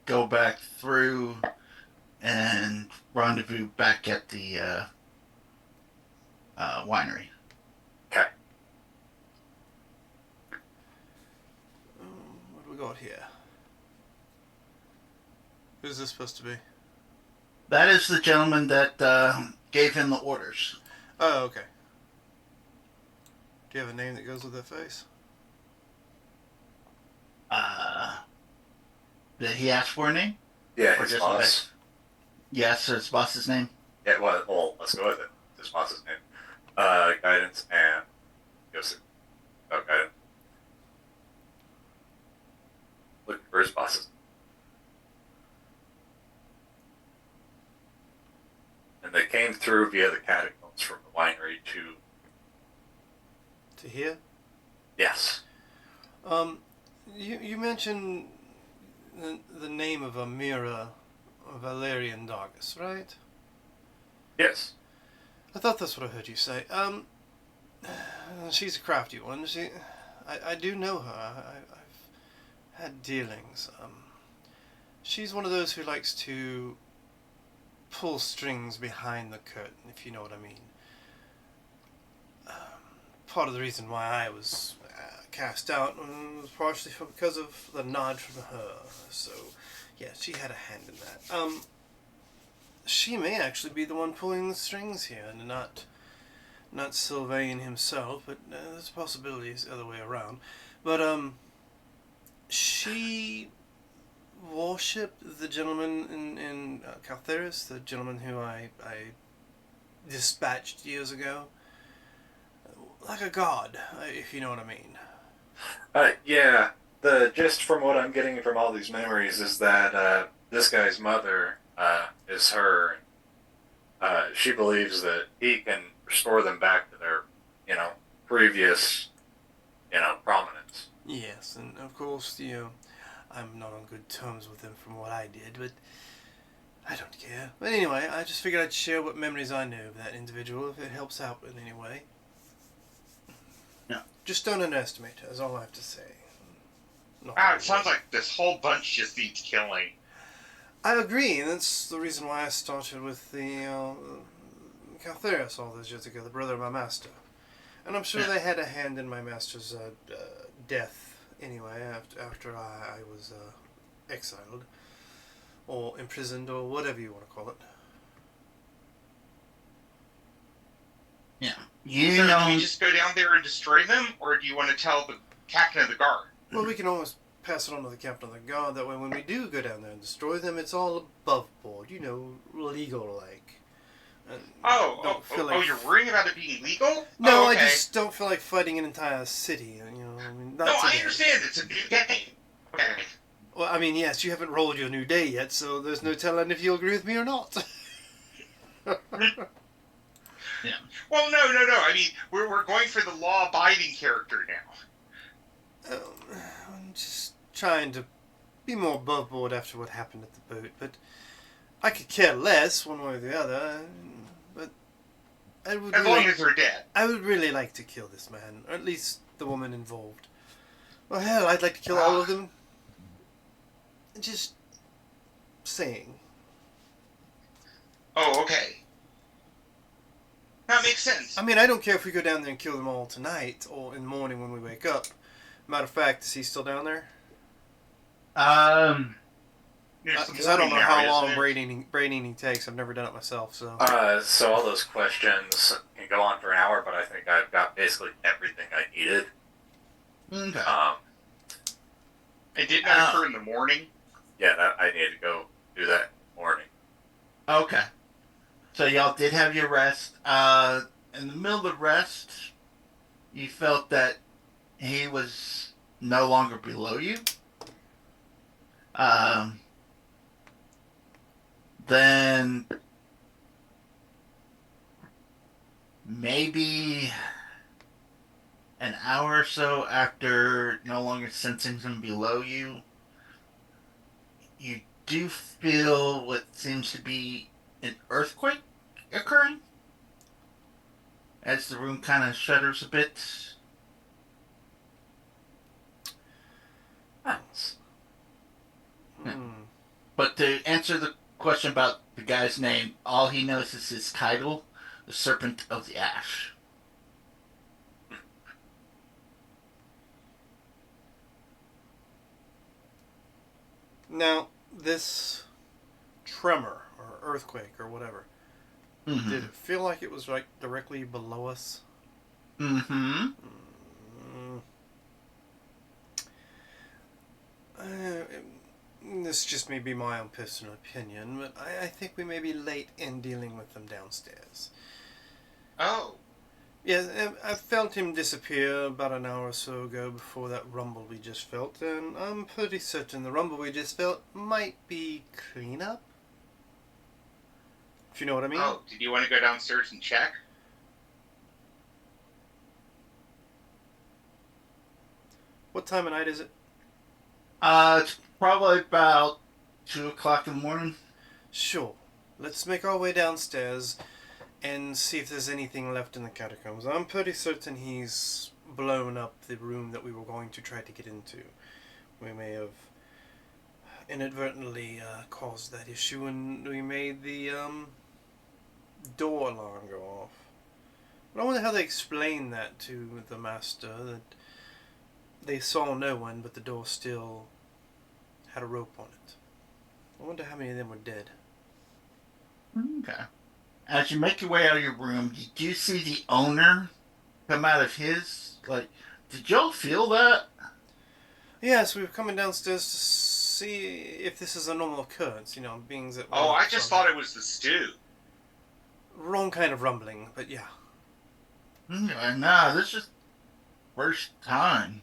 go back through and rendezvous back at the winery. Okay. what do we got here? Who's this supposed to be? That is the gentleman that gave him the orders. Oh, okay. Do you have a name that goes with that face? Did he ask for a name? Yeah, Or his just boss. Yes, his boss's name. Yeah, well, let's go with it. His boss's name. Guidance and goes through. Oh, guidance. Looking for his boss's. came through via the catacombs from the winery To here? yes. You mentioned the name of Amira Valerian Dargus, right? Yes. I thought that's what I heard you say. She's a crafty one. I do know her. I've had dealings. She's one of those who likes to pull strings behind the curtain, if you know what I mean. Part of the reason why I was cast out was partially because of the nod from her. So, yeah, she had a hand in that. She may actually be the one pulling the strings here, and not Sylvain himself, but there's possibilities the other way around. But she worshipped the gentleman in Caltheris, the gentleman who I dispatched years ago, like a god, if you know what I mean. Yeah. The gist from what I'm getting from all these memories is that this guy's mother is her. She believes that he can restore them back to their, previous, prominence. Yes, and of course, I'm not on good terms with him from what I did, but I don't care. But anyway, I just figured I'd share what memories I knew of that individual if it helps out in any way. Yeah. Just don't underestimate her, is all I have to say. It sounds like this whole bunch just needs killing. I agree, and that's the reason why I started with the Caltheris all those years ago, the brother of my master. And I'm sure they had a hand in my master's death anyway, after I was exiled, or imprisoned, or whatever you want to call it. Yeah. So do we just go down there and destroy them, or do you want to tell the captain of the guard? Well, we can almost pass it on to the captain of the guard. That way, when we do go down there and destroy them, it's all above board, legal-like. And you're worrying about it being legal? No, okay. I just don't feel like fighting an entire city. Not No, I today. understand. It's a new game. Okay. Well, I mean, yes, you haven't rolled your new day yet, so there's no telling if you'll agree with me or not. Yeah. Well, no. I mean, we're going for the law-abiding character now. I'm just trying to be more above board after what happened at the boat, but I could care less one way or the other. But I would As long as they're dead. I would really like to kill this man, or at least the woman involved. Well, hell, I'd like to kill all of them. Just saying. Oh, okay. That makes sense. I mean, I don't care if we go down there and kill them all tonight or in the morning when we wake up. Matter of fact, is he still down there? Because I don't know how long brain eating takes. I've never done it myself, so. So all those questions can go on for an hour, but I think I've got basically everything I needed. Okay. It did not occur in the morning. Yeah, I need to go do that in the morning. Okay. So y'all did have your rest. In the middle of the rest, you felt that he was no longer below you. Then maybe an hour or so after no longer sensing him below you, you do feel what seems to be an earthquake occurring as the room kind of shudders a bit. Nice. But to answer the question about the guy's name, all he knows is his title, the Serpent of the Ash. Now, this tremor or earthquake or whatever, Mm-hmm. did it feel like it was like directly below us? Mm-hmm. This just may be my own personal opinion, but I think we may be late in dealing with them downstairs. Oh. Yeah, I felt him disappear about an hour or so ago before that rumble we just felt, and I'm pretty certain the rumble we just felt might be cleanup. If you know what I mean. Oh, did you want to go downstairs and check? What time of night is it? It's probably about 2 o'clock in the morning. Sure. Let's make our way downstairs and see if there's anything left in the catacombs. I'm pretty certain he's blown up the room that we were going to try to get into. We may have inadvertently caused that issue when we made the door alarm go off. But I wonder how they explained that to the master, that they saw no one, but the door still had a rope on it. I wonder how many of them were dead. Okay. As you make your way out of your room, did you see the owner come out of his? Like, did y'all feel that? Yes, we were coming downstairs to see if this is a normal occurrence, beings that... Oh, I just thought it was the stew. Wrong kind of rumbling, but yeah. Okay, nah, this is first time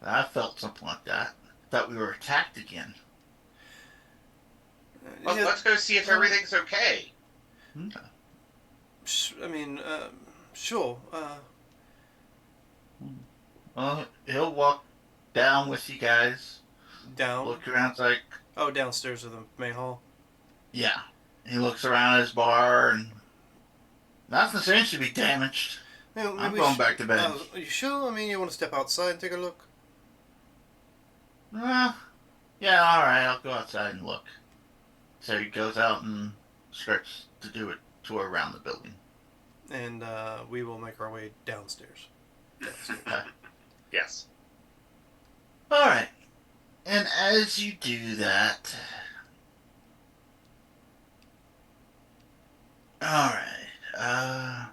that I felt something like that. Thought we were attacked again. Well, let's go see if everything's okay. Okay. Sure. Well, he'll walk down with you guys. Down? Look around, it's like, Oh, downstairs to the main hall. yeah. He looks around his bar and nothing seems to be damaged. Maybe I'm we going should- back to bed. Are you sure? You want to step outside and take a look? Yeah, alright, I'll go outside and look. So he goes out and starts to do a tour around the building. And we will make our way downstairs. Yes. Alright. And as you do that... Alright,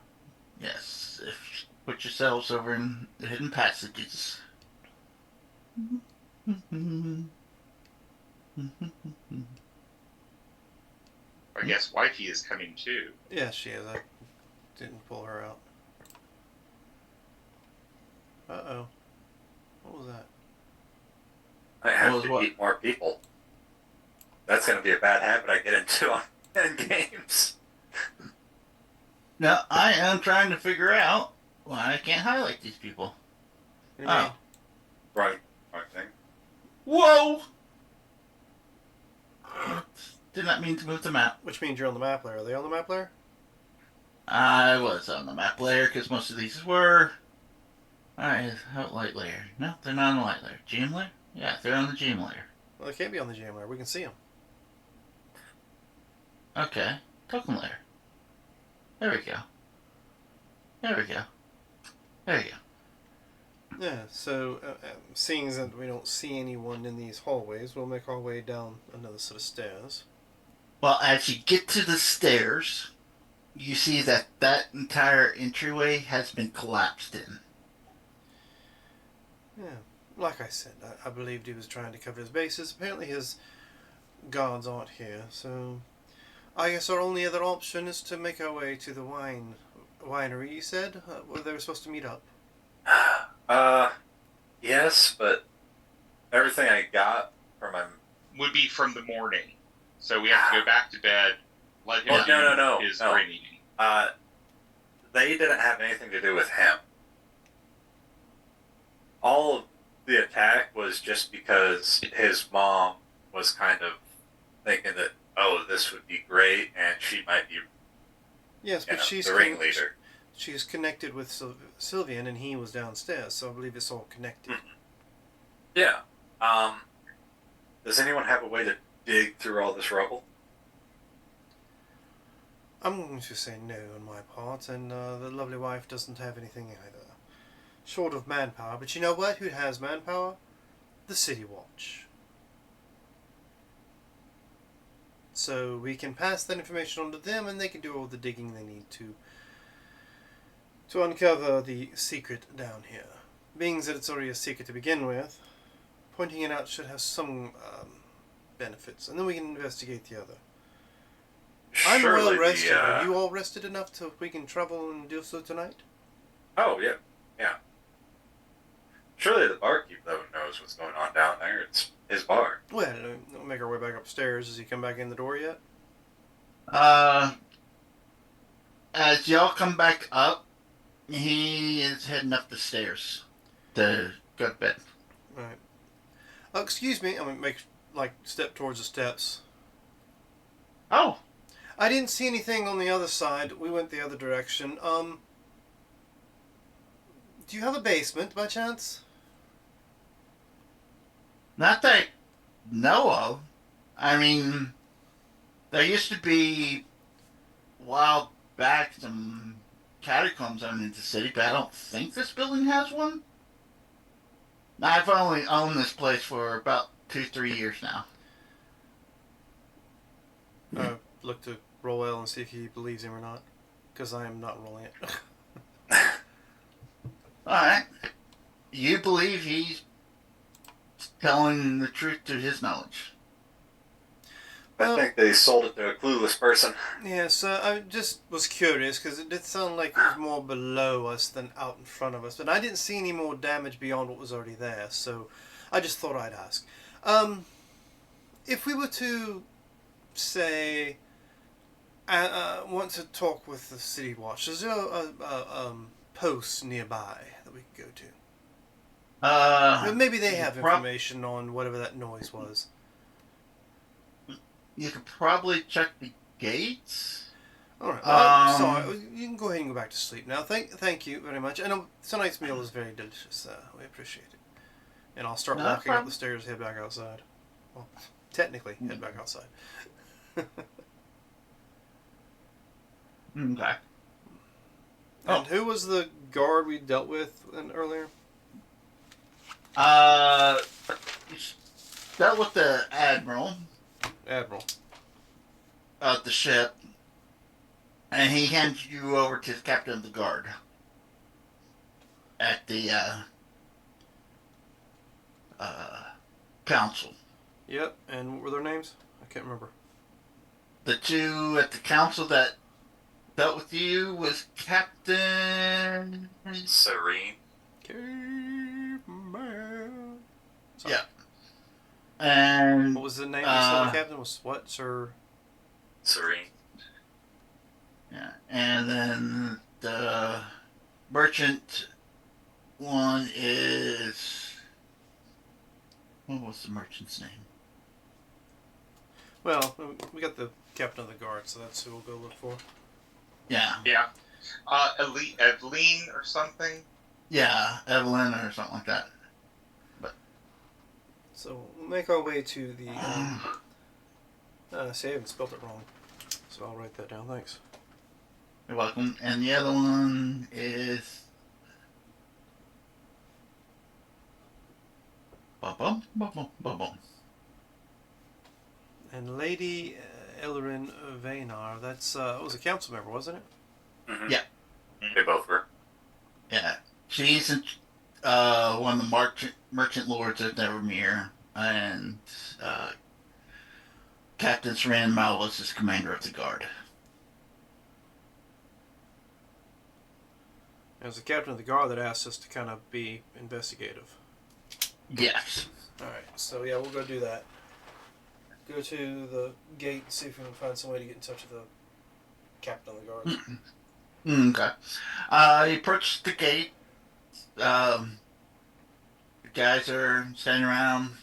yes, if put yourselves over in the hidden passages. I guess wifey is coming too. Yeah, she is. I didn't pull her out. Uh-oh. What was that? I have Well, to what? eat more people. That's going to be a bad habit I get into on games. Now, I am trying to figure out why I can't highlight these people. What do you mean? Oh. Right thing. Whoa! Did not mean to move the map. Which means you're on the map layer. Are they on the map layer? I was on the map layer because most of these were. Alright, light layer. No, they're not on the light layer. GM layer? Yeah, they're on the GM layer. Well, they can't be on the GM layer. We can see them. Okay, token layer. There we go. There we go. There you go. Yeah, so seeing as that we don't see anyone in these hallways, we'll make our way down another set of stairs. Well, as you get to the stairs, you see that that entire entryway has been collapsed in. Yeah, like I said, I believed he was trying to cover his bases. Apparently his guards aren't here, so I guess our only other option is to make our way to the winery, you said, where they were supposed to meet up. Yes, but everything I got from my... Would be from the morning. So we have to go back to bed, let him Well, no, do his no. brain eating. They didn't have anything to do with him. All of the attack was just because his mom was kind of thinking that, oh, this would be great, and she might be Yes, but she's the ringleader. She's connected with Sylvian, and he was downstairs, so I believe it's all connected. Yeah. Does anyone have a way to dig through all this rubble? I'm going to say no on my part, and the lovely wife doesn't have anything either. Short of manpower, but you know what? Who has manpower? The City Watch. So we can pass that information on to them, and they can do all the digging they need to uncover the secret down here. Being that it's already a secret to begin with, pointing it out should have some benefits, and then we can investigate the other. I'm Surely well rested. the, Are you all rested enough to we can travel and do so tonight? Oh, yeah. Yeah. Surely the barkeep, though, knows what's going on down there. It's his bar. Well, we'll make our way back upstairs. Has he come back in the door yet? Uh, as y'all come back up, he is heading up the stairs to go to bed. Right. Excuse me. I'm gonna make step towards the steps. Oh, I didn't see anything on the other side. We went the other direction. Do you have a basement by chance? not that I know of. I mean, there used to be a while back some catacombs underneath the city, but I don't think this building has one. I've only owned this place for about 2, 3 years now. Look to Roel and see if he believes him or not, because I am not rolling it. Alright. You believe he's telling the truth to his knowledge. Well, I think they sold it to a clueless person. yes, I just was curious because it did sound like it was more below us than out in front of us, but I didn't see any more damage beyond what was already there, so I just thought I'd ask. If we were to say want to talk with the city watch, is there a post nearby that we could go to? Maybe they have information on whatever that noise was. You could probably check the gates. All right. I'm sorry. You can go ahead and go back to sleep now. Thank you very much. And tonight's meal is very delicious. We appreciate it. And I'll start walking up the stairs, head back outside. Well, technically, head back outside. Okay. And who was the guard we dealt with earlier? Dealt with the admiral of the ship, and he hands you over to the captain of the guard at the council. Yep. And what were their names? I can't remember. The two at the council that dealt with you was Captain Serene. Caveman. Yeah. And what was the name? You said the captain was what, Sir? Serene. Yeah, and then the merchant one is, what was the merchant's name? Well, we got the captain of the guard, so that's who we'll go look for. Yeah. Yeah. Eveline or something. Yeah, Evelyn or something like that. So we'll make our way to the. See, I haven't spelled it wrong, so I'll write that down. Thanks. You're welcome. And the other one is. Bum bum. And Lady Ellerin Vaynar, that's was a council member, wasn't it? Mm-hmm. Yeah. They both were. Yeah. She's one of the merchant lords of Nevermere, and Captain Serene Malus is commander of the guard. It was the captain of the guard that asked us to kind of be investigative. Yes. Alright, so yeah, we'll go do that. Go to the gate and see if we can find some way to get in touch with the captain of the guard. Okay. You approach the gate. The guys are standing around,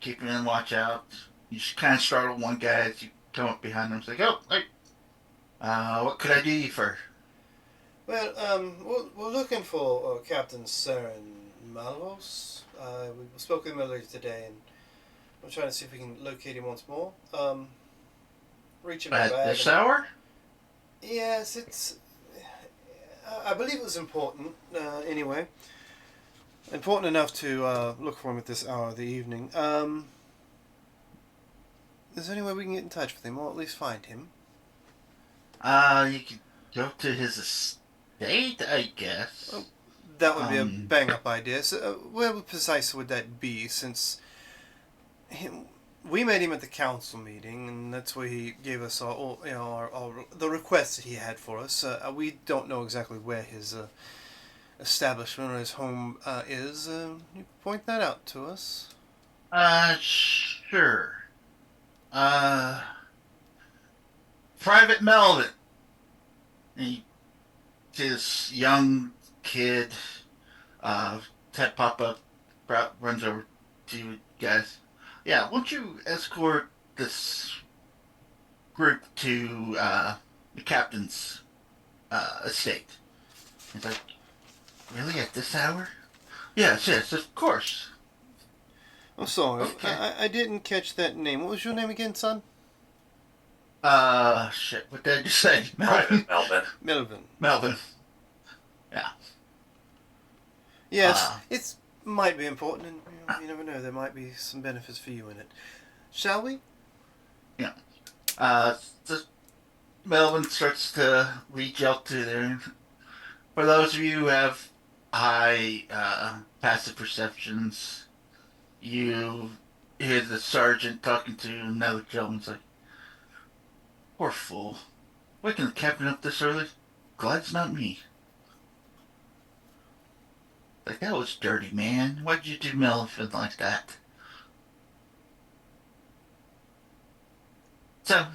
keeping in watch out. You just kind of startle one guy as you come up behind them. It's like, oh, hey, what could I do you for? Well, we're looking for Captain Seren Malvos. We spoke with him earlier today, and I'm trying to see if we can locate him once more. Reach in my At bag. this hour? Yes, it's. I believe it was important. Anyway, important enough to look for him at this hour of the evening. Is there any way we can get in touch with him, or at least find him? You could go to his estate, I guess. Oh, that would be a bang-up idea. So, where precisely would that be, since we met him at the council meeting, and that's where he gave us all the requests that he had for us. We don't know exactly where his establishment or his home is. You point that out to us. Sure. Private Melvin. And you see this young kid, Ted Papa runs over to you guys. Yeah, won't you escort this group to the captain's estate? He's like, really, at this hour? Yes, of course. I'm sorry. Okay. I didn't catch that name. What was your name again, son? Shit, what did you say? Melvin? Private Melvin. Melvin. Melvin. Yes, Ah. it's might be important, and you never know. There might be some benefits for you in it. Shall we? So Melvin starts to reach out to there. For those of you who have high passive perceptions, you hear the sergeant talking to another gentleman. It's like, poor fool. Waking the captain up this early? Glad it's not me. Like, that was dirty, man. Why'd you do Melvin like that? So,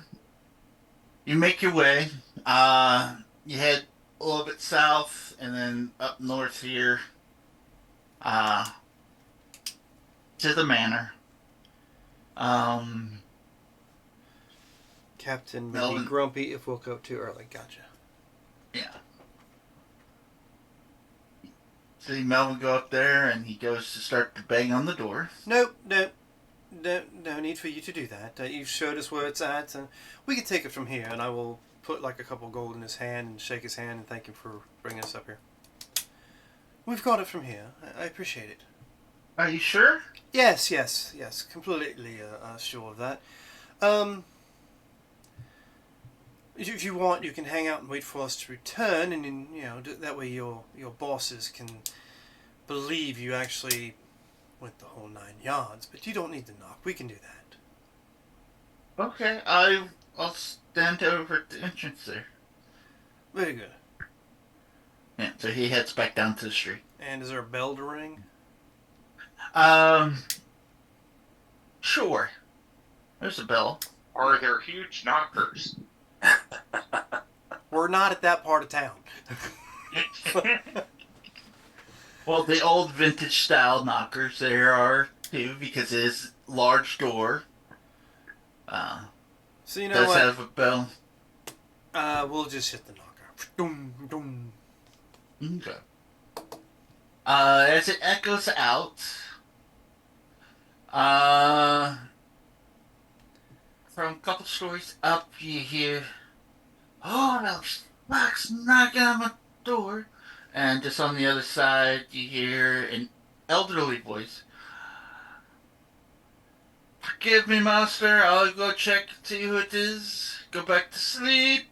you make your way. You head a little bit south and then up north here uh, to the manor. Captain may Melvin. be grumpy if woke up too early. Gotcha. Yeah. See Melvin go up there and he goes to start to bang on the door. Nope, no need for you to do that. You've showed us where it's at, and we can take it from here. And I will put like a couple of gold in his hand and shake his hand and thank him for bringing us up here. We've got it from here. I appreciate it. Are you sure? Yes, completely sure of that. If you want, you can hang out and wait for us to return, and then, that way your bosses can believe you actually went the whole 9 yards. But you don't need to knock. We can do that. Okay, I'll stand over at the entrance there. Very good. Yeah, so he heads back down to the street. And is there a bell to ring? Sure. There's a bell. Are there huge knockers? We're not at that part of town. Well, the old vintage style knockers there are too, because it is large door. So you know Does what? have a bell. We'll just hit the knocker. Dum, dum. Okay. As it echoes out, from a couple stories up, you hear, "Oh, those fucks knocking on my door," and just on the other side, you hear an elderly voice. "Forgive me, master. I'll go check and see who it is. Go back to sleep."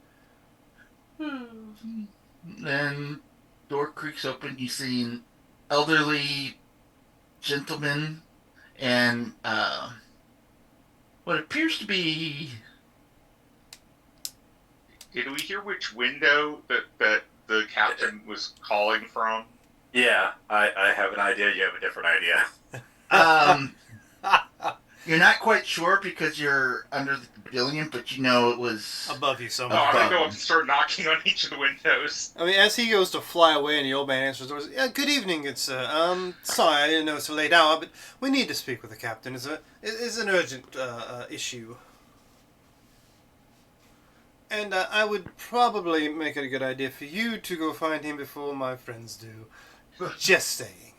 Then door creaks open. You see an elderly gentleman and what appears to be. Did we hear which window that the captain was calling from? Yeah, I have an idea. You have a different idea. You're not quite sure because you're under the pavilion, but you know it was. Above you Oh, somewhere. I'm gonna go Above. up and start knocking on each of the windows. I mean, as he goes to fly away, and the old man answers the door. Yeah, good evening, good sir. Sorry, I didn't know it's a late hour, but we need to speak with the captain. It's an urgent issue. And I would probably make it a good idea for you to go find him before my friends do. Just saying.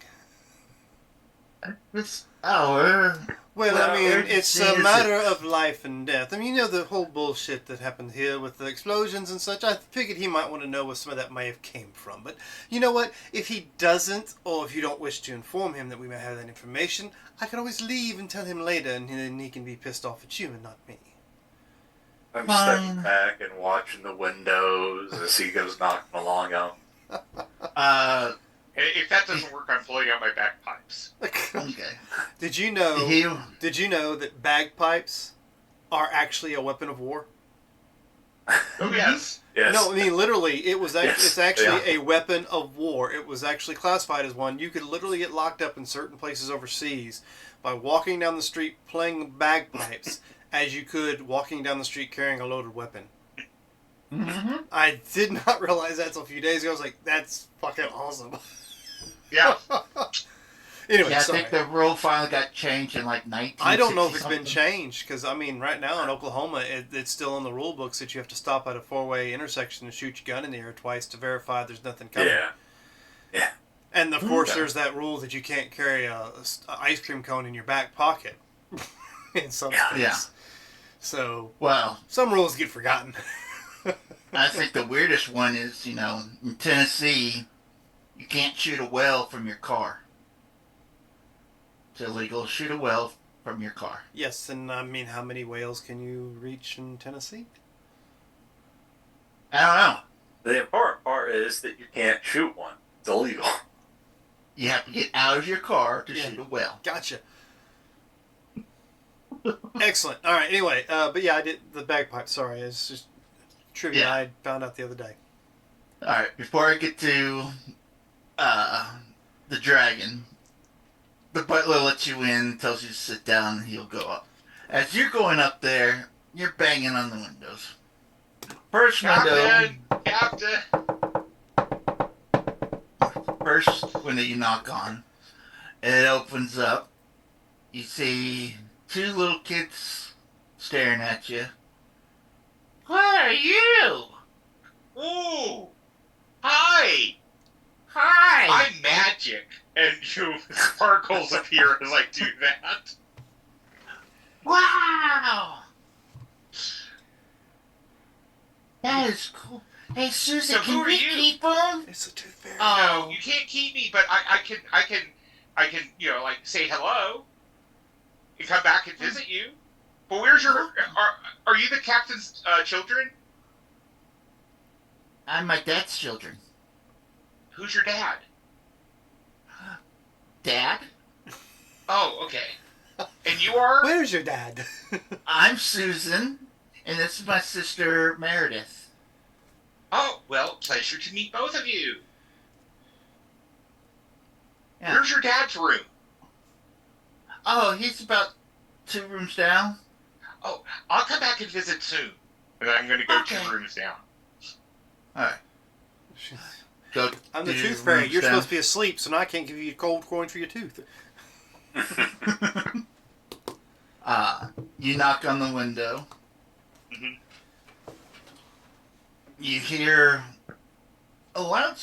This hour. Well, I mean, it's a urgency matter is- of life and death. I mean, the whole bullshit that happened here with the explosions and such, I figured he might want to know where some of that may have came from. But you know what? If he doesn't, or if you don't wish to inform him that we may have that information, I can always leave and tell him later, and then he can be pissed off at you and not me. I'm Fine. stepping back and watching the windows as he goes knocking along them. And if that doesn't work, I'm blowing out my bagpipes. Okay. Did you know? He, Did you know that bagpipes are actually a weapon of war? Oh yes. Yes. No, I mean literally. It was. Yes, It's actually they a weapon of war. It was actually classified as one. You could literally get locked up in certain places overseas by walking down the street playing bagpipes, as you could walking down the street carrying a loaded weapon. Mm-hmm. I did not realize that until a few days ago. I was like, that's fucking awesome. Yeah. Anyway, Yeah, I sorry. think the rule finally got changed in like 1960 I don't know if it's been something. changed because I mean, right now in Oklahoma, it's still in the rule books that you have to stop at a four-way intersection and shoot your gun in the air twice to verify there's nothing coming. Yeah. Yeah. And of course, Okay. there's that rule that you can't carry a ice cream cone in your back pocket in some states. Yeah. So Well, some rules get forgotten. I think the weirdest one is, you know, in Tennessee, you can't shoot a well from your car. It's illegal to shoot a well from your car. Yes, and I mean, how many whales can you reach in Tennessee? I don't know. The important part is that you can't shoot one. It's illegal. You have to get out of your car to Yeah. shoot a well. Gotcha. Excellent. All right. Anyway, but yeah, I did the bagpipe. Sorry, it's just trivia Yeah. I found out the other day. All right, before I get to the dragon, the butler lets you in, tells you to sit down, and he'll go up. As you're going up there, you're banging on the windows. First window, Captain. first window you knock on, it opens up. You see two little kids staring at you. What are you? Ooh. Hi. Hi. I'm magic. And you sparkles appear as I do that. Wow! That is cool. Hey, Susan, So who can are we you? keep them? It's a tooth fairy. Oh. No, you can't keep me, but I can, you know, like say hello and come back and visit you. But where's your? Are you the captain's children? I'm my dad's children. Who's your dad? Dad? Oh, okay. And you are? Where's your dad? I'm Susan, and this is my sister Meredith. Oh, well, pleasure to meet both of you. Yeah. Where's your dad's room? Oh, he's about 2 rooms down. I'll come back and visit soon. And I'm going to go Okay. 2 rooms down. All right, go. I'm the 2 tooth fairy. rooms You're down. supposed to be asleep, so now I can't give you cold coin for your tooth. You knock on the window. Mhm. You hear a loud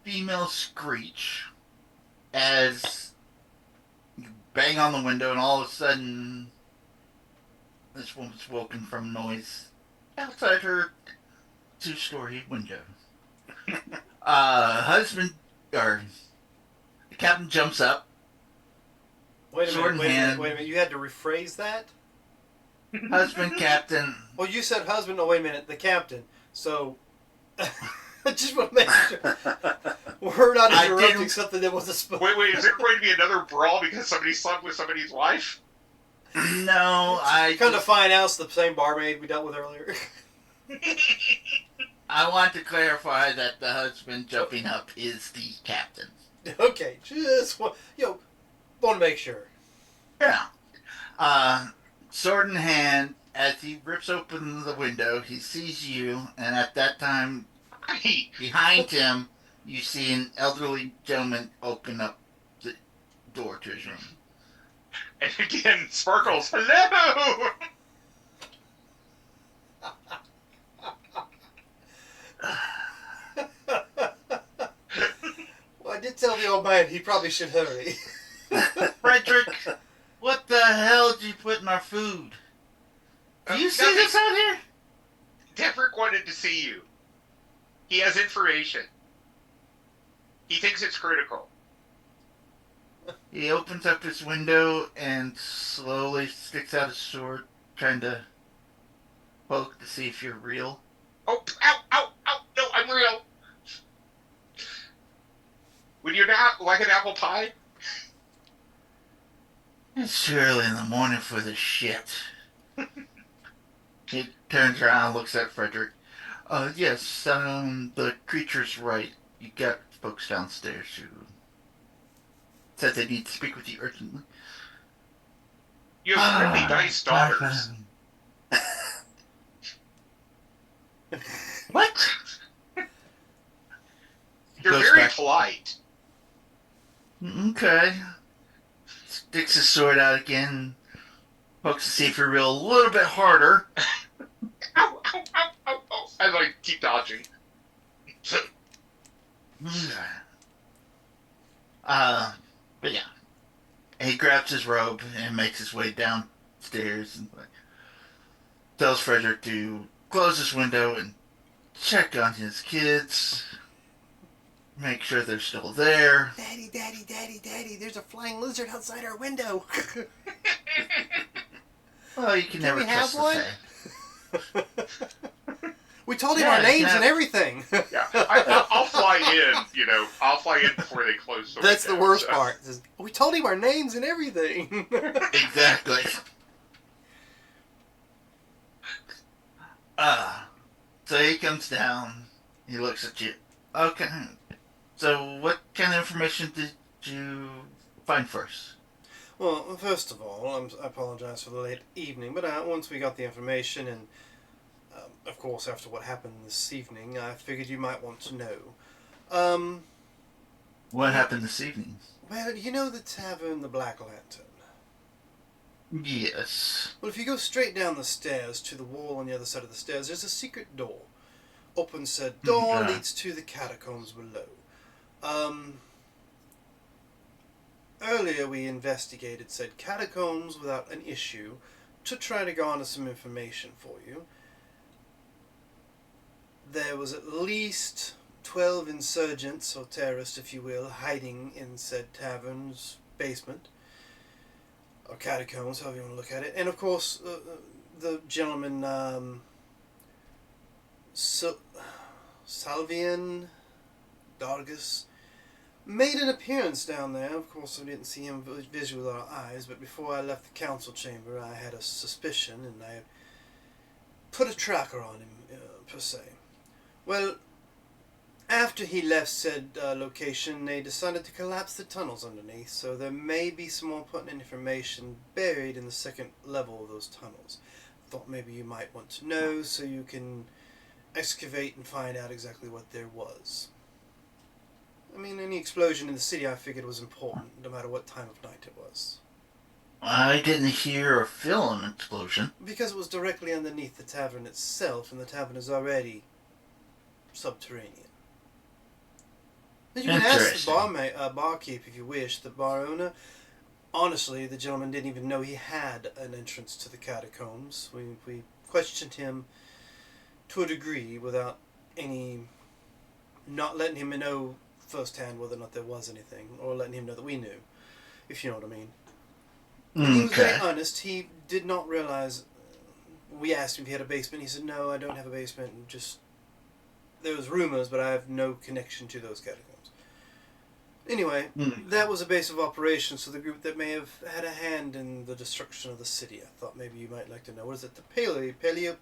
female screech as you bang on the window, and all of a sudden, this woman's woken from noise outside her 2-story window. Husband, or the captain jumps up. Wait a Sword minute. in hand. Wait a minute. You had to rephrase that. Husband, captain. Well, you said husband. Oh, wait a minute. The captain. So, I just want to make sure we're not I interrupting didn't- something that wasn't supposed. Wait, is there going to be another brawl because somebody slept with somebody's wife? No, I Kind of find out it's the same barmaid we dealt with earlier. I want to clarify that the husband jumping up is the captain. Okay, just want to make sure. Yeah. Sword in hand, as he rips open the window, he sees you, and at that time, Right. behind him, you see an elderly gentleman open up the door to his room. And again, Sparkles, hello! Well, I did tell the old man he probably should hurry. Frederick, what the hell did you put in our food? Do you see Nothing. this out here? Devrick wanted to see you. He has information. He thinks it's critical. He opens up his window and slowly sticks out his sword, trying to poke to see if you're real. Oh, ow, no, I'm real. Would you not like an apple pie? It's too early in the morning for this shit. He turns around and looks at Frederick. Yes, the creature's right. You got folks downstairs who said they need to speak with you urgently. You have really nice daughters. What? You're Goes very back. polite. Okay. Sticks his sword out again. Pokes the safer reel a little bit harder. Ow, ow, ow, ow, ow. As I keep dodging. But yeah. He grabs his robe and makes his way downstairs and tells Frederick to close his window and check on his kids, make sure they're still there. Daddy, daddy, daddy, daddy, there's a flying lizard outside our window. Well, you can never we have trust one? the Fae. We told him Yeah, our you names can and everything. Yeah, I'll fly in. I'll fly in before they close the That's the window, worst so. part. We told him our names and everything. Exactly. So he comes down, he looks at you. Okay, so what kind of information did you find first? Well, first of all, I apologize for the late evening, but once we got the information, and of course after what happened this evening, I figured you might want to know. What happened this evening? Well, you know the tavern, the Black Lantern? Yes. Well, if you go straight down the stairs to the wall on the other side of the stairs, there's a secret door. Open said door Okay. leads to the catacombs below. Earlier we investigated said catacombs without an issue to try to garner some information for you. There was at least 12 insurgents, or terrorists if you will, hiding in said tavern's basement. Or catacombs, however you want to look at it. And of course, the gentleman, Salvian Dargus, made an appearance down there. Of course, I didn't see him visually with our eyes, but before I left the council chamber, I had a suspicion, and I put a tracker on him, per se. Well, after he left said location, they decided to collapse the tunnels underneath, so there may be some more pertinent information buried in the second level of those tunnels. Thought maybe you might want to know, so you can excavate and find out exactly what there was. I mean, any explosion in the city I figured was important, no matter what time of night it was. I didn't hear or feel an explosion. Because it was directly underneath the tavern itself, and the tavern is already subterranean. You can ask the barkeep if you wish, the bar owner. Honestly, the gentleman didn't even know he had an entrance to the catacombs. We questioned him to a degree without not letting him know firsthand whether or not there was anything, or letting him know that we knew, if you know what I mean. He was very honest. He did not realize. We asked him if he had a basement. He said, "No, I don't have a basement. Just there was rumors, but I have no connection to those catacombs." Anyway, that was a base of operations for the group that may have had a hand in the destruction of the city. I thought maybe you might like to know. What is it? The Paleogryph?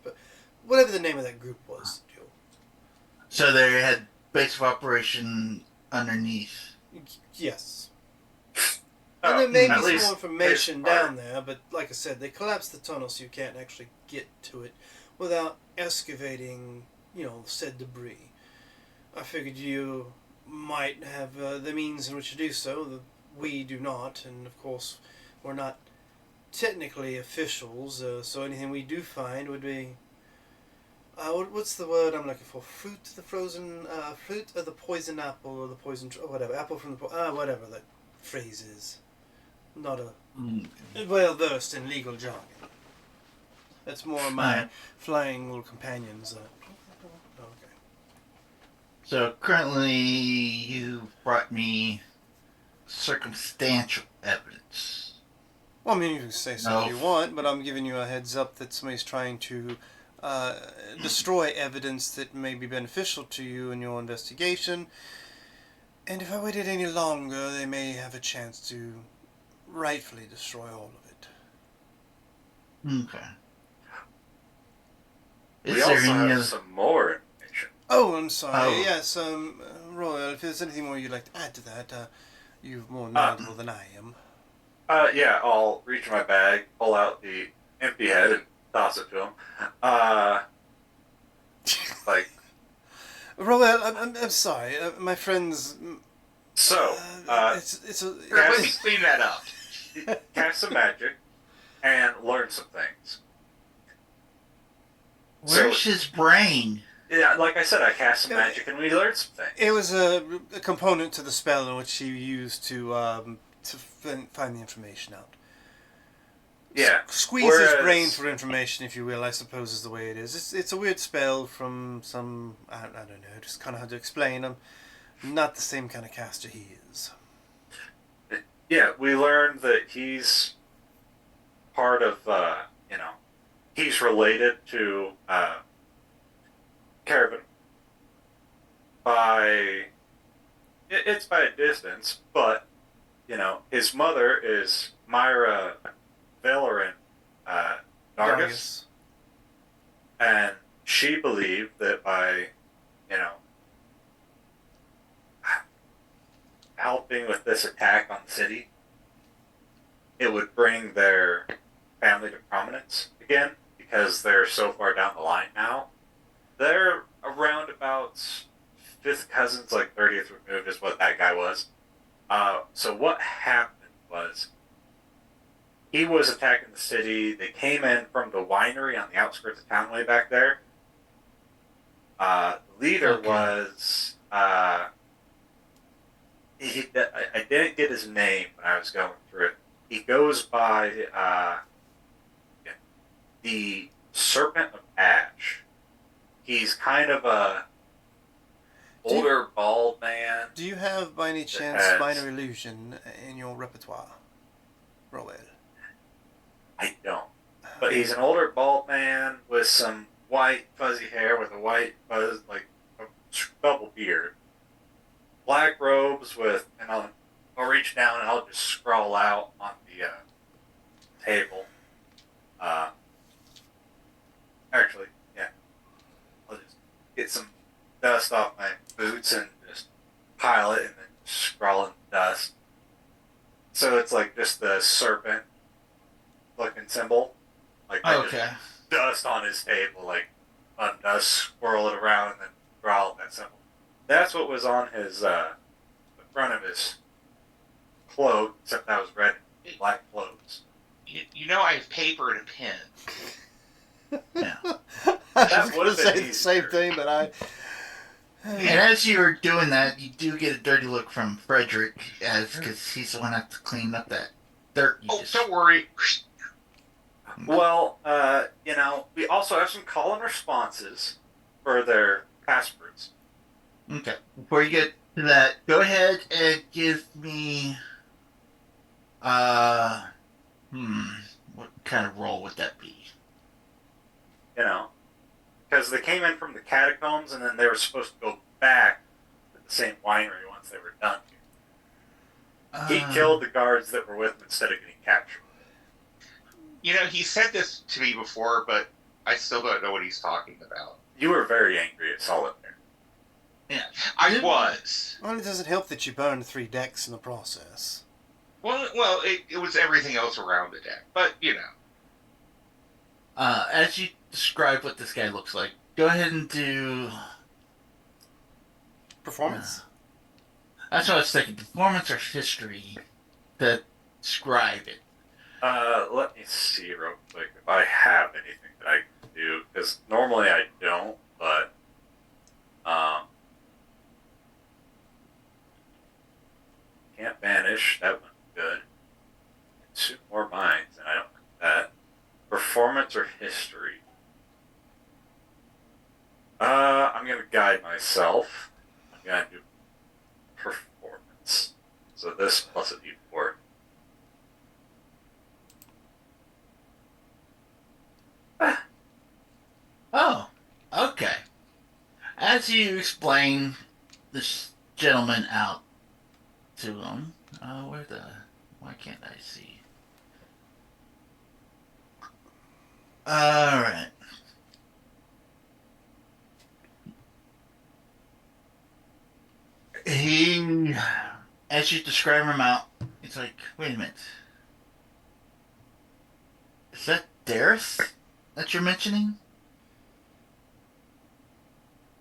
But whatever the name of that group was, Joe. So they had base of operation underneath. Yes. Oh, And there may at be some least more information this part. down there, but like I said, they collapsed the tunnel so you can't actually get to it without excavating, said debris. I figured you might have the means in which to do so. We do not, and of course, we're not technically officials, so anything we do find would be... what's the word I'm looking for? Fruit of the poison apple, or the poison... or whatever. Apple from the... whatever that phrase is. Not well versed in legal jargon. That's more my flying little companions. Okay. So currently, you brought me circumstantial evidence. Well, I mean, you can say so if you want, but I'm giving you a heads up that somebody's trying to destroy evidence that may be beneficial to you in your investigation. And if I waited any longer, they may have a chance to rightfully destroy all of it. Okay. We also have some more information. Oh, I'm sorry. Oh. Yes, Royal, if there's anything more you'd like to add to that, you're more knowledgeable than I am. Yeah, I'll reach in my bag, pull out the empty head, and toss it to him. Like, Robert, I'm sorry. My friends. so, It's a. Here, let me clean that up. cast some magic and learn some things. Where's his brain? Yeah, like I said, I cast some magic and we learned some things. It was a component to the spell in which he used to find the information out. Yeah. Squeeze his brain for information, if you will, I suppose is the way it is. It's a weird spell from some, I don't know, just kind of how to explain him. Not the same kind of caster he is. Yeah, we learned that he's part of, he's related to Caravan by, it's by a distance, but, his mother is Myra Valoran Nargis, and she believed that by, helping with this attack on the city, it would bring their family to prominence again because they're so far down the line now. They're around about fifth cousins, like 30th removed, is what that guy was. So what happened was he was attacking the city. They came in from the winery on the outskirts of town way back there. The leader was I didn't get his name when I was going through it. He goes by the Serpent of Ash. He's kind of a older bald man. Do you have, by any chance, Minor Illusion in your repertoire, Roel? I don't. But he's an older bald man with some white fuzzy hair with a white fuzz, like a double beard. Black robes with, and I'll reach down and I'll just scroll out on the table. Actually, yeah. I'll just get some dust off my boots and just pile it and then scrawl in the dust. So it's like just the serpent looking symbol. Like I just dust on his table, like undust, swirl it around, and then scrawl that symbol. That's what was on his the front of his cloak, except that was red and black clothes. I have paper and a pen. Yeah. I was going to say the same thing, but I... And as you were doing that, you do get a dirty look from Frederick, because he's the one that has to clean up that dirt. Don't worry. Well, we also have some call and responses for their passwords. Okay. Before you get to that, go ahead and give me, what kind of roll would that be? Because they came in from the catacombs and then they were supposed to go back to the same winery once they were done here. He killed the guards that were with him instead of getting captured. He said this to me before, but I still don't know what he's talking about. You were very angry at Solitaire. Yeah. I was. Well, it doesn't help that you burned 3 decks in the process. Well, it was everything else around the deck, but As you describe what this guy looks like, go ahead and do... Performance? That's what I was thinking. Performance or history to describe it. Let me see real quick if I have anything that I can do, because normally I don't, but, can't vanish, that one's good. 2 more minds, and I don't like that. Performance or history? I'm gonna guide myself. I'm gonna do performance. So this plus a D4. Oh, okay. As you explain this gentleman out to him, why can't I see? Alright. As you describe him out, it's like, wait a minute. Is that Dareth? that you're mentioning?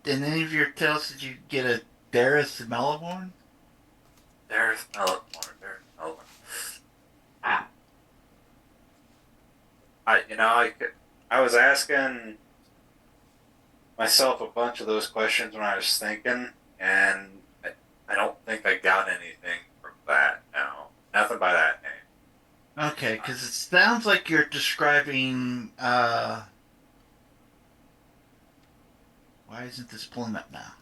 In any of your tales did you get a Dareth Meliborn? There's Melitmore. There's Melitmore. I was asking myself a bunch of those questions when I was thinking, and I don't think I got anything from that. No, nothing by that name. Okay, because it sounds like you're describing. Why isn't this pulling up now?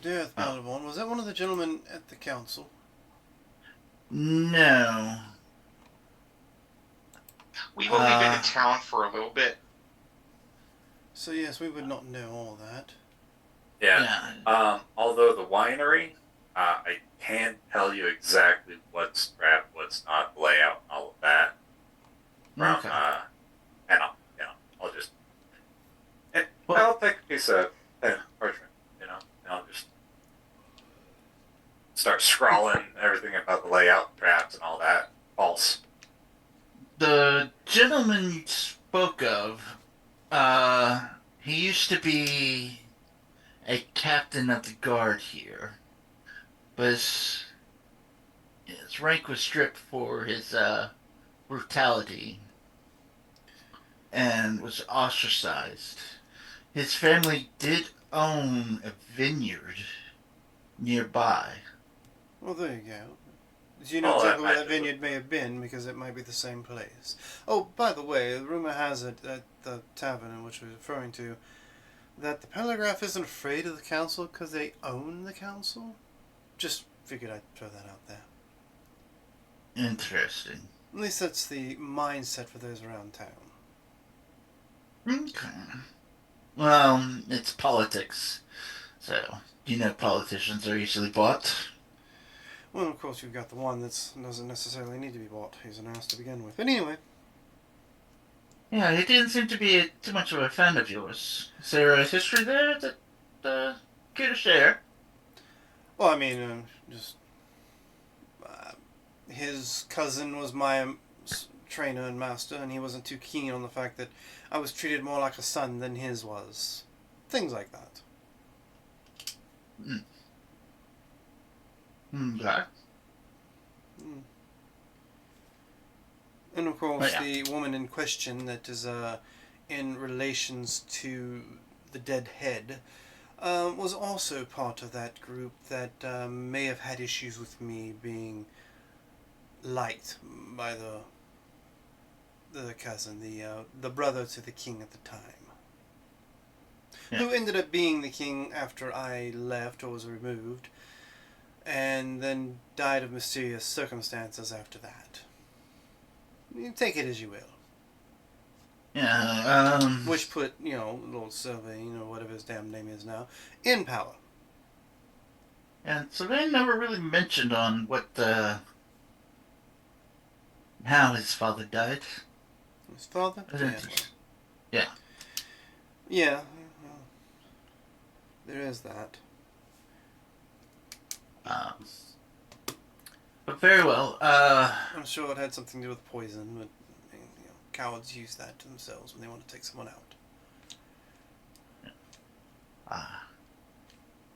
Death Oh. Melbourne. Was that one of the gentlemen at the council? No. We've only been in town for a little bit. So yes, we would not know all that. Yeah. Although the winery, I can tell you exactly what's scrapped, what's not, layout, and all of that. From Okay. and I'll just. Well- I'll take a piece of pen and parchment, and I'll just start scrawling everything about the layout, traps, and all that. False. The gentleman you spoke of, he used to be a captain of the guard here, but his rank was stripped for his brutality and was ostracized. His family did own a vineyard nearby. Well, there you go. Do you know Oh, exactly where I that do. vineyard may have been? Because it might be the same place. Oh, by the way, the rumor has it at the tavern in which we're referring to that the Telegraph isn't afraid of the council because they own the council. Just figured I'd throw that out there. Interesting. At least that's the mindset for those around town. Okay. Well, it's politics. So, politicians are easily bought. Well, of course, you've got the one that doesn't necessarily need to be bought. He's an ass to begin with. But anyway, Yeah, he didn't seem to be too much of a fan of yours. Is there a history there that care to share? well, I mean, just his cousin was my trainer and master, and he wasn't too keen on the fact that I was treated more like a son than his was. Things like that. Okay. And of course, Oh, yeah. the woman in question that is in relations to the dead head was also part of that group that may have had issues with me being liked by the cousin, the brother to the king at the time, Yeah. who ended up being the king after I left or was removed, and then died of mysterious circumstances after that. You take it as you will. Yeah, Which put, Lord Sylvain, or whatever his damn name is now, in power. and so they never really mentioned on how his father died. His father? I didn't- Yeah. Yeah. Well, there is that. But very well. I'm sure it had something to do with poison, but cowards use that to themselves when they want to take someone out.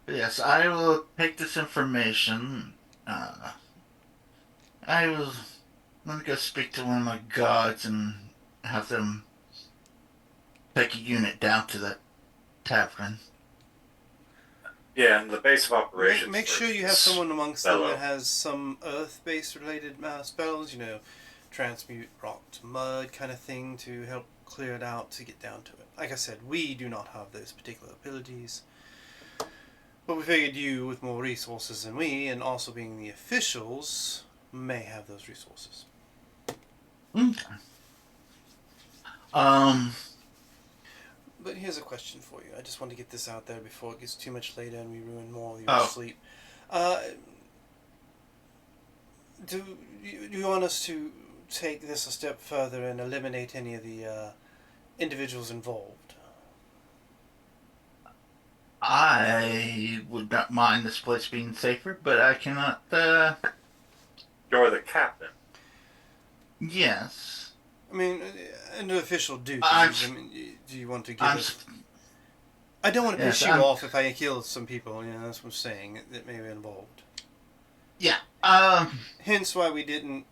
Yes, I will take this information. I will. Let me go speak to one of my gods and have them take a unit down to that tavern. Yeah, and the base of operations. Make sure you have for someone amongst them Bellow. that has some earth-based related spells, transmute rock to mud kind of thing to help clear it out to get down to it. Like I said, we do not have those particular abilities. But we figured you, with more resources than we, and also being the officials, may have those resources. Okay. But here's a question for you. I just want to get this out there before it gets too much later and we ruin more of your Oh. sleep. Do you want us to take this a step further and eliminate any of the individuals involved? I would not mind this place being safer, but I cannot. You're the captain. Yes. I mean, under official duties. I'm- I mean, do you want to give I'm, us? I don't want to Yes, piss you I'm- off if I kill some people. You know, that's what I'm saying. That may be involved. yeah. Hence why we didn't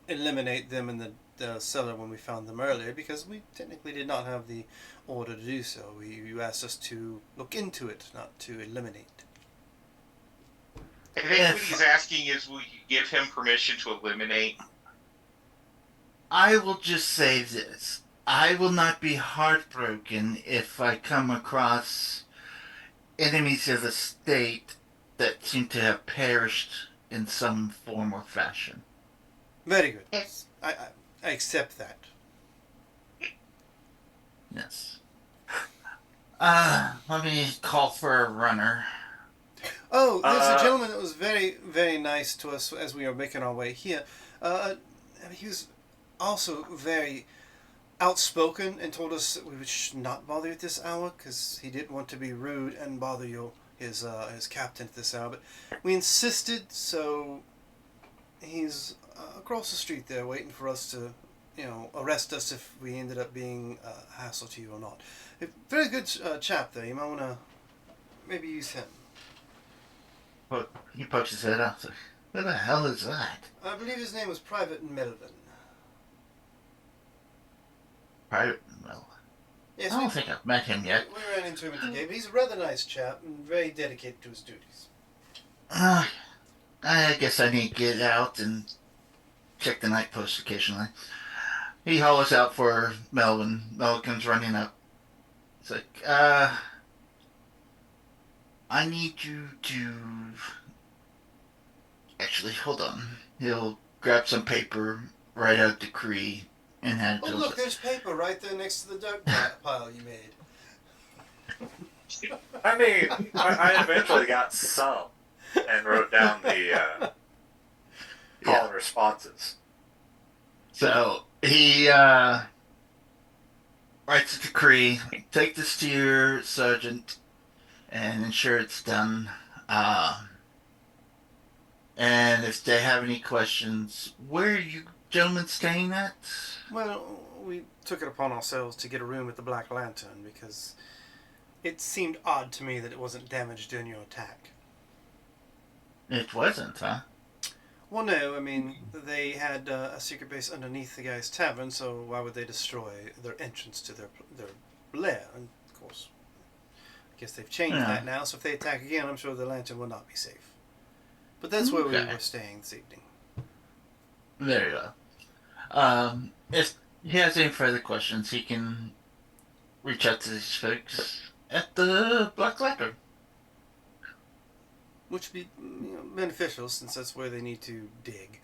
eliminate them in the cellar when we found them earlier, because we technically did not have the order to do so. You asked us to look into it, not to eliminate. I think what he's asking is, will you give him permission to eliminate? I will just say this. I will not be heartbroken if I come across enemies of the state that seem to have perished in some form or fashion. Very good. Yes. I accept that. Yes. Let me call for a runner. Oh, there's a gentleman that was very, very nice to us as we were making our way here. He was also very outspoken and told us that we should not bother at this hour because he didn't want to be rude and bother his captain at this hour. But we insisted, so he's across the street there waiting for us to, arrest us if we ended up being a hassle to you or not. A very good chap there. You might want to maybe use him. But he pokes his head out. Who the hell is that? I believe his name was Private Melvin. Private Mel. Yes, I don't think I've met him yet. we ran into him at the gate, but he's a rather nice chap and very dedicated to his duties. I guess I need to get out and check the night post occasionally. He hollers out for Melvin. Melvin comes running up. It's like, I need you to... Actually, hold on. He'll grab some paper, write out a decree, and hand it Oh, to look, us. there's paper right there next to the dirt pile you made. I mean, I eventually got some and wrote down the call and responses. So, he writes a decree, take this to your sergeant, and ensure it's done. And if they have any questions, where are you gentlemen staying at? Well, we took it upon ourselves to get a room at the Black Lantern because it seemed odd to me that it wasn't damaged during your attack. It wasn't, huh? Well, no, I mean, they had a secret base underneath the guy's tavern, so why would they destroy their entrance to their lair? And, of course, I guess they've changed that now, so if they attack again, I'm sure the Lantern will not be safe. But that's where we were staying this evening. There you go. If he has any further questions, he can reach out to these folks at the Black Lantern. Which would be beneficial, since that's where they need to dig.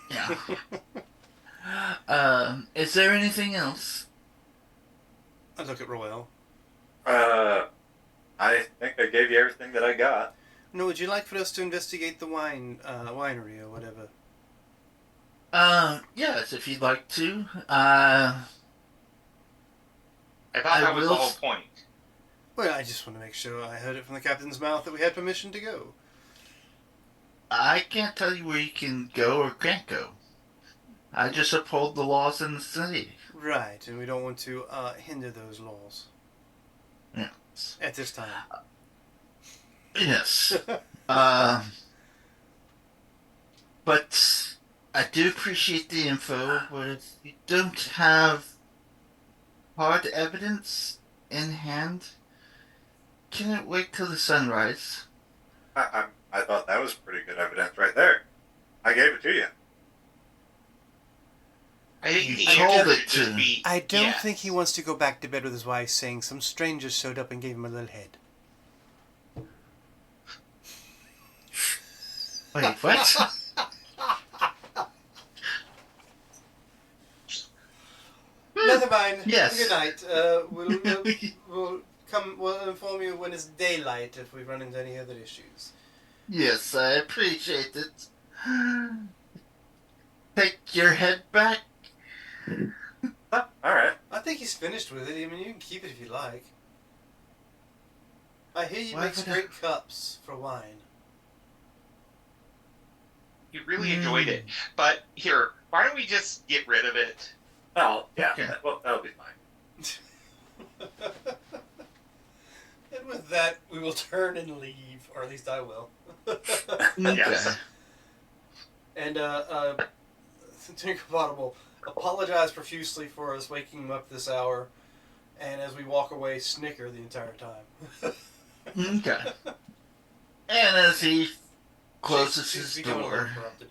Yeah. Is there anything else? I look at Royal. I think I gave you everything that I got. No, would you like for us to investigate the winery or whatever? Yes, if you'd like to. I thought that was the will whole point. Well, I just want to make sure I heard it from the captain's mouth that we had permission to go. I can't tell you where you can go or can't go. I just uphold the laws in the city. Right, and we don't want to hinder those laws. Yes. At this time. Yes. But I do appreciate the info, but if you don't have hard evidence in hand, can it wait till the sunrise? I thought that was pretty good evidence right there. I gave it to you. I think You the told answer it should just to- be I don't yes. think he wants to go back to bed with his wife saying some stranger showed up and gave him a little head. Wait, what? Never mind. Yes. Good night. We'll inform you when it's daylight if we run into any other issues. Yes, I appreciate it. Take your head back. All right. I think he's finished with it. I mean, you can keep it if you like. I hear he Why makes would I- great cups for wine. You really enjoyed it. But here, why don't we just get rid of it? Oh, yeah. Okay. That'll be fine. And with that, we will turn and leave, or at least I will. Yes. And Tinkerbottom will apologize profusely for us waking him up this hour, and as we walk away, snicker the entire time. Okay. And as he closes She's his becoming a little door, corrupted.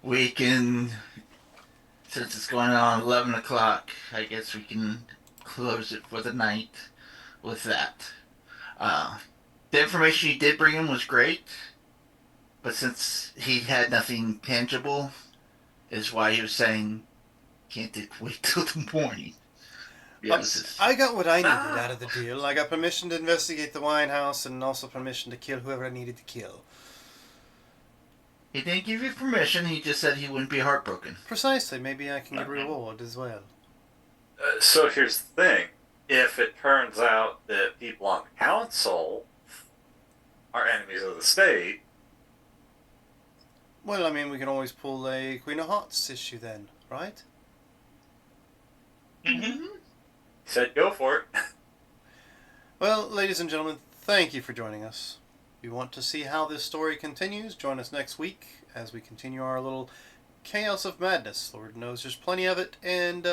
we can, since it's going on 11 o'clock, I guess we can close it for the night with that. The information he did bring him was great, but since he had nothing tangible, is why he was saying can't wait till the morning. Yes. I got what I needed out of the deal. I got permission to investigate the wine house and also permission to kill whoever I needed to kill. He didn't give you permission, he just said he wouldn't be heartbroken. Precisely. Maybe I can get a reward as well. So here's the thing. If it turns out that people on the council are enemies of the state, Well, I mean, we can always pull a Queen of Hearts issue then, right? Mm-hmm. Mm-hmm. he said go for it. Well, ladies and gentlemen, thank you for joining us. If you want to see how this story continues, join us next week as we continue our little chaos of madness. Lord knows there's plenty of it, and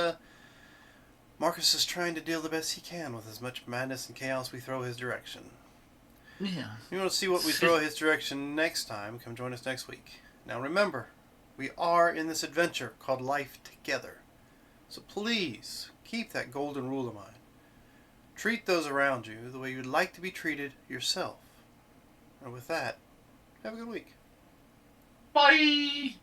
Marcus is trying to deal the best he can with as much madness and chaos we throw his direction. Yeah. If you want to see what we throw his direction next time, come join us next week. Now remember, we are in this adventure called Life Together. So please, keep that golden rule of mine. Treat those around you the way you'd like to be treated yourself. And with that, have a good week. Bye.